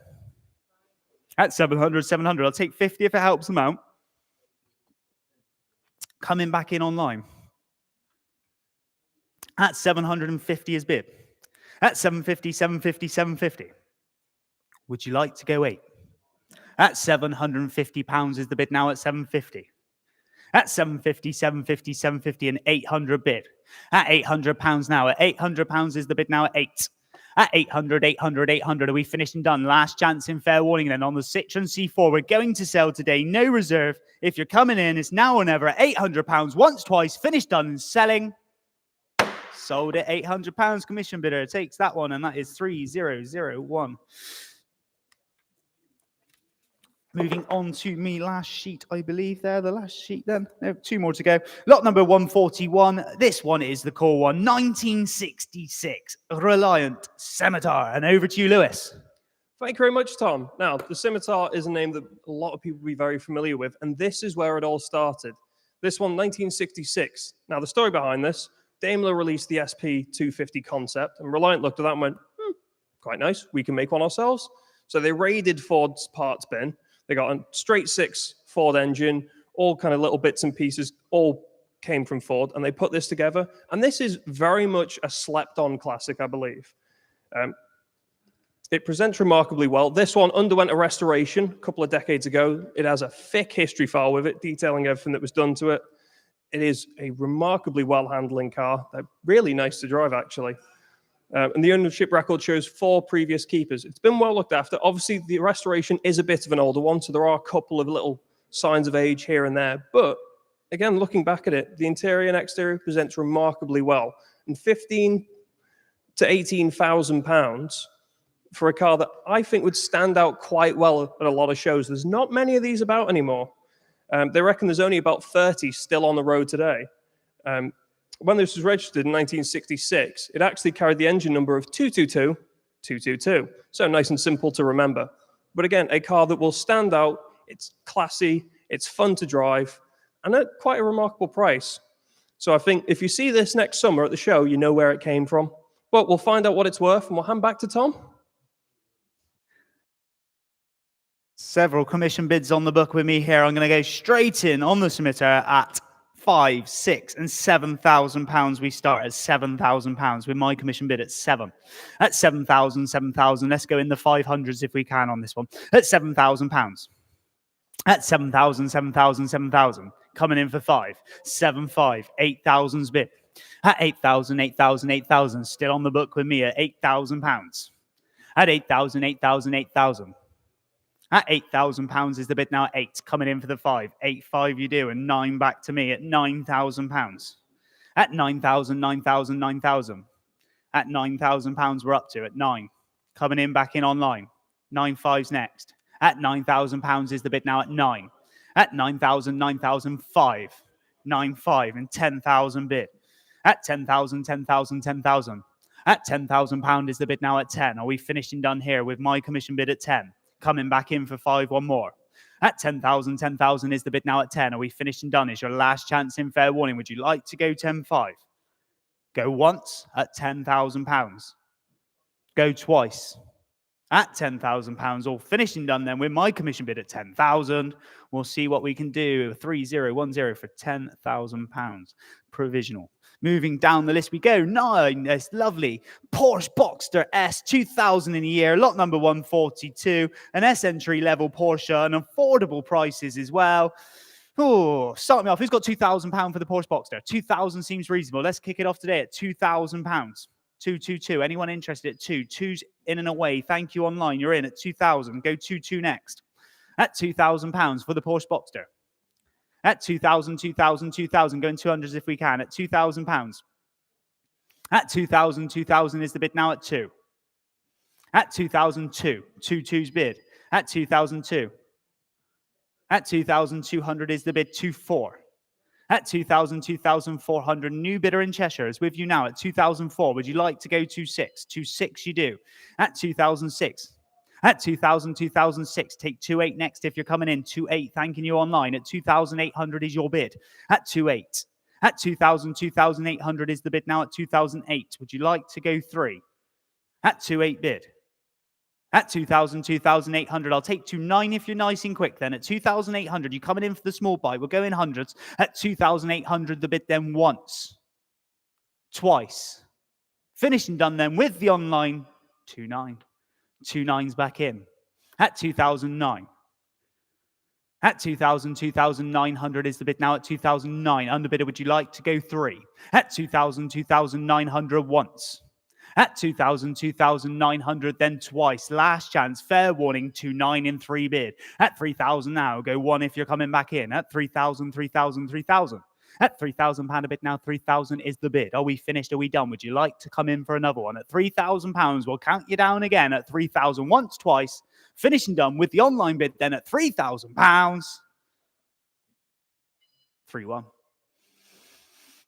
Speaker 4: At 700, 700. I'll take 50 if it helps them out. Coming back in online. At 750 is bid. At 750, 750, 750. Would you like to go 8? At £750 is the bid now at 750. At 750, 750, 750 and 800 bid. At £800 now. At £800 is the bid now at 8. At 800, 800, 800. Are we finished and done? Last chance in fair warning then on the Citroen C4. We're going to sell today. No reserve. If you're coming in, it's now or never at £800. Once, twice. Finished, done, and selling. Sold at £800. Commission bidder takes that one, and that is 3001. Moving on to me last sheet, I believe there. The last sheet then. No, 2 more to go. Lot number 141. This one is the core one. 1966 Reliant Scimitar. And over to you, Lewis.
Speaker 2: Thank you very much, Tom. Now, the Scimitar is a name that a lot of people will be very familiar with, and this is where it all started. This one, 1966. Now, the story behind this, Daimler released the SP250 concept, and Reliant looked at that and went, quite nice, we can make one ourselves. So they raided Ford's parts bin. They got a straight 6 Ford engine, all kind of little bits and pieces, all came from Ford, and they put this together. And this is very much a slept-on classic, I believe. It presents remarkably well. This one underwent a restoration a couple of decades ago. It has a thick history file with it, detailing everything that was done to it. It is a remarkably well-handling car. They're really nice to drive, actually. And the ownership record shows 4 previous keepers. It's been well looked after. Obviously, the restoration is a bit of an older one, so there are a couple of little signs of age here and there. But again, looking back at it, the interior and exterior presents remarkably well. And £15,000 to £18,000 for a car that I think would stand out quite well at a lot of shows. There's not many of these about anymore. They reckon there's only about 30 still on the road today. When this was registered in 1966, it actually carried the engine number of 222222. So nice and simple to remember. But again, a car that will stand out. It's classy, it's fun to drive, and at quite a remarkable price. So I think if you see this next summer at the show, you know where it came from. But we'll find out what it's worth, and we'll hand back to Tom.
Speaker 4: Several commission bids on the book with me here. I'm going to go straight in on the submitter at £5,000, £6,000 and £7,000. We start at £7,000 with my commission bid at 7. At 7,000, 7,000. Let's go in the 500s if we can on this one. At £7,000. At 7,000, 7,000, 7,000. Coming in for 5. 7,500. 8,000's bid. At 8,000, 8,000, 8,000. Still on the book with me at £8,000. At 8,000, 8,000, 8,000. At £8,000 is the bid now at 8. Coming in for the 5. 8,500 you do, and 9 back to me at £9,000. At 9,000, 9,000, 9,000. At £9,000 we're up to at 9. Coming in back in online. 9,500's next. At £9,000 is the bid now at 9. At 9,000, 9,005. 9,500 and 10,000 bid. At 10,000, 10,000, 10,000. At £10,000 is the bid now at 10. Are we finished and done here with my commission bid at 10? Coming back in for 5, one more. At 10,000, 10,000 is the bid now at 10. Are we finished and done? Is your last chance in fair warning? Would you like to go 10,500? Go once at £10,000. Go twice at £10,000. All finished and done then with my commission bid at 10,000. We'll see what we can do. 3010 for £10,000. Provisional. Moving down the list we go. 9. That's lovely. Porsche Boxster S, 2000 in a year. Lot number 142. An S entry level Porsche and affordable prices as well. Oh, start me off. Who's got £2,000 for the Porsche Boxster? 2,000 seems reasonable. Let's kick it off today at £2,000. 222. Anyone interested at 2? 2's in and away. Thank you online. You're in at 2,000. Go 22 next. At £2,000 for the Porsche Boxster. At 2,000, 2,000, 2,000. Going 200s if we can. At £2,000. At 2,000, 2,000 is the bid now at 2. At 2,002. 2's bid. At 2,002. At 2,200 is the bid. 2,400. At 2,000, 2,400. New bidder in Cheshire is with you now at 2,004. Would you like to go 2,600? 2,600 you do. At 2,006. At 2,000, 2,006. Take 2,800 next if you're coming in. 2,800. Thanking you online. At 2,800 is your bid. At 2,800. At 2,000, 2,800 is the bid now at 2,008. Would you like to go 3? At 2,800 bid. At 2,000, 2,800. I'll take 2,900 if you're nice and quick then. At 2,800, you're coming in for the small buy. We'll go in hundreds. At 2,800, the bid then once. Twice. Finished and done then with the online. 2,900. 2,900's back in. At 2,009. At 2,000, 2,900 is the bid now at 2,009. Underbidder, would you like to go 3? At 2,000, 2,900 once. At 2,000, 2,900 then twice. Last chance, fair warning, 2,900 in 3 bid. At 3,000 now, go 1 if you're coming back in. At 3,000, 3,000, 3,000. At £3,000 a bid now, 3,000 is the bid. Are we finished? Are we done? Would you like to come in for another one? At £3,000, we'll count you down again at 3,000 once, twice. Finished and done with the online bid then at £3,000. 3,1.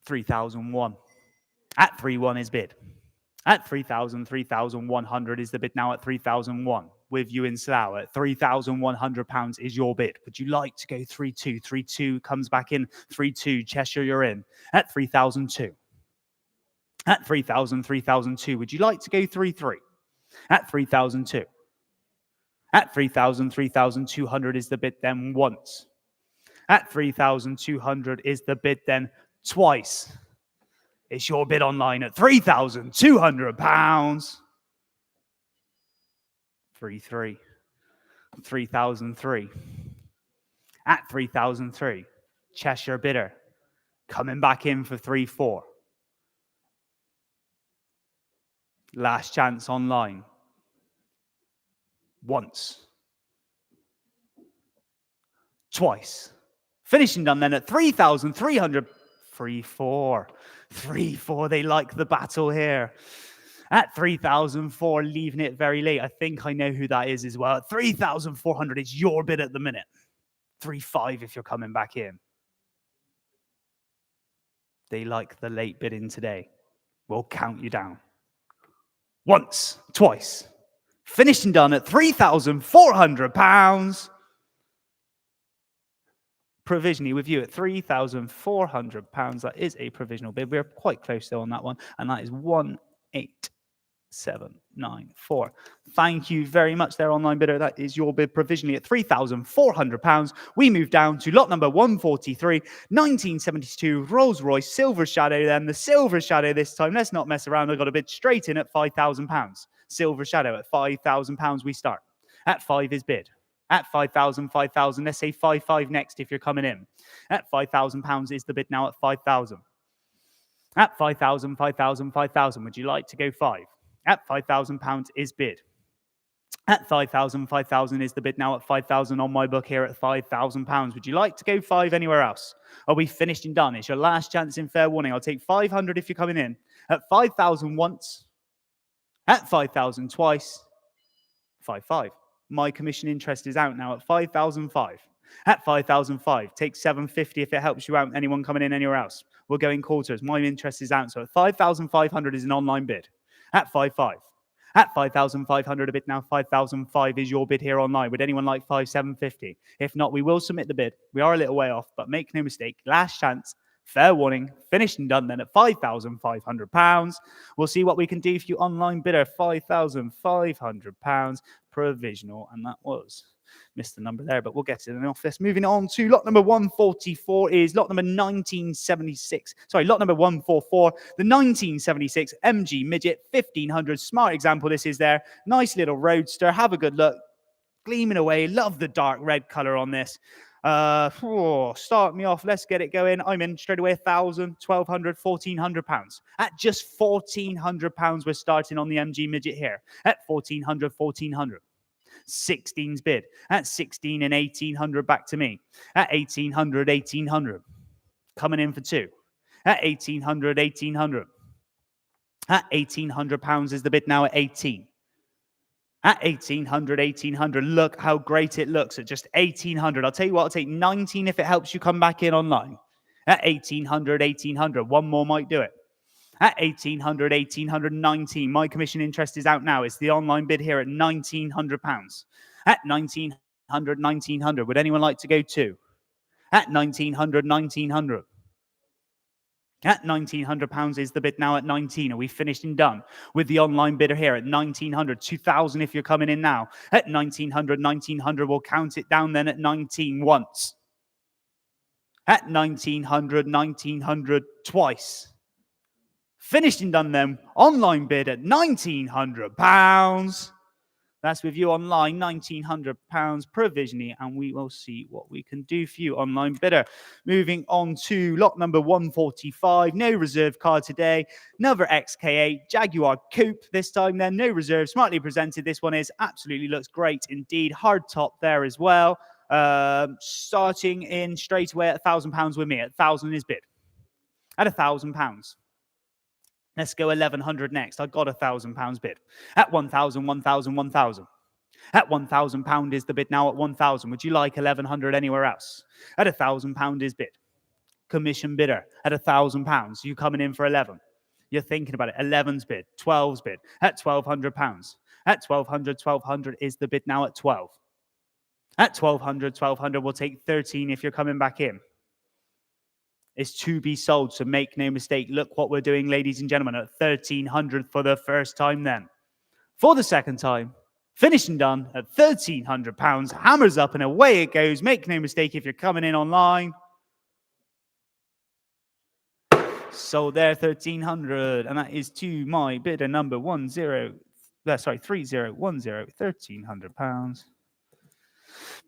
Speaker 4: 3,001. At 3,1 is bid. At 3,000, 3,100 is the bid now at 3,001. With you in Slough at £3,100 is your bid. Would you like to go 3,200? 3,200 comes back in. 3,200, Cheshire, you're in. At 3,002. At 3,000, 3,002. Would you like to go 3,300? At 3,002. At 3,000, 3,200 is the bid then once. At 3,200 is the bid then twice. It's your bid online at £3,200. 3,300. 3,003. At 3,003, Cheshire bidder coming back in for 3,400. Last chance online. Once. Twice. Finishing done then at 3,300. 3,400. 3,400. They like the battle here. At 3,004, leaving it very late. I think I know who that is as well. At 3,400 is your bid at the minute. 3,500 if you're coming back in. They like the late bidding today. We'll count you down. Once, twice. Finishing done at £3,400. Provisionally with you at £3,400. That is a provisional bid. We're quite close though on that one. And that is 18794. Thank you very much there, online bidder. That is your bid provisionally at £3,400. We move down to lot number 143, 1972 Rolls-Royce Silver Shadow. Then the Silver Shadow this time. Let's not mess around. I got a bid straight in at £5,000. Silver Shadow at £5,000 we start. At 5 is bid. At 5,000, 5,000. Let's say 5,500 next if you're coming in. At £5,000 is the bid now at 5,000. At 5,000, 5,000, 5,000. Would you like to go 5? At £5,000 is bid. At 5,000, 5,000 is the bid now at 5,000 on my book here at £5,000. Would you like to go 5 anywhere else? Are we finished and done? It's your last chance in fair warning. I'll take 500 if you're coming in. At 5,000 once. At 5,000 twice. 5,500. My commission interest is out now at 5,005. At 5,005, take 750 if it helps you out. Anyone coming in anywhere else? We're going quarters. My interest is out. So at 5,500 is an online bid. At 5,500. At 5,500 a bid now. 5,005 is your bid here online. Would anyone like 5,750? If not, we will submit the bid. We are a little way off, but make no mistake. Last chance. Fair warning. Finished and done then at £5,500. We'll see what we can do for you, online bidder. £5,500 provisional. And that was, missed the number there, but we'll get it in the office. Moving on to lot number 144 is lot number 1976. Sorry, lot number 144, the 1976 MG Midget 1500. Smart example this is there. Nice little roadster. Have a good look. Gleaming away. Love the dark red color on this. Start me off. Let's get it going. I'm in straight away. 1,000, 1,200, 1,400 pounds. At just 1,400 pounds, we're starting on the MG Midget here. At 1,400, 1,400. 16's bid. At 16 and 1,800 back to me. At 1,800, 1,800. Coming in for 2. At 1,800, 1,800. At 1,800 pounds is the bid now at 18. At 1,800, 1,800. Look how great it looks at just 1,800. I'll tell you what, I'll take 19 if it helps you come back in online. At 1,800, 1,800. One more might do it. At 1,800, 1,800, 19. My commission interest is out now. It's the online bid here at £1,900. At 1,900, 1,900. Would anyone like to go 2? At 1,900, 1,900. At £1,900 is the bid now at 19. Are we finished and done with the online bidder here at 1,900, 2,000 if you're coming in now. At 1,900, 1,900, we'll count it down then at 19 once. At 1,900, 1,900 twice. Finished and done then. Online bid at £1,900. That's with you online, £1,900 provisionally, and we will see what we can do for you, online bidder. Moving on to lot number 145, no reserve car today. Another XK8 Jaguar Coupe this time then, no reserve, smartly presented. This one is absolutely looks great indeed. Hard top there as well. Starting in straight away at £1,000 with me. At 1,000 is bid. At £1,000. Let's go 1,100 next. I got £1,000 bid. At 1,000, 1,000, 1,000. At £1,000 is the bid now at 1,000. Would you like 1,100 anywhere else? At £1,000 is bid. Commission bidder at £1,000. You coming in for 11. You're thinking about it. 11's bid. 12's bid. At £1,200. At 1,200, 1,200 is the bid now at 12. At 1,200, 1,200, we'll take 13 if you're coming back in. Is to be sold, so make no mistake. Look what we're doing, ladies and gentlemen, at 1,300 for the first time then. For the second time, finished and done at £1,300. Hammers up and away it goes. Make no mistake if you're coming in online. Sold there, 1,300. And that is to my bidder number 3010, £1,300.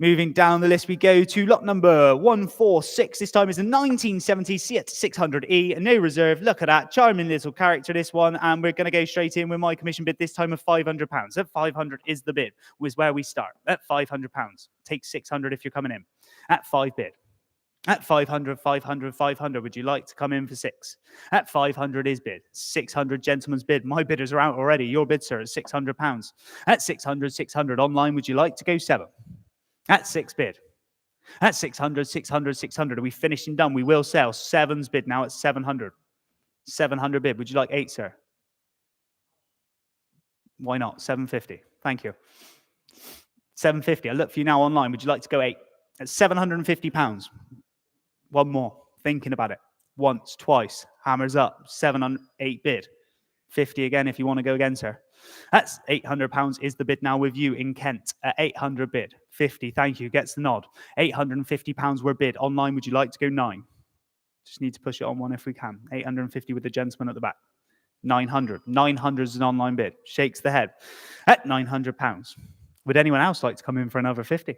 Speaker 4: Moving down the list, we go to lot number 146. This time is a 1970 Seat 600E, no reserve. Look at that, charming little character, this one. And we're going to go straight in with my commission bid, this time of £500. At 500 is the bid, was where we start. At £500. Take 600 if you're coming in. At 5 bid. At 500, 500, 500, would you like to come in for 6? At 500 is bid. 600, gentleman's bid. My bidders are out already. Your bid, sir, is £600. At 600, 600 online, would you like to go 7? At 6 bid. At 600, 600, 600. Are we finished and done? We will sell. 7's bid now at 700. 700 bid. Would you like 8, sir? Why not? 750. Thank you. 750. I look for you now online. Would you like to go 8? At £750. One more. Thinking about it. Once, twice. Hammers up. 8 bid. 50 again if you want to go again, sir. That's £800 is the bid now with you in Kent. At 800 bid. 50. Thank you. Gets the nod. £850 were bid. Online, would you like to go 9? Just need to push it on one if we can. 850 with the gentleman at the back. 900. 900 is an online bid. Shakes the head. At £900. Would anyone else like to come in for another 50?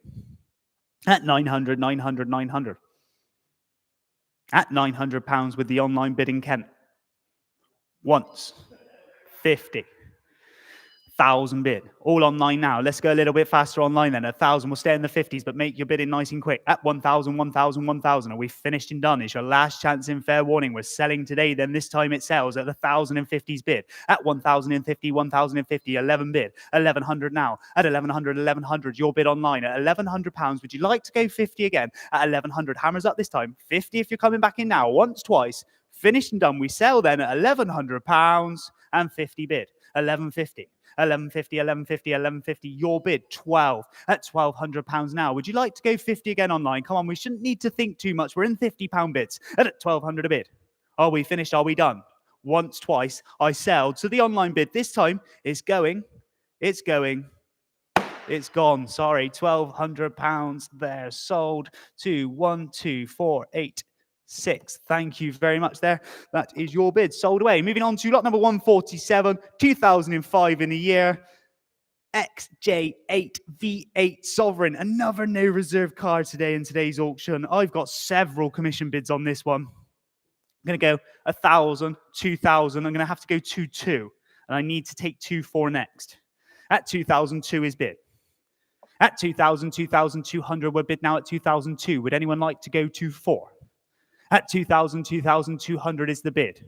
Speaker 4: At 900, 900, 900. At £900 with the online bid in Kent. Once. 50. 1,000 bid. All online now. Let's go a little bit faster online then. 1,000. We'll stay in the 50s, but make your bidding nice and quick. At 1,000, 1,000, 1,000. Are we finished and done? It's your last chance in fair warning. We're selling today, then this time it sells at the 1,050s bid. At 1,050, 1,050. 11 bid. 1,100 now. At 1,100, 1,100. Your bid online. At £1,100. Would you like to go 50 again? At 1,100. Hammers up this time. 50 if you're coming back in now. Once, twice. Finished and done. We sell then at £1,100 and 50 bid. 1,150. 1150, 1150, 1150. Your bid, 12 at £1,200 now. Would you like to go 50 again online? Come on, we shouldn't need to think too much. We're in £50 bids at £1,200 a bid. Are we finished? Are we done? Once, twice, I sell. So the online bid this time is going. It's going. It's gone. Sorry, £1,200 there. Sold to 1, 2, 4, 8, 6. Thank you very much there. That is your bid. Sold away. Moving on to lot number 147, 2005 in a year. XJ8 V8 Sovereign. Another no reserve car today in today's auction. I've got several commission bids on this one. I'm going to go 1,000, 2,000. I'm going to have to go 2,2. And I need to take 2,4 next. At 2,002 is bid. At 2,000, 2,200 we're bid now at 2,002. Would anyone like to go 2,4? At 2,000, 2,200 is the bid.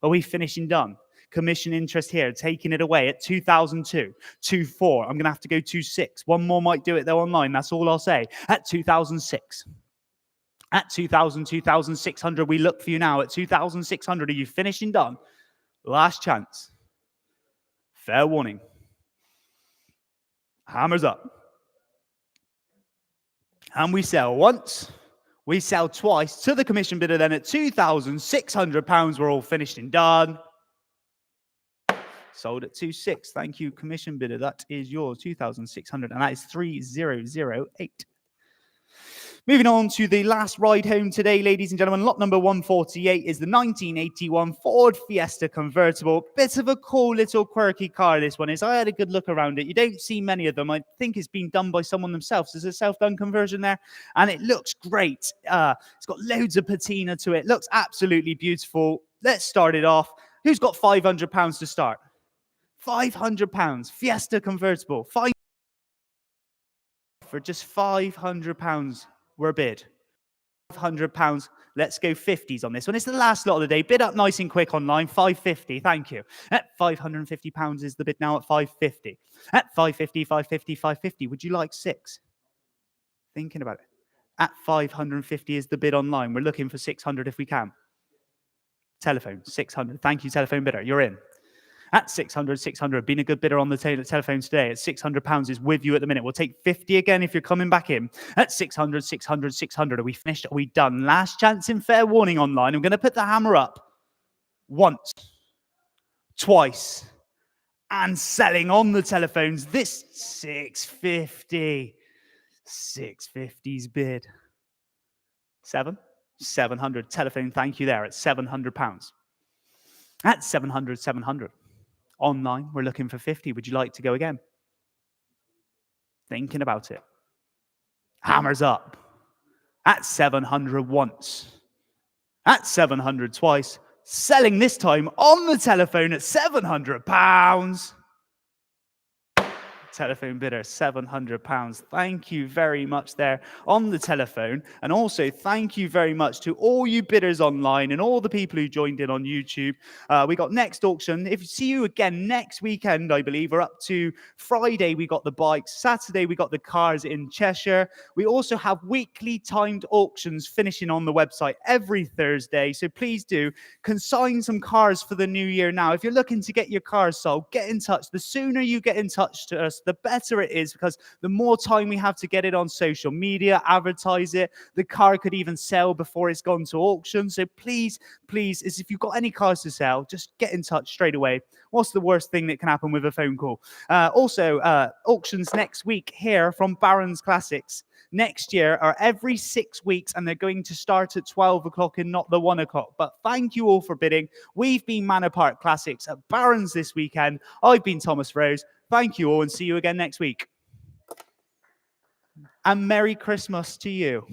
Speaker 4: Are we finishing done? Commission interest here, taking it away at 2,002. 2,4. I'm going to have to go 2,6. One more might do it though online. That's all I'll say. At 2,006. At 2,000, 2,600, we look for you now. At 2,600, are you finishing done? Last chance. Fair warning. Hammers up. And we sell once. We sell twice to the commission bidder then at £2,600. We're all finished and done. Sold at 2,600. Thank you, commission bidder. That is yours, 2,600. And that is 3,008. Moving on to the last ride home today, ladies and gentlemen. Lot number 148 is the 1981 Ford Fiesta convertible. Bit of a cool little quirky car this one is. I had a good look around it. You don't see many of them. I think it's been done by someone themselves. There's a self-done conversion there, and it looks great. It's got loads of patina to it. Looks absolutely beautiful. Let's start it off. Who's got £500 to start? £500. Fiesta convertible. For just £500. We're bid. £500. Let's go 50s on this one. It's the last lot of the day. Bid up nice and quick online. 550. Thank you. At £550 is the bid now at 550. At 550, 550, 550. Would you like 6? Thinking about it. At 550 is the bid online. We're looking for 600 if we can. Telephone, 600. Thank you, telephone bidder. You're in. At 600, 600. Been a good bidder on the telephone today. At £600 is with you at the minute. We'll take 50 again if you're coming back in. At 600, 600, 600. Are we finished? Are we done? Last chance in fair warning online. I'm going to put the hammer up. Once. Twice. And selling on the telephones. This 650. 650's bid. 700. Telephone, thank you there. At £700. At 700, 700. Online, we're looking for 50. Would you like to go again? Thinking about it. Hammers up. At 700 once. At 700 twice. Selling this time on the telephone at £700. Telephone bidder, £700. Thank you very much there on the telephone. And also thank you very much to all you bidders online and all the people who joined in on YouTube. We got next auction. If see you again next weekend, I believe. We're up to Friday, we got the bikes. Saturday, we got the cars in Cheshire. We also have weekly timed auctions finishing on the website every Thursday. So please do consign some cars for the new year now. If you're looking to get your cars sold, get in touch. The sooner you get in touch to us, the better it is, because the more time we have to get it on social media, advertise it, the car could even sell before it's gone to auction. So please, if you've got any cars to sell, just get in touch straight away. What's the worst thing that can happen with a phone call? Also, auctions next week here from Barron's Classics. Next year are every 6 weeks, and they're going to start at 12 o'clock and not the 1 o'clock. But thank you all for bidding. We've been Manor Park Classics at Barron's this weekend. I've been Thomas Rose. Thank you all, and see you again next week. And Merry Christmas to you.